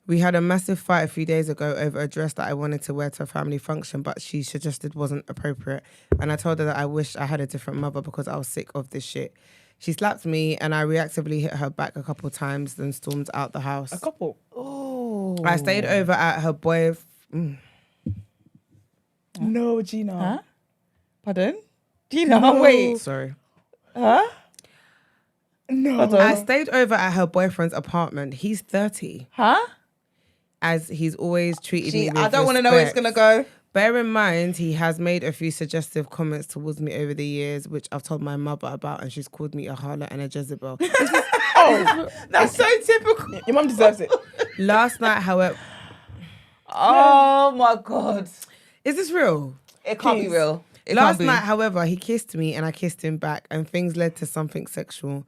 [SPEAKER 4] We had a massive fight a few days ago over a dress that I wanted to wear to a family function, but she suggested wasn't appropriate. And I told her that I wished I had a different mother because I was sick of this shit. She slapped me, and I reactively hit her back a couple times, then stormed out the house.
[SPEAKER 2] a couple.
[SPEAKER 1] Oh,
[SPEAKER 4] I stayed over at her boy.
[SPEAKER 2] No, Gina.
[SPEAKER 1] Huh? Pardon? Gina, wait.
[SPEAKER 4] Sorry.
[SPEAKER 1] Huh?
[SPEAKER 2] No.
[SPEAKER 4] I stayed over at her boyfriend's apartment. He's 30.
[SPEAKER 1] Huh?
[SPEAKER 4] As he's always treated me with
[SPEAKER 1] I don't want to know where it's
[SPEAKER 4] respect.
[SPEAKER 1] gonna go.
[SPEAKER 4] Bear in mind, he has made a few suggestive comments towards me over the years, which I've told my mother about, and she's called me a harlot and a Jezebel.
[SPEAKER 2] Oh,
[SPEAKER 1] That's so typical.
[SPEAKER 2] your mum deserves it.
[SPEAKER 4] Last night, however,
[SPEAKER 1] Oh my god,
[SPEAKER 4] is this real?
[SPEAKER 1] it can't be
[SPEAKER 2] Please.
[SPEAKER 1] real. It
[SPEAKER 4] Last
[SPEAKER 1] can't be.
[SPEAKER 4] night, however, he kissed me and I kissed him back, and things led to something sexual.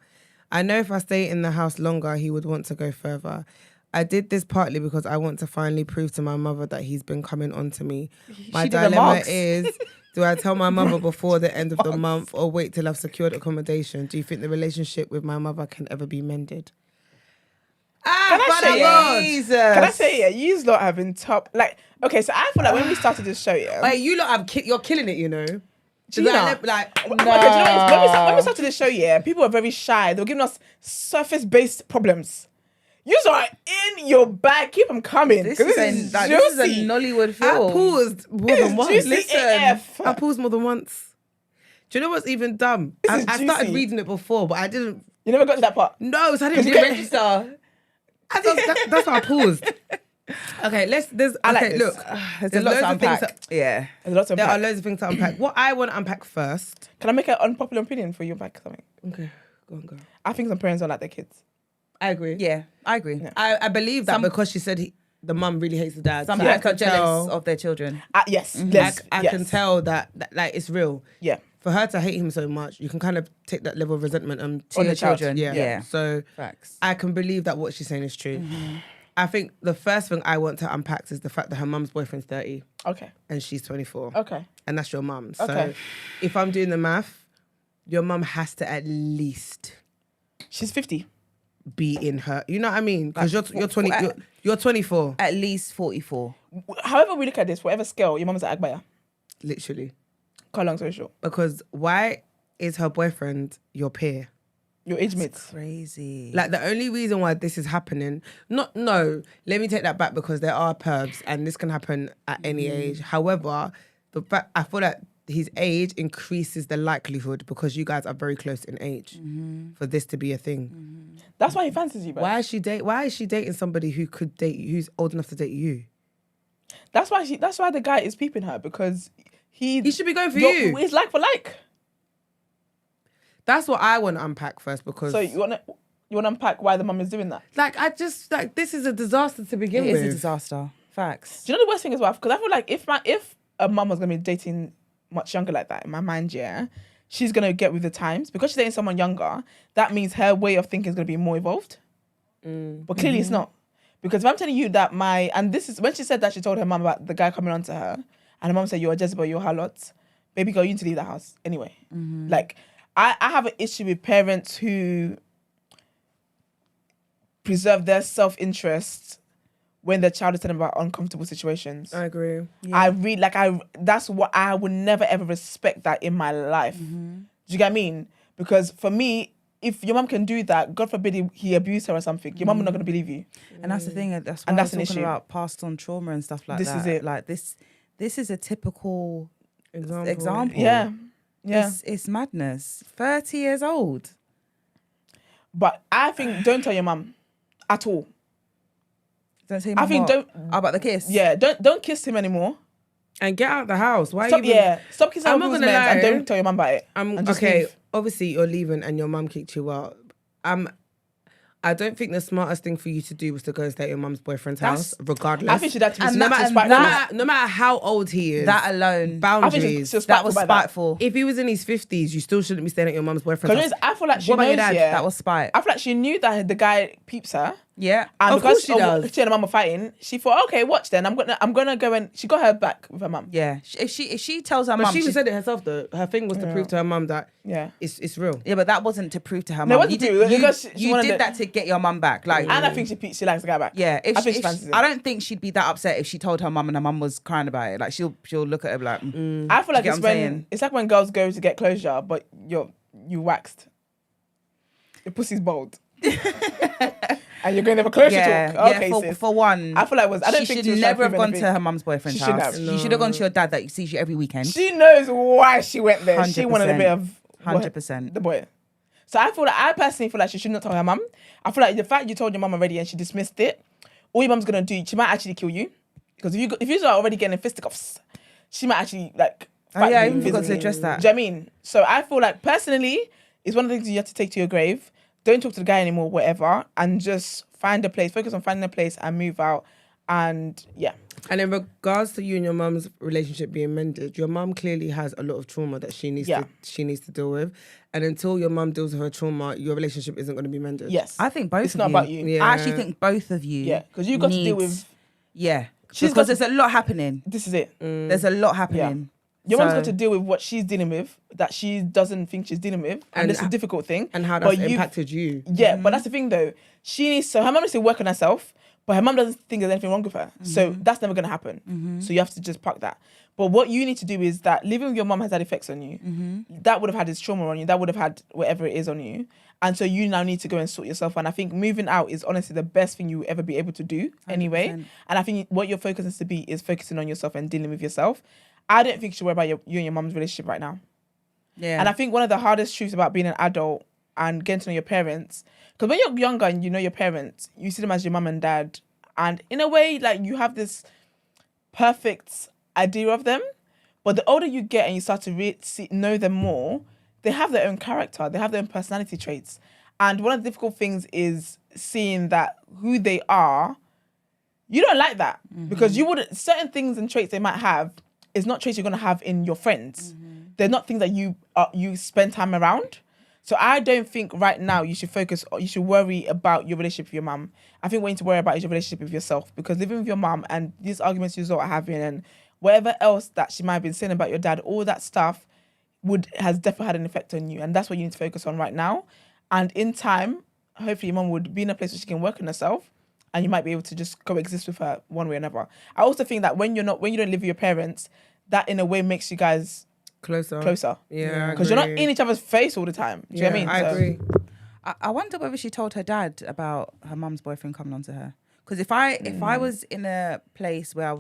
[SPEAKER 4] I know if I stay in the house longer, he would want to go further. I did this partly because I want to finally prove to my mother that he's been coming on to me. My
[SPEAKER 1] She did the
[SPEAKER 4] dilemma
[SPEAKER 1] marks.
[SPEAKER 4] is, do I tell my mother before the end of the month or wait till I've secured accommodation? Do you think the relationship with my mother can ever be mended?
[SPEAKER 2] Can I say,
[SPEAKER 1] Jesus.
[SPEAKER 2] Can I say, yeah, you lot have been top. Like, okay, so I feel like when we started this show, yeah.
[SPEAKER 4] Like, you lot have you're killing it, you know.
[SPEAKER 2] Gina.
[SPEAKER 4] Like,
[SPEAKER 2] Okay, do you know what? When we started this show, yeah, people were very shy. They were giving us surface-based problems. You are in your bag. Keep them coming.
[SPEAKER 1] This
[SPEAKER 2] 'cause
[SPEAKER 1] is,
[SPEAKER 2] this
[SPEAKER 1] a
[SPEAKER 2] juicy.
[SPEAKER 1] Nollywood
[SPEAKER 4] I
[SPEAKER 1] film.
[SPEAKER 4] paused more than once.
[SPEAKER 2] Juicy
[SPEAKER 4] Listen,
[SPEAKER 2] AF.
[SPEAKER 4] I paused more than once. Do you know what's even dumb?
[SPEAKER 2] This is
[SPEAKER 4] I started
[SPEAKER 2] juicy.
[SPEAKER 4] reading it before, but I didn't.
[SPEAKER 2] You never got to that part.
[SPEAKER 4] No, so I didn't
[SPEAKER 2] You
[SPEAKER 4] get
[SPEAKER 2] get-
[SPEAKER 4] register. That's why I paused. Okay, there's.
[SPEAKER 2] I like
[SPEAKER 4] Okay,
[SPEAKER 2] this.
[SPEAKER 4] look.
[SPEAKER 1] There's
[SPEAKER 4] There's
[SPEAKER 1] a lot
[SPEAKER 4] loads
[SPEAKER 1] to
[SPEAKER 4] of things.
[SPEAKER 1] unpack. Yeah.
[SPEAKER 2] There's lots of.
[SPEAKER 4] There are loads of things to unpack. What I want to unpack first.
[SPEAKER 2] Can I make an unpopular opinion for you about something?
[SPEAKER 4] Okay, go on, go.
[SPEAKER 2] I think some parents don't like their kids.
[SPEAKER 4] I agree.
[SPEAKER 1] Yeah, I agree.
[SPEAKER 2] Yeah.
[SPEAKER 4] I believe that because she said the mum really hates the dad.
[SPEAKER 1] Some
[SPEAKER 4] So
[SPEAKER 1] parents
[SPEAKER 4] I
[SPEAKER 1] are
[SPEAKER 4] can
[SPEAKER 1] jealous
[SPEAKER 4] tell,
[SPEAKER 1] of their children.
[SPEAKER 2] Yes.
[SPEAKER 4] I can tell that like it's real.
[SPEAKER 2] Yeah.
[SPEAKER 4] For her to hate him so much, you can kind of take that level of resentment
[SPEAKER 1] To
[SPEAKER 4] on
[SPEAKER 1] your
[SPEAKER 4] the child.
[SPEAKER 1] children. Yeah.
[SPEAKER 4] So
[SPEAKER 1] Facts.
[SPEAKER 4] I can believe that what she's saying is true. I think the first thing I want to unpack is the fact that her mum's boyfriend's 30
[SPEAKER 2] Okay.
[SPEAKER 4] and she's 24.
[SPEAKER 2] Okay.
[SPEAKER 4] And that's your mum.
[SPEAKER 2] Okay.
[SPEAKER 4] So if I'm doing the math, your mum has to at least
[SPEAKER 2] She's 50.
[SPEAKER 4] be in her. You know what I mean? Because
[SPEAKER 1] Like,
[SPEAKER 4] you're 20. You're 24.
[SPEAKER 1] At least 44.
[SPEAKER 2] However we look at this, whatever scale, your mum's at Agbaya.
[SPEAKER 4] Literally.
[SPEAKER 2] Cut long story short.
[SPEAKER 4] Because why is her boyfriend your peer?
[SPEAKER 2] Your age mates.
[SPEAKER 1] Crazy.
[SPEAKER 4] Like the only reason why this is happening, let me take that back because there are pervs and this can happen at any age. However, the fact I feel that his age increases the likelihood because you guys are very close in age for this to be a thing.
[SPEAKER 2] That's why he fancies you, bro.
[SPEAKER 4] Why is she dating somebody who could date who's old enough to date you?
[SPEAKER 2] That's why the guy is peeping her because he
[SPEAKER 4] should be going for you.
[SPEAKER 2] It's like for like.
[SPEAKER 4] That's what I want to unpack first because
[SPEAKER 2] So you want to unpack why the mum is doing that?
[SPEAKER 4] This is a disaster to begin
[SPEAKER 1] It
[SPEAKER 4] with.
[SPEAKER 1] is a disaster. Facts.
[SPEAKER 2] Do you know the worst thing as well? Because I feel like if a mum was gonna be dating much younger like that, in my mind, yeah, she's gonna get with the times because she's dating someone younger. That means her way of thinking is gonna be more evolved. But clearly it's not, because if I'm telling you that this is when she said that she told her mum about the guy coming on to her, and her mum said, "You're a Jezebel, you're a harlot, baby girl, you need to leave the house anyway." Like I have an issue with parents who preserve their self-interest when their child is telling about uncomfortable situations.
[SPEAKER 4] I agree.
[SPEAKER 2] That's what I would never ever respect that in my life. Do you get what I mean? Because for me, if your mum can do that, God forbid he abused her or something, your mum is not going to believe you.
[SPEAKER 1] And that's the thing. That's why
[SPEAKER 2] And that's
[SPEAKER 1] we're
[SPEAKER 2] an
[SPEAKER 1] talking
[SPEAKER 2] issue.
[SPEAKER 1] about passed on trauma and stuff like
[SPEAKER 2] This
[SPEAKER 1] that.
[SPEAKER 2] is it.
[SPEAKER 1] Like this is a typical example.
[SPEAKER 2] Yeah. Yeah.
[SPEAKER 1] It's madness. 30 years old.
[SPEAKER 2] But I think don't tell your mum at all.
[SPEAKER 1] Don't say
[SPEAKER 2] I think
[SPEAKER 1] what? About the kiss.
[SPEAKER 2] Yeah, don't kiss him anymore.
[SPEAKER 4] And get out of the house. Why?
[SPEAKER 2] Stop kissing
[SPEAKER 4] I'm
[SPEAKER 2] other
[SPEAKER 4] not
[SPEAKER 2] people's
[SPEAKER 4] gonna
[SPEAKER 2] men and
[SPEAKER 4] lie.
[SPEAKER 2] don't tell your mum about it. And just
[SPEAKER 4] Okay.
[SPEAKER 2] leave.
[SPEAKER 4] Obviously, you're leaving and your mum kicked you out. I don't think the smartest thing for you to do was to go and stay at your mum's boyfriend's house, regardless.
[SPEAKER 2] I think she'd have to be
[SPEAKER 1] And
[SPEAKER 4] no
[SPEAKER 1] that-
[SPEAKER 2] spiteful.
[SPEAKER 4] matter how old he is,
[SPEAKER 1] That alone.
[SPEAKER 4] boundaries.
[SPEAKER 2] she's
[SPEAKER 1] That was
[SPEAKER 2] spiteful by that.
[SPEAKER 1] spiteful.
[SPEAKER 4] If he was in his 50s, you still shouldn't be staying at your mum's boyfriend's
[SPEAKER 2] Because
[SPEAKER 4] house.
[SPEAKER 2] I feel like she
[SPEAKER 4] What about
[SPEAKER 2] knows,
[SPEAKER 4] your dad?
[SPEAKER 2] yeah.
[SPEAKER 1] That was spite.
[SPEAKER 2] I feel like she knew that the guy peeps her.
[SPEAKER 1] Yeah.
[SPEAKER 2] And
[SPEAKER 4] Of course
[SPEAKER 2] because
[SPEAKER 4] she does.
[SPEAKER 2] she and her mum were fighting, she thought, okay, watch then. I'm gonna go, and she got her back with her mum.
[SPEAKER 1] Yeah. If she tells her
[SPEAKER 4] But
[SPEAKER 1] mum,
[SPEAKER 4] she even said it herself though. Her thing was to prove to her mum that
[SPEAKER 2] Yeah.
[SPEAKER 4] it's real.
[SPEAKER 1] yeah, but that wasn't to prove to her
[SPEAKER 2] No,
[SPEAKER 1] mum.
[SPEAKER 2] it wasn't
[SPEAKER 1] You
[SPEAKER 2] to
[SPEAKER 1] did,
[SPEAKER 2] prove,
[SPEAKER 1] you,
[SPEAKER 2] because she
[SPEAKER 1] you
[SPEAKER 2] wanted
[SPEAKER 1] did
[SPEAKER 2] it-
[SPEAKER 1] that to get your mum back. Like,
[SPEAKER 2] And I think she likes the guy back.
[SPEAKER 1] yeah,
[SPEAKER 2] I think she fancies him.
[SPEAKER 1] I don't think she'd be that upset if she told her mum and her mum was crying about it. Like she'll look at her like,
[SPEAKER 2] I feel like
[SPEAKER 1] get
[SPEAKER 2] it's
[SPEAKER 1] what I'm saying?
[SPEAKER 2] it's like when girls go to get closure, but you waxed. Your pussy's bold. And you're going to have a closure talk. Okay, sis.
[SPEAKER 1] for one,
[SPEAKER 2] I feel like I don't
[SPEAKER 1] she
[SPEAKER 2] think
[SPEAKER 1] should
[SPEAKER 2] she was
[SPEAKER 1] never
[SPEAKER 2] trying
[SPEAKER 1] have
[SPEAKER 2] to
[SPEAKER 1] gone
[SPEAKER 2] prove
[SPEAKER 1] to her
[SPEAKER 2] anything.
[SPEAKER 1] mum's boyfriend's
[SPEAKER 2] She shouldn't
[SPEAKER 1] house.
[SPEAKER 2] have.
[SPEAKER 1] She should have gone to your dad that sees you every weekend.
[SPEAKER 2] She knows why she went there. She wanted a
[SPEAKER 1] 100%.
[SPEAKER 2] bit of
[SPEAKER 1] 100%.
[SPEAKER 2] the boy. So I personally feel like she should not tell her mum. I feel like the fact you told your mum already and she dismissed it, all your mum's gonna do, she might actually kill you. Because if you are already getting fisticuffs, she might actually like.
[SPEAKER 1] Oh yeah, I
[SPEAKER 2] fight you
[SPEAKER 1] even forgot to
[SPEAKER 2] physically.
[SPEAKER 1] address that.
[SPEAKER 2] Do you know what I mean? So I feel like personally, it's one of the things you have to take to your grave. Don't talk to the guy anymore, whatever, and just find a place. Focus on finding a place and move out. And yeah.
[SPEAKER 4] And in regards to you and your mum's relationship being mended, your mum clearly has a lot of trauma that she needs to deal with. And until your mum deals with her trauma, your relationship isn't going to be mended.
[SPEAKER 2] Yes.
[SPEAKER 1] I think both
[SPEAKER 2] It's
[SPEAKER 1] of
[SPEAKER 2] not
[SPEAKER 1] you.
[SPEAKER 2] about you.
[SPEAKER 4] Yeah.
[SPEAKER 1] I actually think both of you.
[SPEAKER 2] Yeah, because you got to deal with.
[SPEAKER 1] Yeah,
[SPEAKER 2] She's
[SPEAKER 1] because
[SPEAKER 2] got
[SPEAKER 1] there's a lot happening.
[SPEAKER 2] This is it.
[SPEAKER 1] There's a lot happening.
[SPEAKER 2] Your mum's
[SPEAKER 1] So-
[SPEAKER 2] got to deal with what she's dealing with that she doesn't think she's dealing with, and it's a difficult thing.
[SPEAKER 4] And how
[SPEAKER 2] But
[SPEAKER 4] that's impacted you.
[SPEAKER 2] Yeah, but that's the thing though. Her mum needs to work on herself, but her mum doesn't think there's anything wrong with her. So that's never going to happen. So you have to just park that. But what you need to do is that living with your mum has had effects on you. That would have had its trauma on you. That would have had whatever it is on you. And so you now need to go and sort yourself. And I think moving out is honestly the best thing you will ever be able to do anyway.
[SPEAKER 1] 100%.
[SPEAKER 2] And I think what your focus needs to be is focusing on yourself and dealing with yourself. I don't think you should worry about you and your mum's relationship right now.
[SPEAKER 1] Yeah.
[SPEAKER 2] And I think one of the hardest truths about being an adult and getting to know your parents, because when you're younger and you know your parents, you see them as your mum and dad. And in a way, like you have this perfect idea of them. But the older you get and you start to know them more, they have their own character. They have their own personality traits. And one of the difficult things is seeing that who they are You don't like that because you wouldn't. Certain things and traits they might have is not traits you're gonna have in your friends. They're not things that you spend time around. So I don't think right now you should worry about your relationship with your mum. I think what you need to worry about is your relationship with yourself, because living with your mum and these arguments you are having and whatever else that she might have been saying about your dad, all that stuff has definitely had an effect on you, and that's what you need to focus on right now. And in time, hopefully your mum would be in a place where she can work on herself, and you might be able to just coexist with her one way or another. I also think that when you don't live with your parents, that in a way makes you guys closer.
[SPEAKER 4] Yeah,
[SPEAKER 2] because you're not in each other's face all the time. Do you know what I mean?
[SPEAKER 4] I agree.
[SPEAKER 1] I wonder whether she told her dad about her mum's boyfriend coming on to her. Because if I was in a place where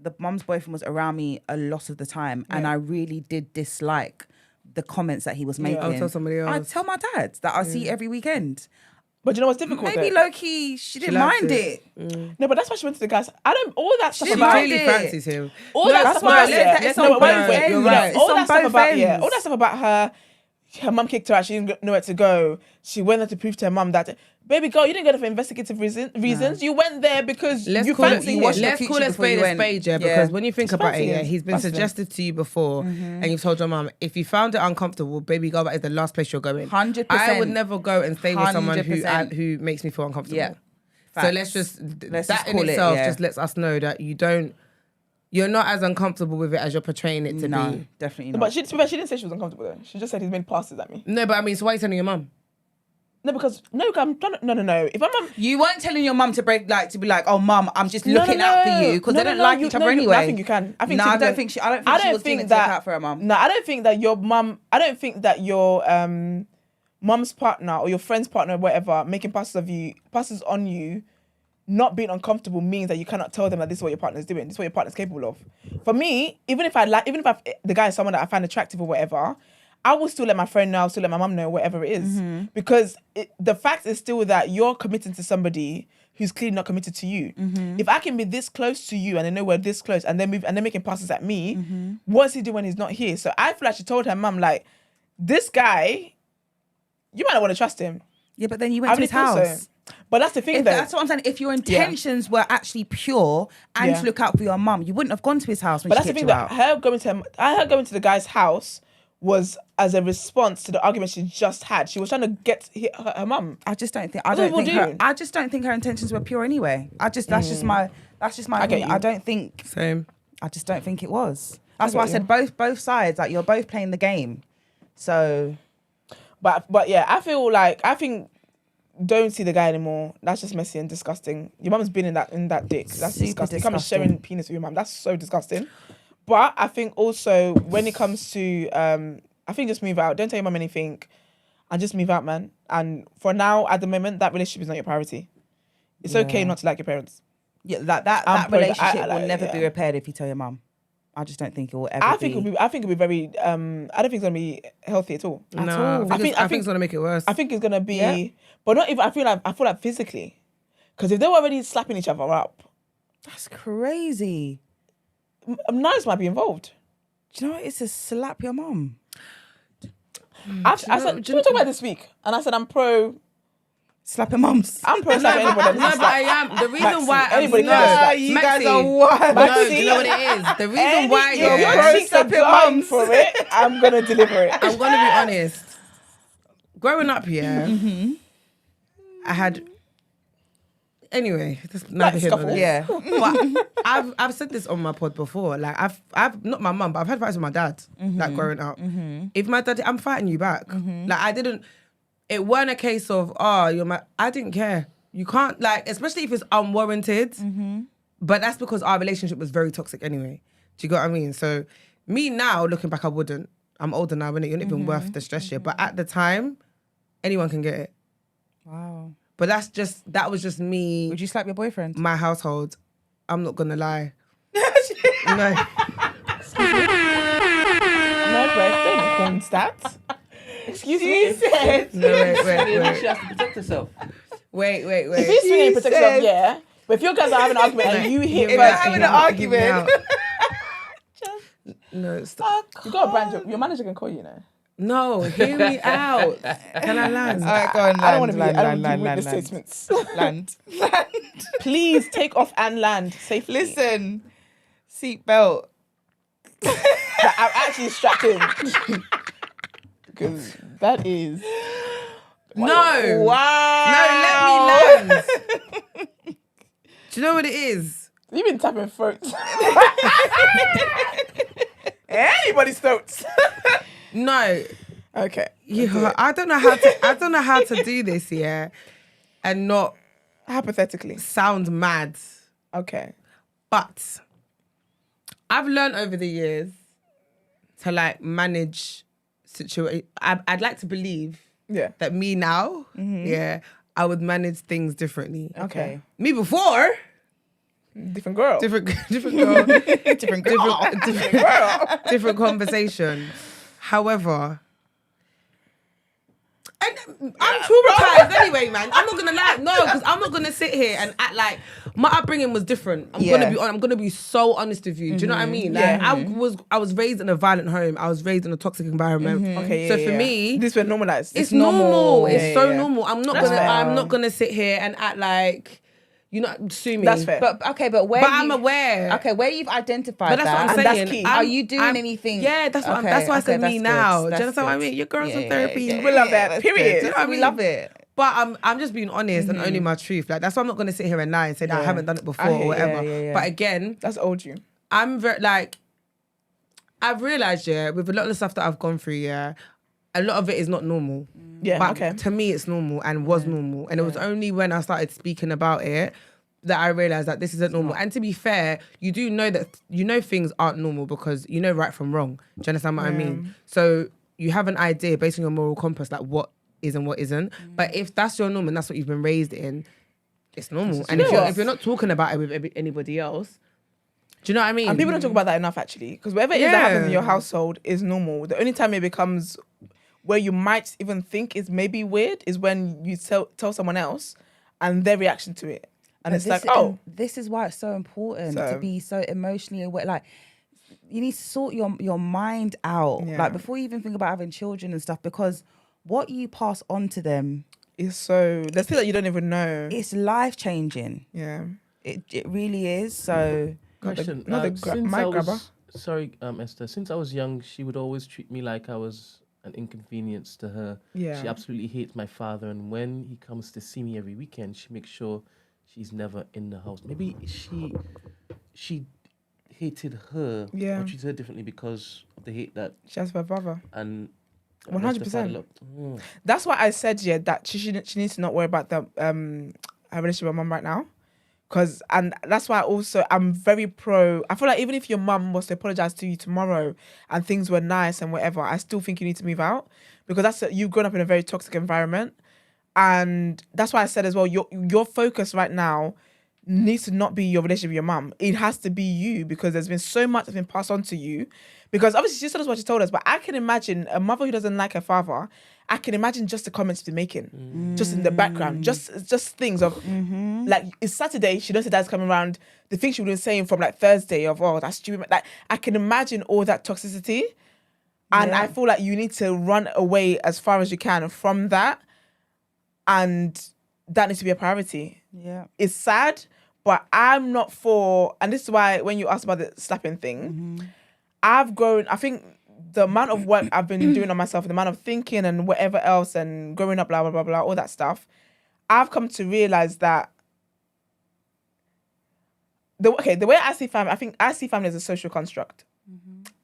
[SPEAKER 1] the mum's boyfriend was around me a lot of the time, and I really did dislike the comments that he was making,
[SPEAKER 4] I'll tell somebody else.
[SPEAKER 1] I'd tell my dad that I see every weekend.
[SPEAKER 2] But you know what's difficult?
[SPEAKER 1] Maybe low key, she didn't mind it.
[SPEAKER 2] No, but that's why she went to the guys. All that stuff
[SPEAKER 1] She
[SPEAKER 2] about
[SPEAKER 1] really
[SPEAKER 4] fancies him.
[SPEAKER 2] all that stuff
[SPEAKER 1] why I
[SPEAKER 2] about
[SPEAKER 1] said that it's on both ends.
[SPEAKER 2] you're
[SPEAKER 1] Right.
[SPEAKER 2] all
[SPEAKER 1] It's
[SPEAKER 2] that
[SPEAKER 1] on
[SPEAKER 2] stuff
[SPEAKER 1] both
[SPEAKER 2] about
[SPEAKER 1] ends.
[SPEAKER 2] all that stuff about her mum kicked her out. She didn't know where to go. She went there to prove to her mum that, baby girl, you didn't go there for investigative reasons. You went there because you fancy him.
[SPEAKER 4] Let's call a spade a spade, yeah, because when you think about it, yeah, he's been
[SPEAKER 2] Fancy him.
[SPEAKER 4] suggested to you before, and you've told your mum, if you found it uncomfortable, baby girl, that is the last place you're going.
[SPEAKER 1] 100%.
[SPEAKER 4] I would never go and stay with someone
[SPEAKER 1] 100%.
[SPEAKER 4] who makes me feel uncomfortable.
[SPEAKER 1] Yeah.
[SPEAKER 4] So
[SPEAKER 1] Facts.
[SPEAKER 4] let's
[SPEAKER 1] just
[SPEAKER 4] in
[SPEAKER 1] call it,
[SPEAKER 4] itself
[SPEAKER 1] yeah.
[SPEAKER 4] just lets us know that you're not as uncomfortable with it as you're portraying it to
[SPEAKER 1] No,
[SPEAKER 4] be.
[SPEAKER 1] definitely not.
[SPEAKER 2] But she didn't say she was uncomfortable though. She just said he's made passes at me.
[SPEAKER 4] No, but I mean, so why are you telling your mum?
[SPEAKER 2] No, I'm trying to, no. If my mum,
[SPEAKER 1] You weren't telling your mum to be like, oh, mum, I'm just looking out for you, because they don't like each other anyway.
[SPEAKER 2] I think you can. I think
[SPEAKER 1] I don't think she was going to take out for her mum.
[SPEAKER 2] No, I don't think that your mum. I don't think that your mum's partner or your friend's partner, or whatever, making passes on you, not being uncomfortable means that you cannot tell them that this is what your partner's doing. This is what your partner's capable of. For me, even if the guy is someone that I find attractive or whatever, I will still let my friend know, I'll still let my mum know, whatever it is. Because the fact is still that you're committing to somebody who's clearly not committed to you. If I can be this close to you and they know we're this close and they're making passes at me, what's he doing when he's not here? So I feel like she told her mum, like, this guy, you might not want to trust him.
[SPEAKER 1] Yeah, but then you went to his house.
[SPEAKER 2] So. But that's the thing, though.
[SPEAKER 1] That's what I'm saying. If your intentions were actually pure and to look out for your mum, you wouldn't have gone to his house when
[SPEAKER 2] but
[SPEAKER 1] she
[SPEAKER 2] that's the
[SPEAKER 1] kicked
[SPEAKER 2] thing,
[SPEAKER 1] you out.
[SPEAKER 2] that her going to the guy's house was as a response to the argument she just had. She was trying to get her mum.
[SPEAKER 1] I just don't think. I just don't think her intentions were pure anyway. That's just my opinion. I don't think.
[SPEAKER 4] Same.
[SPEAKER 1] I just don't think it was. That's why I said both sides. Like, you're both playing the game. So,
[SPEAKER 2] but yeah, I think don't see the guy anymore. That's just messy and disgusting. Your mum's been in that dick. That's disgusting. You come and sharing penis with your mum. That's so disgusting. But I think also when it comes to, I think just move out. Don't tell your mum anything, and just move out, man. And for now, at the moment, that relationship is not your priority. It's okay not to like your parents.
[SPEAKER 1] yeah, that relationship will never be repaired if you tell your mum. I just don't think it will ever.
[SPEAKER 2] I think it'll be very. I don't think it's gonna be healthy at all.
[SPEAKER 4] No, I think it's gonna make it worse.
[SPEAKER 2] I think it's gonna be, but not even. I feel like physically, because if they were already slapping each other up,
[SPEAKER 1] that's crazy.
[SPEAKER 2] knives might be involved.
[SPEAKER 1] Do you know what? It's to slap your mum.
[SPEAKER 2] I said, we talk about this week, and I said I'm pro.
[SPEAKER 1] Slapping mums.
[SPEAKER 2] I'm pro slapping anybody.
[SPEAKER 4] No, but I am. The reason why
[SPEAKER 2] anybody
[SPEAKER 4] no,
[SPEAKER 2] can slap.
[SPEAKER 1] You
[SPEAKER 4] Maxi,
[SPEAKER 1] guys are wild.
[SPEAKER 4] No, do you know what it is? The reason why
[SPEAKER 2] If your
[SPEAKER 4] yeah,
[SPEAKER 2] cheeks are dying for it, I'm gonna deliver it.
[SPEAKER 4] I'm gonna be honest. Growing up, I had. Anyway, that's neither here nor there.
[SPEAKER 1] Yeah.
[SPEAKER 4] But I've said this on my pod before. Like I've not my mum, but I've had fights with my dad. Like growing up, if my dad, I'm fighting you back. Like I didn't. It weren't a case of I didn't care. You can't especially if it's unwarranted. But that's because our relationship was very toxic anyway. Do you get what I mean? So me now looking back, I wouldn't. I'm older now, innit? You're not even worth the stress yet. But at the time, anyone can get it.
[SPEAKER 1] Wow.
[SPEAKER 4] But that was just me.
[SPEAKER 1] Would you slap your boyfriend?
[SPEAKER 4] My household. I'm not gonna lie. No.
[SPEAKER 2] No, bro, don't call stats. Excuse me.
[SPEAKER 1] Said.
[SPEAKER 4] No, wait.
[SPEAKER 3] She has to protect herself.
[SPEAKER 4] Wait.
[SPEAKER 2] If he's swinging protect yourself, yeah. But if your guys are having an argument and you hit
[SPEAKER 1] If
[SPEAKER 2] first,
[SPEAKER 1] you're having an argument.
[SPEAKER 4] No, stop.
[SPEAKER 2] you got a brand. Your manager can call you,
[SPEAKER 4] No, hear me out. Can I land?
[SPEAKER 1] All right, go on,
[SPEAKER 2] I don't want to
[SPEAKER 1] land,
[SPEAKER 2] be. I don't
[SPEAKER 1] land,
[SPEAKER 2] give
[SPEAKER 1] land,
[SPEAKER 2] witness
[SPEAKER 1] land,
[SPEAKER 2] statements.
[SPEAKER 1] land.
[SPEAKER 2] Please take off and land safely.
[SPEAKER 1] Listen, seatbelt.
[SPEAKER 2] Like, I'm actually strapped in. Because that is.
[SPEAKER 4] No.
[SPEAKER 1] Wow.
[SPEAKER 4] No, let me land. Do you know what it is?
[SPEAKER 2] You've been tapping throats. Anybody's throats.
[SPEAKER 4] No.
[SPEAKER 2] Okay.
[SPEAKER 4] Yeah, I don't know how to do this, yeah, and not
[SPEAKER 2] Hypothetically.
[SPEAKER 4] sound mad.
[SPEAKER 2] Okay.
[SPEAKER 4] But I've learned over the years to like manage situation. I'd like to believe
[SPEAKER 2] Yeah.
[SPEAKER 4] that me now, yeah, I would manage things differently.
[SPEAKER 2] Okay.
[SPEAKER 4] Me before,
[SPEAKER 2] Different girl.
[SPEAKER 4] different girl, different conversation. However, and I'm traumatized anyway, man. I'm not gonna lie, no, because I'm not gonna sit here and act like my upbringing was different. I'm gonna be so honest with you. Do you know what I mean? Like,
[SPEAKER 2] Yeah.
[SPEAKER 4] I was raised in a violent home. I was raised in a toxic environment.
[SPEAKER 2] Okay.
[SPEAKER 4] So
[SPEAKER 2] yeah,
[SPEAKER 4] for
[SPEAKER 2] yeah.
[SPEAKER 4] me,
[SPEAKER 2] this was normalized.
[SPEAKER 4] it's normal.
[SPEAKER 2] Yeah,
[SPEAKER 4] It's so
[SPEAKER 2] yeah.
[SPEAKER 4] normal. I'm not
[SPEAKER 2] That's
[SPEAKER 4] gonna.
[SPEAKER 2] fair.
[SPEAKER 4] I'm not gonna sit here and act like, you know, sue me.
[SPEAKER 2] That's fair.
[SPEAKER 1] But where?
[SPEAKER 4] But I'm aware.
[SPEAKER 1] Okay, where you've identified
[SPEAKER 4] But that's
[SPEAKER 1] that.
[SPEAKER 4] what I'm
[SPEAKER 2] And
[SPEAKER 4] saying.
[SPEAKER 2] that's key.
[SPEAKER 1] Are you doing anything?
[SPEAKER 4] Yeah, that's what.
[SPEAKER 1] Okay,
[SPEAKER 4] That's why I said
[SPEAKER 1] okay,
[SPEAKER 4] me
[SPEAKER 1] that's
[SPEAKER 4] now.
[SPEAKER 1] good,
[SPEAKER 4] Do you
[SPEAKER 1] that's
[SPEAKER 4] understand what I
[SPEAKER 1] good.
[SPEAKER 4] mean? Your girls in
[SPEAKER 1] Yeah,
[SPEAKER 4] therapy.
[SPEAKER 1] yeah,
[SPEAKER 2] We love that,
[SPEAKER 1] that's
[SPEAKER 2] period.
[SPEAKER 1] good.
[SPEAKER 2] You know
[SPEAKER 4] what I
[SPEAKER 1] We
[SPEAKER 4] mean?
[SPEAKER 1] love it.
[SPEAKER 4] But I'm just being honest and owning my truth. Like, that's why I'm not gonna sit here and lie and say that I
[SPEAKER 2] Yeah.
[SPEAKER 4] haven't done it before
[SPEAKER 2] I hear-
[SPEAKER 4] or whatever.
[SPEAKER 2] yeah.
[SPEAKER 4] But again,
[SPEAKER 2] That's old you.
[SPEAKER 4] I'm very like, I've realized, yeah, with a lot of the stuff that I've gone through, yeah, a lot of it is not normal.
[SPEAKER 2] Yeah.
[SPEAKER 4] But
[SPEAKER 2] okay.
[SPEAKER 4] to me, it's normal and was normal. And it was only when I started speaking about it that I realized that this isn't normal. And to be fair, you do know that, you know, things aren't normal because you know right from wrong. Do you understand what I mean? So you have an idea based on your moral compass, like what is and what isn't. But if that's your norm and that's what you've been raised in, it's normal. And if you're not talking about it with anybody else, do you know what I mean?
[SPEAKER 2] And people don't talk about that enough, actually, because whatever it is that happens in your household is normal. The only time it becomes where you might even think is maybe weird is when you tell someone else and their reaction to it. And it's like, oh.
[SPEAKER 1] This is why it's so important
[SPEAKER 2] So-
[SPEAKER 1] to be so emotionally aware. Like, you need to sort your mind out.
[SPEAKER 2] Yeah.
[SPEAKER 1] Like, before you even think about having children and stuff, because what you pass on to them,
[SPEAKER 2] It's so, there's things that you don't even know.
[SPEAKER 1] it's life-changing.
[SPEAKER 2] Yeah.
[SPEAKER 1] It really is. So...
[SPEAKER 3] Question.
[SPEAKER 2] not the
[SPEAKER 3] Since
[SPEAKER 2] mic
[SPEAKER 3] I was-
[SPEAKER 2] grabber.
[SPEAKER 3] Sorry, Esther. Since I was young, she would always treat me like I was an inconvenience to her.
[SPEAKER 2] Yeah.
[SPEAKER 3] She absolutely hates my father, and when he comes to see me every weekend, she makes sure she's never in the house. Maybe she hated her
[SPEAKER 2] Yeah.
[SPEAKER 3] or treated her differently because of the hate that
[SPEAKER 2] She has her brother.
[SPEAKER 3] and
[SPEAKER 2] 100%. That's why I said, yeah, that she needs to not worry about the her relationship with her mum right now. And that's why I'm very pro. I feel like even if your mum was to apologize to you tomorrow and things were nice and whatever, I still think you need to move out, because you've grown up in a very toxic environment. And that's why I said as well, your focus right now needs to not be your relationship with your mum. It has to be you, because there's been so much that's been passed on to you. Because obviously she told us what she told us, but I can imagine a mother who doesn't like her father, I can imagine just the comments she's been making, just in the background, just things of, like, it's Saturday, she knows her dad's coming around, the things she would have been saying from like Thursday of, oh, that's stupid. Like, I can imagine all that toxicity. And I feel like you need to run away as far as you can from that. And that needs to be a priority.
[SPEAKER 1] Yeah.
[SPEAKER 2] It's sad, but I'm not for, and this is why when you asked about the slapping thing, I've grown, I think the amount of work I've been doing on myself, the amount of thinking and whatever else and growing up, blah, blah, blah, blah, all that stuff, I've come to realize that the way I see family, I think I see family as a social construct.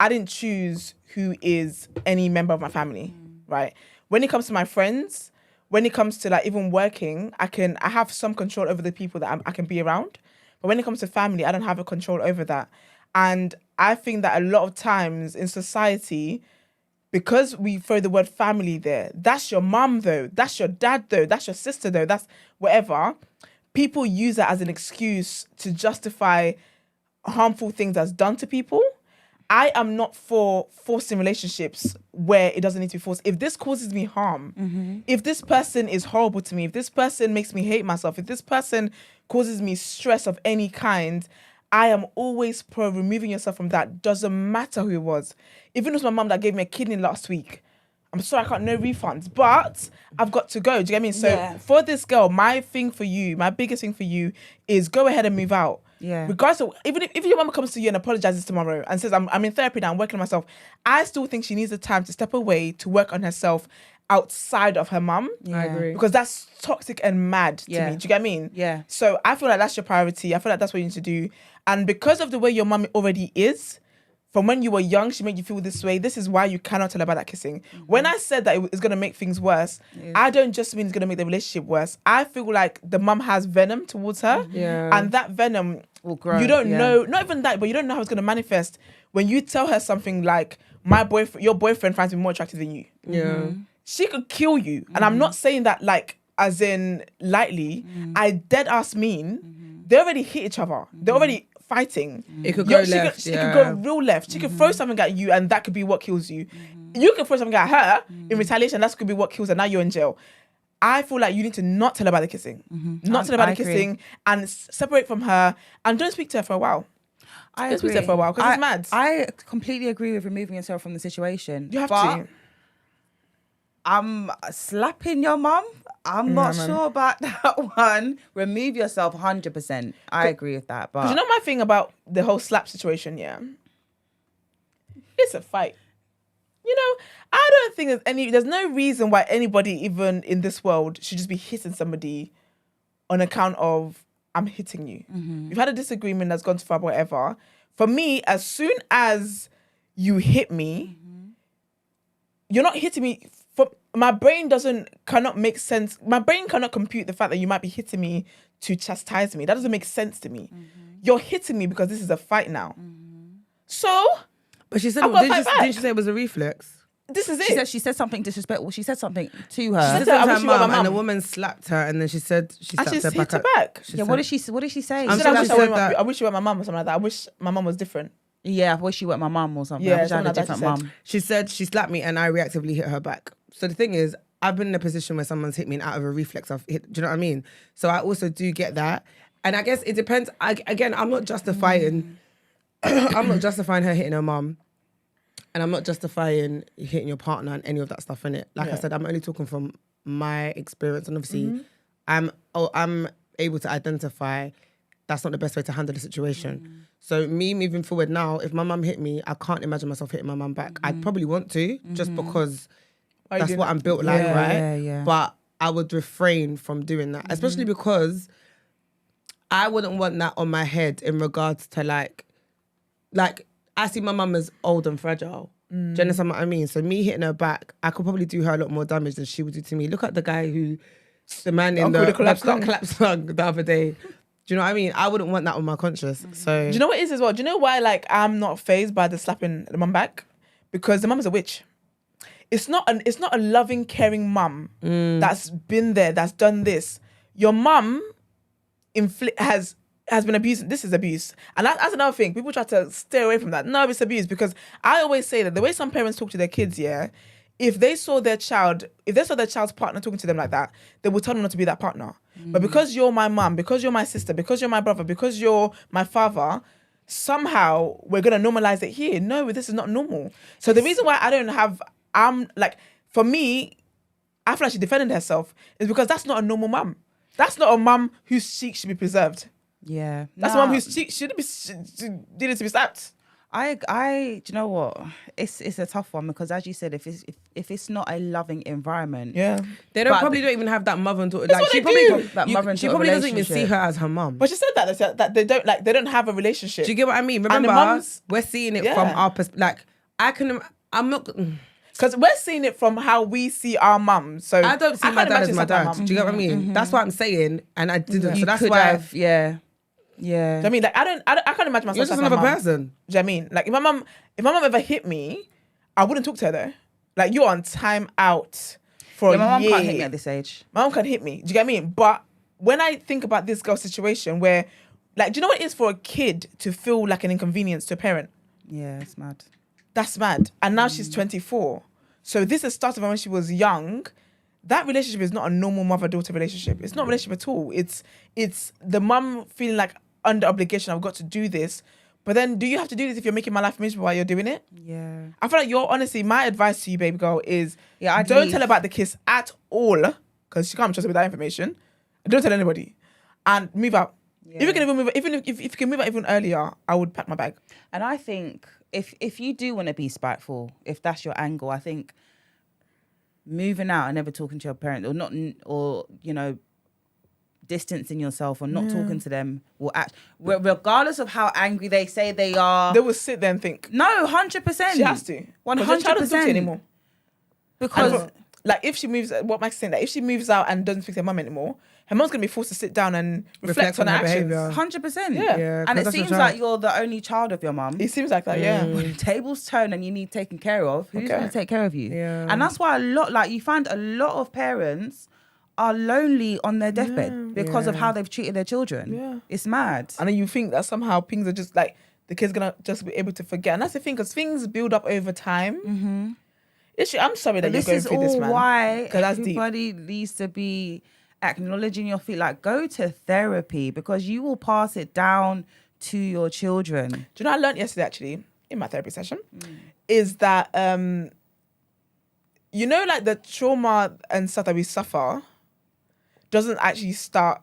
[SPEAKER 2] I didn't choose who is any member of my family, right? When it comes to my friends, when it comes to like even working, I have some control over the people that I can be around. But when it comes to family, I don't have a control over that. And I think that a lot of times in society, because we throw the word family there, that's your mum though, that's your dad though, that's your sister though, that's whatever. People use that as an excuse to justify harmful things that's done to people. I am not for forcing relationships where it doesn't need to be forced. If this causes me harm, if this person is horrible to me, if this person makes me hate myself, if this person causes me stress of any kind, I am always pro removing yourself from that. Doesn't matter who it was. Even if it was my mum that gave me a kidney last week, I'm sorry, I can't, no refunds, but I've got to go. Do you get what I mean? So for this girl, my biggest thing for you is go ahead and move out.
[SPEAKER 1] Yeah.
[SPEAKER 2] Regardless of, even if your mama comes to you and apologizes tomorrow and says, I'm in therapy now, I'm working on myself, I still think she needs the time to step away to work on herself outside of her mum.
[SPEAKER 1] Yeah. I agree.
[SPEAKER 2] Because that's toxic and mad to me. Do you get what I mean?
[SPEAKER 1] Yeah.
[SPEAKER 2] So I feel like that's your priority. I feel like that's what you need to do. And because of the way your mum already is, from when you were young, she made you feel this way. This is why you cannot tell her about that kissing. Mm-hmm. When I said that it's going to make things worse, I don't just mean it's going to make the relationship worse. I feel like the mum has venom towards her.
[SPEAKER 4] Yeah.
[SPEAKER 2] And that venom,
[SPEAKER 1] will grow.
[SPEAKER 2] You don't know, not even that, but you don't know how it's going to manifest when you tell her something like, your boyfriend finds me more attractive than you.
[SPEAKER 4] Yeah.
[SPEAKER 1] Mm-hmm.
[SPEAKER 2] She could kill you. And I'm not saying that like, as in lightly. I dead ass mean, they already hit each other. They're already fighting.
[SPEAKER 4] It could go left.
[SPEAKER 2] She could go real left. She could throw something at you and that could be what kills you. You could throw something at her in retaliation. That could be what kills her. Now you're in jail. I feel like you need to not tell her about the kissing. Not tell her about the kissing and separate from her and don't speak to her for a while.
[SPEAKER 1] I
[SPEAKER 2] don't speak to her for a while because it's mad.
[SPEAKER 1] I completely agree with removing yourself from the situation.
[SPEAKER 2] You have to.
[SPEAKER 1] I'm slapping your mum. I'm not sure about that one. Remove yourself 100%. I agree with that. But
[SPEAKER 2] you know my thing about the whole slap situation, yeah? It's a fight. You know, I don't think there's no reason why anybody even in this world should just be hitting somebody on account of I'm hitting you. We've had a disagreement that's gone too far, whatever. For me, as soon as you hit me, you're not hitting me. My brain cannot make sense. My brain cannot compute the fact that you might be hitting me to chastise me. That doesn't make sense to me. You're hitting me because this is a fight now. So,
[SPEAKER 4] but she said, didn't she say it was a reflex?
[SPEAKER 2] This is it.
[SPEAKER 1] She said something disrespectful. She said something to her.
[SPEAKER 4] She said
[SPEAKER 2] I
[SPEAKER 4] to
[SPEAKER 2] wish
[SPEAKER 4] her
[SPEAKER 2] you were my
[SPEAKER 4] mum, and
[SPEAKER 2] mum.
[SPEAKER 4] the woman slapped her, and then she said she slapped her
[SPEAKER 2] hit
[SPEAKER 4] back.
[SPEAKER 2] her back.
[SPEAKER 1] Yeah, what did she say?
[SPEAKER 4] I'm
[SPEAKER 2] She
[SPEAKER 4] sure
[SPEAKER 2] said,
[SPEAKER 4] she said that.
[SPEAKER 2] I wish you were my mum or something like that. I wish my mum was different.
[SPEAKER 1] Yeah, I wish you were my mum or something.
[SPEAKER 2] Yeah,
[SPEAKER 1] I wish I had a
[SPEAKER 2] something like that
[SPEAKER 1] different
[SPEAKER 2] she
[SPEAKER 1] mum.
[SPEAKER 4] She said she slapped me, and I reactively hit her back. So the thing is, I've been in a position where someone's hit me and out of a reflex I've hit. Do you know what I mean? So I also do get that. And I guess it depends. I'm not justifying I'm not justifying her hitting her mum. And I'm not justifying hitting your partner and any of that stuff in it. Like I said, I'm only talking from my experience. And obviously I'm able to identify that's not the best way to handle the situation. So me moving forward now, if my mum hit me, I can't imagine myself hitting my mum back. I'd probably want to, just because that's what I'm built like, right?
[SPEAKER 1] Yeah.
[SPEAKER 4] But I would refrain from doing that, especially because I wouldn't want that on my head in regards to like I see my mum as old and fragile. Do you understand what I mean? So me hitting her back, I could probably do her a lot more damage than she would do to me. Look at the guy the man in the collapsed lung the other day. Do you know what I mean? I wouldn't want that on my conscience. So
[SPEAKER 2] do you know what it is as well? Do you know why like I'm not fazed by the slapping the mum back? Because the mum is a witch. It's not a loving, caring mum that's been there, that's done this. Your mum has been abused. This is abuse. And that's another thing. People try to stay away from that. No, it's abuse. Because I always say that the way some parents talk to their kids, if they saw their child's partner talking to them like that, they would tell them not to be that partner. But because you're my mum, because you're my sister, because you're my brother, because you're my father, somehow we're going to normalize it here. No, this is not normal. So the reason why for me, I feel like she defended herself is because that's not a normal mum. That's not a mum whose cheek should be preserved.
[SPEAKER 1] Yeah.
[SPEAKER 2] That's a mum whose cheek needed to be slapped.
[SPEAKER 1] Do you know what? It's a tough one because as you said, if it's not a loving environment,
[SPEAKER 4] they probably don't even have that mother and daughter.
[SPEAKER 2] Like
[SPEAKER 4] she probably doesn't even see her as her mum.
[SPEAKER 2] But she said that they don't have a relationship.
[SPEAKER 4] Do you get what I mean? Remember, we're seeing it from our perspective. I'm not.
[SPEAKER 2] Because we're seeing it from how we see our mums. So
[SPEAKER 4] I don't see my dad as my dad.
[SPEAKER 2] Do
[SPEAKER 4] you get what I mean? That's what I'm saying, and I didn't. So that's
[SPEAKER 1] could
[SPEAKER 4] why.
[SPEAKER 1] have, yeah.
[SPEAKER 2] Do you know what I mean? Like I can't imagine myself.
[SPEAKER 4] You're just
[SPEAKER 2] as
[SPEAKER 4] another
[SPEAKER 2] my mum.
[SPEAKER 4] person.
[SPEAKER 2] Do you know what I mean? Like if my mum ever hit me, I wouldn't talk to her though. Like you're on time out for a year.
[SPEAKER 1] My mum can't hit me at this age.
[SPEAKER 2] My mum can hit me. Do you get what I mean? But when I think about this girl's situation where, like, do you know what it is for a kid to feel like an inconvenience to a parent?
[SPEAKER 1] Yeah, it's mad.
[SPEAKER 2] That's mad. And now she's 24. So this has started when she was young. That relationship is not a normal mother-daughter relationship. It's not a relationship at all. It's the mum feeling like under obligation, I've got to do this. But then, do you have to do this if you're making my life miserable while you're doing it?
[SPEAKER 1] Yeah.
[SPEAKER 2] I feel like honestly, my advice to you, baby girl, is
[SPEAKER 1] I'd
[SPEAKER 2] don't
[SPEAKER 1] leave.
[SPEAKER 2] tell her about the kiss at all, because she can't trust me with that information. Don't tell anybody, and move out.
[SPEAKER 1] Yeah.
[SPEAKER 2] If you can even move, even if you can move out even earlier, I would pack my bag.
[SPEAKER 1] And I think if you do want to be spiteful, if that's your angle, I think moving out and never talking to your parents, or not, or distancing yourself or not talking to them will regardless of how angry they say they are,
[SPEAKER 2] They will sit there and think,
[SPEAKER 1] no, 100%.
[SPEAKER 2] she has to.
[SPEAKER 1] 100%
[SPEAKER 2] anymore.
[SPEAKER 1] Because
[SPEAKER 2] Like if she moves, what Max is saying, that if she moves out and doesn't speak to her mum anymore, her mum's gonna be forced to sit down and reflect on her actions.
[SPEAKER 4] behaviour.
[SPEAKER 1] 100%.
[SPEAKER 2] Yeah.
[SPEAKER 1] And it
[SPEAKER 4] 'cause that's
[SPEAKER 1] seems
[SPEAKER 4] your
[SPEAKER 1] like
[SPEAKER 4] job.
[SPEAKER 1] you're the only child of your mum.
[SPEAKER 2] It seems like that, yeah.
[SPEAKER 1] When tables turn and you need taken care of, who's
[SPEAKER 2] Okay.
[SPEAKER 1] going to take care of you?
[SPEAKER 4] Yeah.
[SPEAKER 1] And that's why you find a lot of parents are lonely on their deathbed because of how they've treated their children.
[SPEAKER 2] Yeah.
[SPEAKER 1] It's mad.
[SPEAKER 2] And then you think that somehow things are just like the kid's gonna just be able to forget. And that's the thing, because things build up over time. Mm-hmm. I'm sorry that you're going through this, man.
[SPEAKER 1] This is all why
[SPEAKER 2] 'Cause that's deep.
[SPEAKER 1] everybody needs to be acknowledging your feet. Like, go to therapy because you will pass it down to your children.
[SPEAKER 2] Do you know what I learned yesterday, actually, in my therapy session? Is that, like the trauma and stuff that we suffer doesn't actually start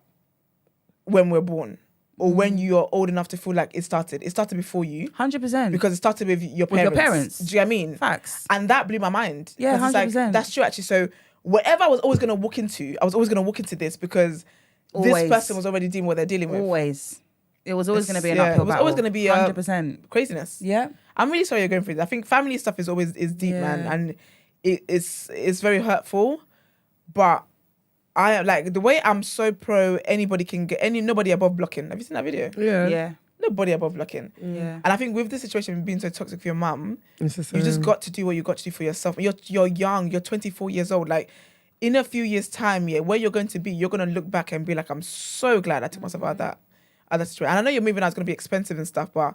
[SPEAKER 2] when we're born or when you're old enough to feel like it started. It started before you.
[SPEAKER 1] 100%.
[SPEAKER 2] Because it started with your
[SPEAKER 1] With your
[SPEAKER 2] parents.
[SPEAKER 1] parents.
[SPEAKER 2] Do you know what I mean?
[SPEAKER 1] Facts.
[SPEAKER 2] And that blew my mind.
[SPEAKER 1] Yeah,
[SPEAKER 2] 'Cause it's
[SPEAKER 1] 100%.
[SPEAKER 2] Like, that's true, actually. So whatever I was always going to walk into, I was always going to walk into this because
[SPEAKER 1] Always.
[SPEAKER 2] this person was already doing what they're dealing with.
[SPEAKER 1] Always. It was always going to be an
[SPEAKER 2] Yeah,
[SPEAKER 1] uphill
[SPEAKER 2] it was
[SPEAKER 1] battle.
[SPEAKER 2] always going to be
[SPEAKER 1] 100%.
[SPEAKER 2] craziness.
[SPEAKER 1] Yeah.
[SPEAKER 2] I'm really sorry you're going through this. I think family stuff is deep, man, and it's very hurtful. But I like the way I'm so pro. Anybody can get nobody above blocking. Have you seen that video?
[SPEAKER 4] Yeah.
[SPEAKER 1] Yeah.
[SPEAKER 2] Nobody above blocking.
[SPEAKER 1] Yeah.
[SPEAKER 2] And I think with this situation being so toxic for your mum,
[SPEAKER 4] It's the
[SPEAKER 2] you just
[SPEAKER 4] same.
[SPEAKER 2] got to do what you got to do for yourself. You're young. You're 24 years old. Like in a few years' time, where you're going to be, you're going to look back and be like, I'm so glad I took myself out of that situation. And I know you're moving out is going to be expensive and stuff, but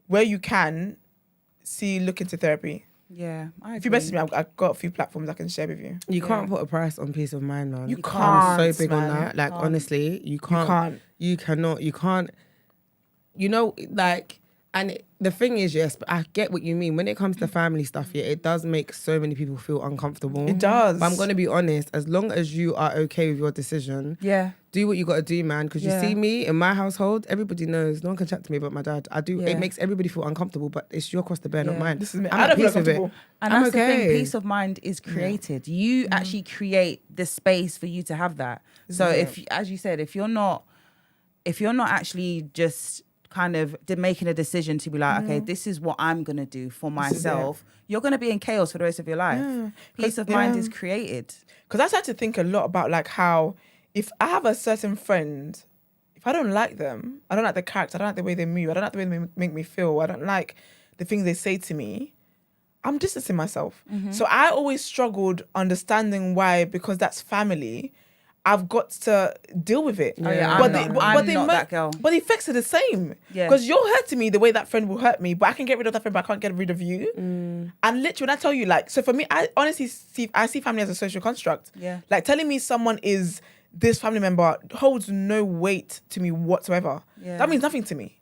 [SPEAKER 2] where you can, look into therapy.
[SPEAKER 1] Yeah.
[SPEAKER 2] If you message me, I've got a few platforms I can share with you.
[SPEAKER 4] You can't put a price on peace of mind, man.
[SPEAKER 2] You
[SPEAKER 4] I'm
[SPEAKER 2] can't,
[SPEAKER 4] so big
[SPEAKER 2] man.
[SPEAKER 4] on that. Like,
[SPEAKER 2] Can't.
[SPEAKER 4] honestly, you can't.
[SPEAKER 2] can't.
[SPEAKER 4] You cannot. You can't. And the thing is, yes, but I get what you mean. When it comes to family stuff, it does make so many people feel uncomfortable.
[SPEAKER 2] It does.
[SPEAKER 4] But I'm going to be honest, as long as you are okay with your decision,
[SPEAKER 1] Yeah.
[SPEAKER 4] do what you got to do, man. Because you
[SPEAKER 1] Yeah.
[SPEAKER 4] see me in my household, everybody knows. No one can chat to me about my dad. I do.
[SPEAKER 1] Yeah.
[SPEAKER 4] It makes everybody feel uncomfortable, but it's your cross to bear, not
[SPEAKER 1] Yeah.
[SPEAKER 4] mine.
[SPEAKER 2] This is me.
[SPEAKER 4] I'm
[SPEAKER 2] I
[SPEAKER 4] at
[SPEAKER 2] don't feel
[SPEAKER 4] peace with it.
[SPEAKER 2] uncomfortable.
[SPEAKER 1] And
[SPEAKER 4] I'm
[SPEAKER 1] that's the thing,
[SPEAKER 4] okay.
[SPEAKER 1] peace of mind is created. You actually create the space for you to have that. So if, as you said, if you're not actually just kind of making a decision to be like, okay, this is what I'm going to do for myself, you're going to be in chaos for the rest of your life.
[SPEAKER 2] Yeah.
[SPEAKER 1] Peace of mind is created.
[SPEAKER 2] Because I start to think a lot about like how if I have a certain friend, if I don't like them, I don't like their character, I don't like the way they move, I don't like the way they make me feel, I don't like the things they say to me, I'm distancing myself. So I always struggled understanding why, because that's family, I've got to deal with it.
[SPEAKER 1] Oh, yeah,
[SPEAKER 2] but
[SPEAKER 1] I'm not that girl.
[SPEAKER 2] But the effects are the same.
[SPEAKER 1] Yeah.
[SPEAKER 2] Because you're hurting me the way that friend will hurt me, but I can get rid of that friend, but I can't get rid of you. And literally, when I tell you, like, so for me, I honestly see family as a social construct.
[SPEAKER 1] Yeah.
[SPEAKER 2] Like telling me someone is this family member holds no weight to me whatsoever.
[SPEAKER 1] Yeah.
[SPEAKER 2] That means nothing to me.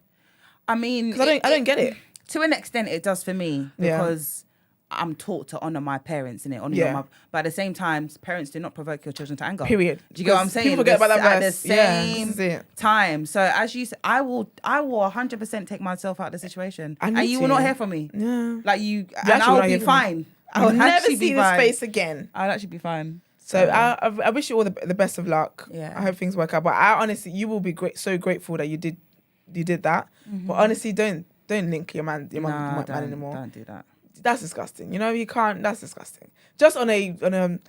[SPEAKER 1] I mean,
[SPEAKER 2] Because I don't get it.
[SPEAKER 1] To an extent, it does for me
[SPEAKER 2] Yeah.
[SPEAKER 1] because I'm taught to honor my parents, innit? Honor
[SPEAKER 2] Yeah.
[SPEAKER 1] your mother. But at the same time, parents do not provoke your children to anger.
[SPEAKER 2] Period.
[SPEAKER 1] Do you get what I'm
[SPEAKER 2] Because
[SPEAKER 1] saying?
[SPEAKER 2] people forget about that
[SPEAKER 1] At the
[SPEAKER 2] verse. Yeah,
[SPEAKER 1] same
[SPEAKER 2] this is it.
[SPEAKER 1] time. So as you said, I will 100% take myself out of the situation.
[SPEAKER 2] I
[SPEAKER 1] And
[SPEAKER 2] need
[SPEAKER 1] you will
[SPEAKER 2] to.
[SPEAKER 1] not hear from me.
[SPEAKER 2] Yeah.
[SPEAKER 1] Like you, and
[SPEAKER 2] actually will
[SPEAKER 1] I'll
[SPEAKER 2] not
[SPEAKER 1] be
[SPEAKER 2] hear from me.
[SPEAKER 1] fine. I
[SPEAKER 2] I'll
[SPEAKER 1] would
[SPEAKER 2] never
[SPEAKER 1] actually
[SPEAKER 2] see
[SPEAKER 1] be
[SPEAKER 2] this
[SPEAKER 1] fine.
[SPEAKER 2] space again.
[SPEAKER 1] I'll actually be fine.
[SPEAKER 2] So I wish you all the best of luck.
[SPEAKER 1] Yeah.
[SPEAKER 2] I hope things work out. But I honestly, you will be so grateful that you did that. But honestly, don't link your man
[SPEAKER 1] Nah,
[SPEAKER 2] man anymore.
[SPEAKER 1] don't do that.
[SPEAKER 2] That's disgusting. You know, you can't. That's disgusting. Just on a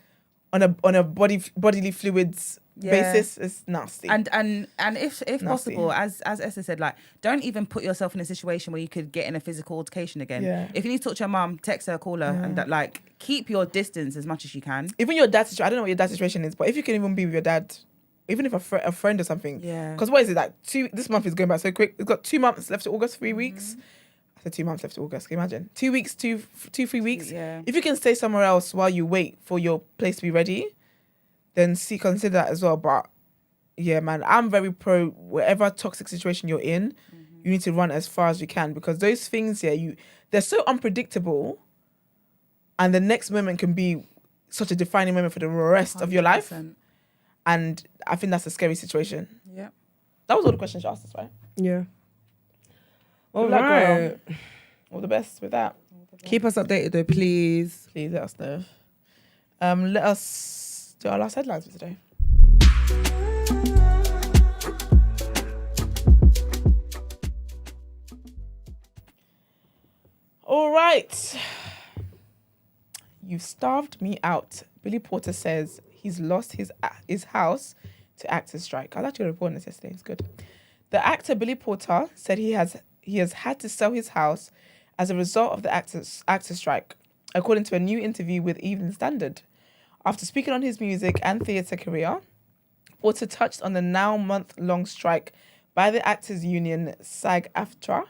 [SPEAKER 2] bodily fluids basis, it's nasty.
[SPEAKER 1] And if possible, as Esther said, like, don't even put yourself in a situation where you could get in a physical altercation again.
[SPEAKER 2] Yeah.
[SPEAKER 1] If you need to talk to your mum, text her, call her, and that, like, keep your distance as much as you can.
[SPEAKER 2] Even your dad's situation, I don't know what your dad's situation is, but if you can even be with your dad, even if a friend or something.
[SPEAKER 1] Yeah.
[SPEAKER 2] Because what is it like? This month is going by so quick. It's got 2 months left to August, 3 weeks. I said 2 months left to August. Can you imagine? 2 weeks, 3 weeks.
[SPEAKER 1] Yeah.
[SPEAKER 2] If you can stay somewhere else while you wait for your place to be ready, then consider that as well. But yeah, man, I'm very pro whatever toxic situation you're in, you need to run as far as you can, because those things, they're so unpredictable, and the next moment can be such a defining moment for the rest of your life.
[SPEAKER 1] 100%.
[SPEAKER 2] And I think that's a scary situation.
[SPEAKER 1] Yeah.
[SPEAKER 2] That was all the questions you asked us, right?
[SPEAKER 4] Yeah. All
[SPEAKER 2] Good luck, girl.
[SPEAKER 4] right.
[SPEAKER 2] All the best with that.
[SPEAKER 4] Keep us updated though, please.
[SPEAKER 2] Please let us know. Let us do our last headlines for today. All right. You've starved me out. Billy Porter says he's lost his house to actors' strike. I was actually reporting this yesterday. It's good. The actor Billy Porter said he has had to sell his house as a result of the actors' strike, according to a new interview with Evening Standard. After speaking on his music and theatre career, Porter touched on the now month-long strike by the actors' union SAG-AFTRA,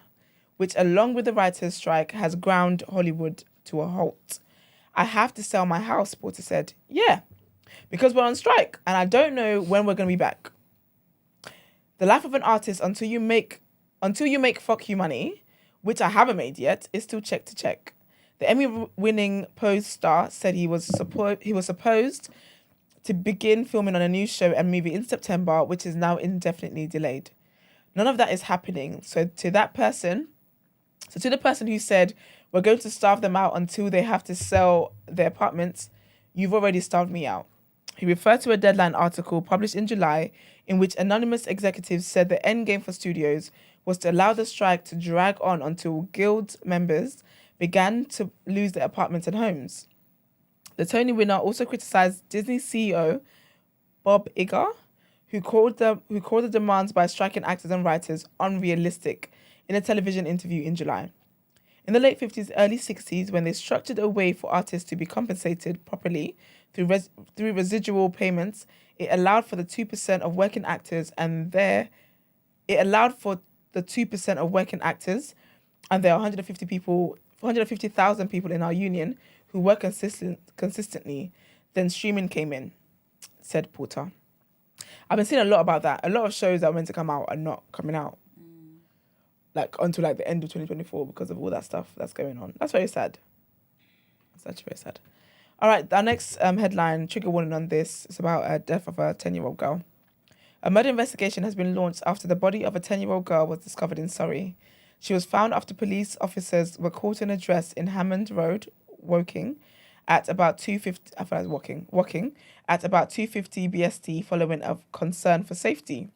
[SPEAKER 2] which, along with the writers' strike, has ground Hollywood to a halt. I have to sell my house, Porter said. Yeah, because we're on strike, and I don't know when we're going to be back. The life of an artist until you make fuck you money, which I haven't made yet, is still check to check. The Emmy-winning Pose star said he was supposed to begin filming on a new show and movie in September, which is now indefinitely delayed. None of that is happening. So to the person who said we're going to starve them out until they have to sell their apartments, you've already starved me out. He referred to a Deadline article published in July in which anonymous executives said the end game for studios was to allow the strike to drag on until guild members began to lose their apartments and homes. The Tony winner also criticized Disney CEO Bob Iger, who called the demands by striking actors and writers unrealistic in a television interview in July. In the late 50s, early 60s, when they structured a way for artists to be compensated properly through residual payments, it allowed for the 2% of working actors and there are 150,000 people in our union who work consistently. Then streaming came in, said Porter. I've been seeing a lot about that. A lot of shows that were meant to come out are not coming out. Until the end of 2024 because of all that stuff that's going on. That's very sad. That's actually very sad. All right, our next headline, trigger warning on this, is about a death of a 10-year-old girl. A murder investigation has been launched after the body of a 10-year-old girl was discovered in Surrey. She was found after police officers were called to an address in Hammond Road, Woking, at about 2:50 at about 2:50 BST following a concern for safety.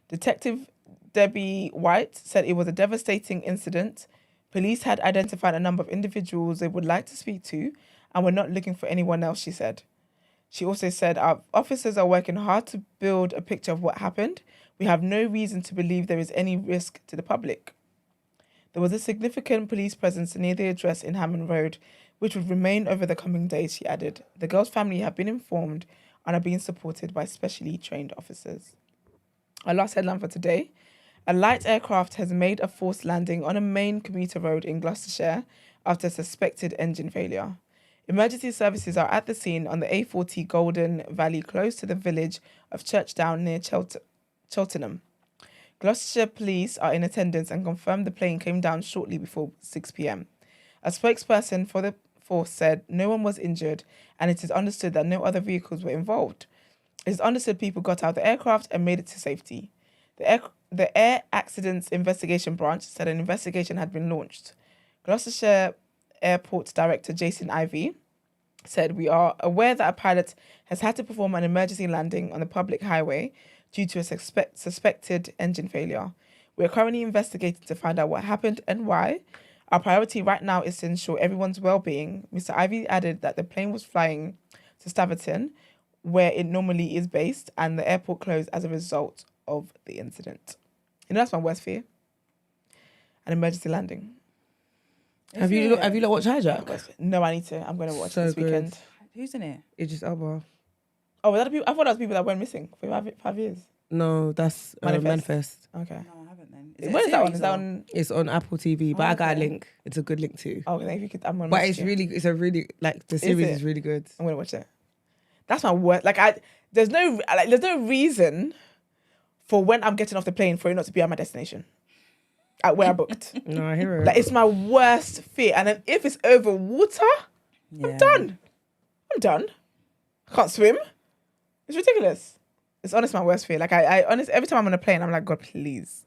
[SPEAKER 2] Detective Debbie White said it was a devastating incident. Police had identified a number of individuals they would like to speak to and were not looking for anyone else, she said. She also said, our officers are working hard to build a picture of what happened. We have no reason to believe there is any risk to the public. There was a significant police presence near the address in Hammond Road, which would remain over the coming days, she added. The girl's family have been informed and are being supported by specially trained officers. Our last headline for today. A light aircraft has made a forced landing on a main commuter road in Gloucestershire after a suspected engine failure. Emergency services are at the scene on the A40 Golden Valley close to the village of Churchdown near Cheltenham. Gloucestershire police are in attendance and confirmed the plane came down shortly before 6 p.m. A spokesperson for the force said no one was injured and it is understood that no other vehicles were involved. It is understood people got out of the aircraft and made it to safety. The Air Accidents Investigation Branch said an investigation had been launched. Gloucestershire Airport Director Jason Ivey said, we are aware that a pilot has had to perform an emergency landing on the public highway due to a suspected engine failure. We are currently investigating to find out what happened and why. Our priority right now is to ensure everyone's well-being. Mr. Ivey added that the plane was flying to Staverton, where it normally is based, and the airport closed as a result of the incident. That's my worst fear. An emergency landing.
[SPEAKER 4] Have you not watched Hijack?
[SPEAKER 2] No, I need to. I'm going to watch it this weekend.
[SPEAKER 1] Who's in it?
[SPEAKER 4] Idris Elba.
[SPEAKER 2] Oh, was that people? I thought that was people that went missing for 5 years.
[SPEAKER 4] No, that's Manifest.
[SPEAKER 2] Okay.
[SPEAKER 1] No, I haven't then.
[SPEAKER 2] Where is that one? Is that on?
[SPEAKER 4] It's on Apple TV, but I got a link. It's a good link too.
[SPEAKER 2] Oh, if you could, I'm gonna
[SPEAKER 4] but
[SPEAKER 2] watch
[SPEAKER 4] it's
[SPEAKER 2] it.
[SPEAKER 4] really the series is really good.
[SPEAKER 2] I'm gonna watch it. That's my worst. There's no reason for when I'm getting off the plane for it not to be at my destination. at where I booked.
[SPEAKER 4] No, I hear it.
[SPEAKER 2] Like, it's my worst fear. And then if it's over water, I'm done. I can't swim. It's ridiculous. It's honestly my worst fear. Like, I honestly, every time I'm on a plane, I'm like, God, please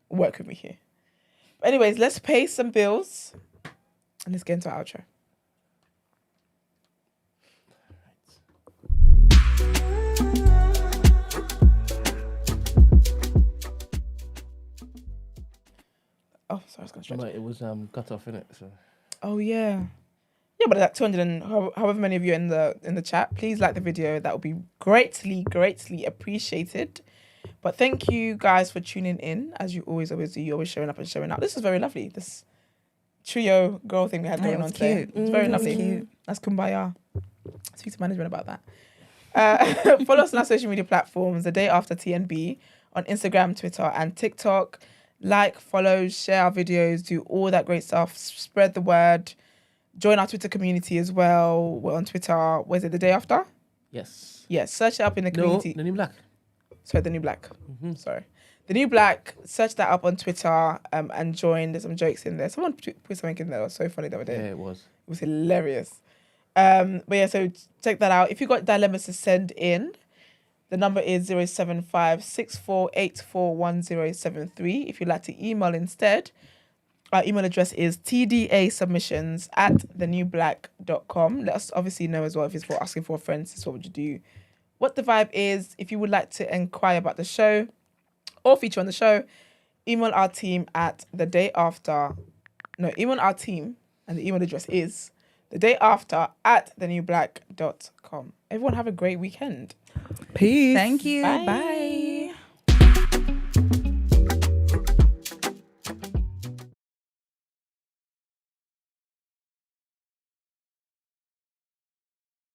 [SPEAKER 2] work with me here. But anyways, let's pay some bills and let's get into our outro. Oh, sorry, I was going to stretch.
[SPEAKER 3] But it was cut off, innit? So.
[SPEAKER 2] Oh, yeah. Yeah, but like 200 and however many of you in the chat, please like the video. That would be greatly appreciated. But thank you guys for tuning in, as you always do. You're always showing up and showing out. This is very lovely. This trio girl thing we had going on today. It's very lovely. Cute. That's kumbaya. Speak to management about that. Follow us on our social media platforms, The Day After TNB, on Instagram, Twitter, and TikTok. Like, follow, share our videos, do all that great stuff. Spread the word. Join our Twitter community as well. We're on Twitter. Was it The Day After?
[SPEAKER 3] Yes.
[SPEAKER 2] Yes. Search it up in the community.
[SPEAKER 3] No, The New Black.
[SPEAKER 2] Sorry, The New Black. Sorry. The New Black. Search that up on Twitter and join. There's some jokes in there. Someone put something in there. It was so funny the other day.
[SPEAKER 3] Yeah, it was.
[SPEAKER 2] It was hilarious. But yeah, so check that out. If you've got dilemmas to send in, the number is 075-6484-1073. If you'd like to email instead, our email address is tdasubmissions@thenewblack.com. Let us obviously know as well if it's for asking for a friend. This is what would you do? What the vibe is. If you would like to inquire about the show or feature on the show, email our team at email our team, and the email address is thedayafter@thenewblack.com. Everyone have a great weekend.
[SPEAKER 4] Peace.
[SPEAKER 1] Thank you.
[SPEAKER 2] Bye.
[SPEAKER 1] Bye.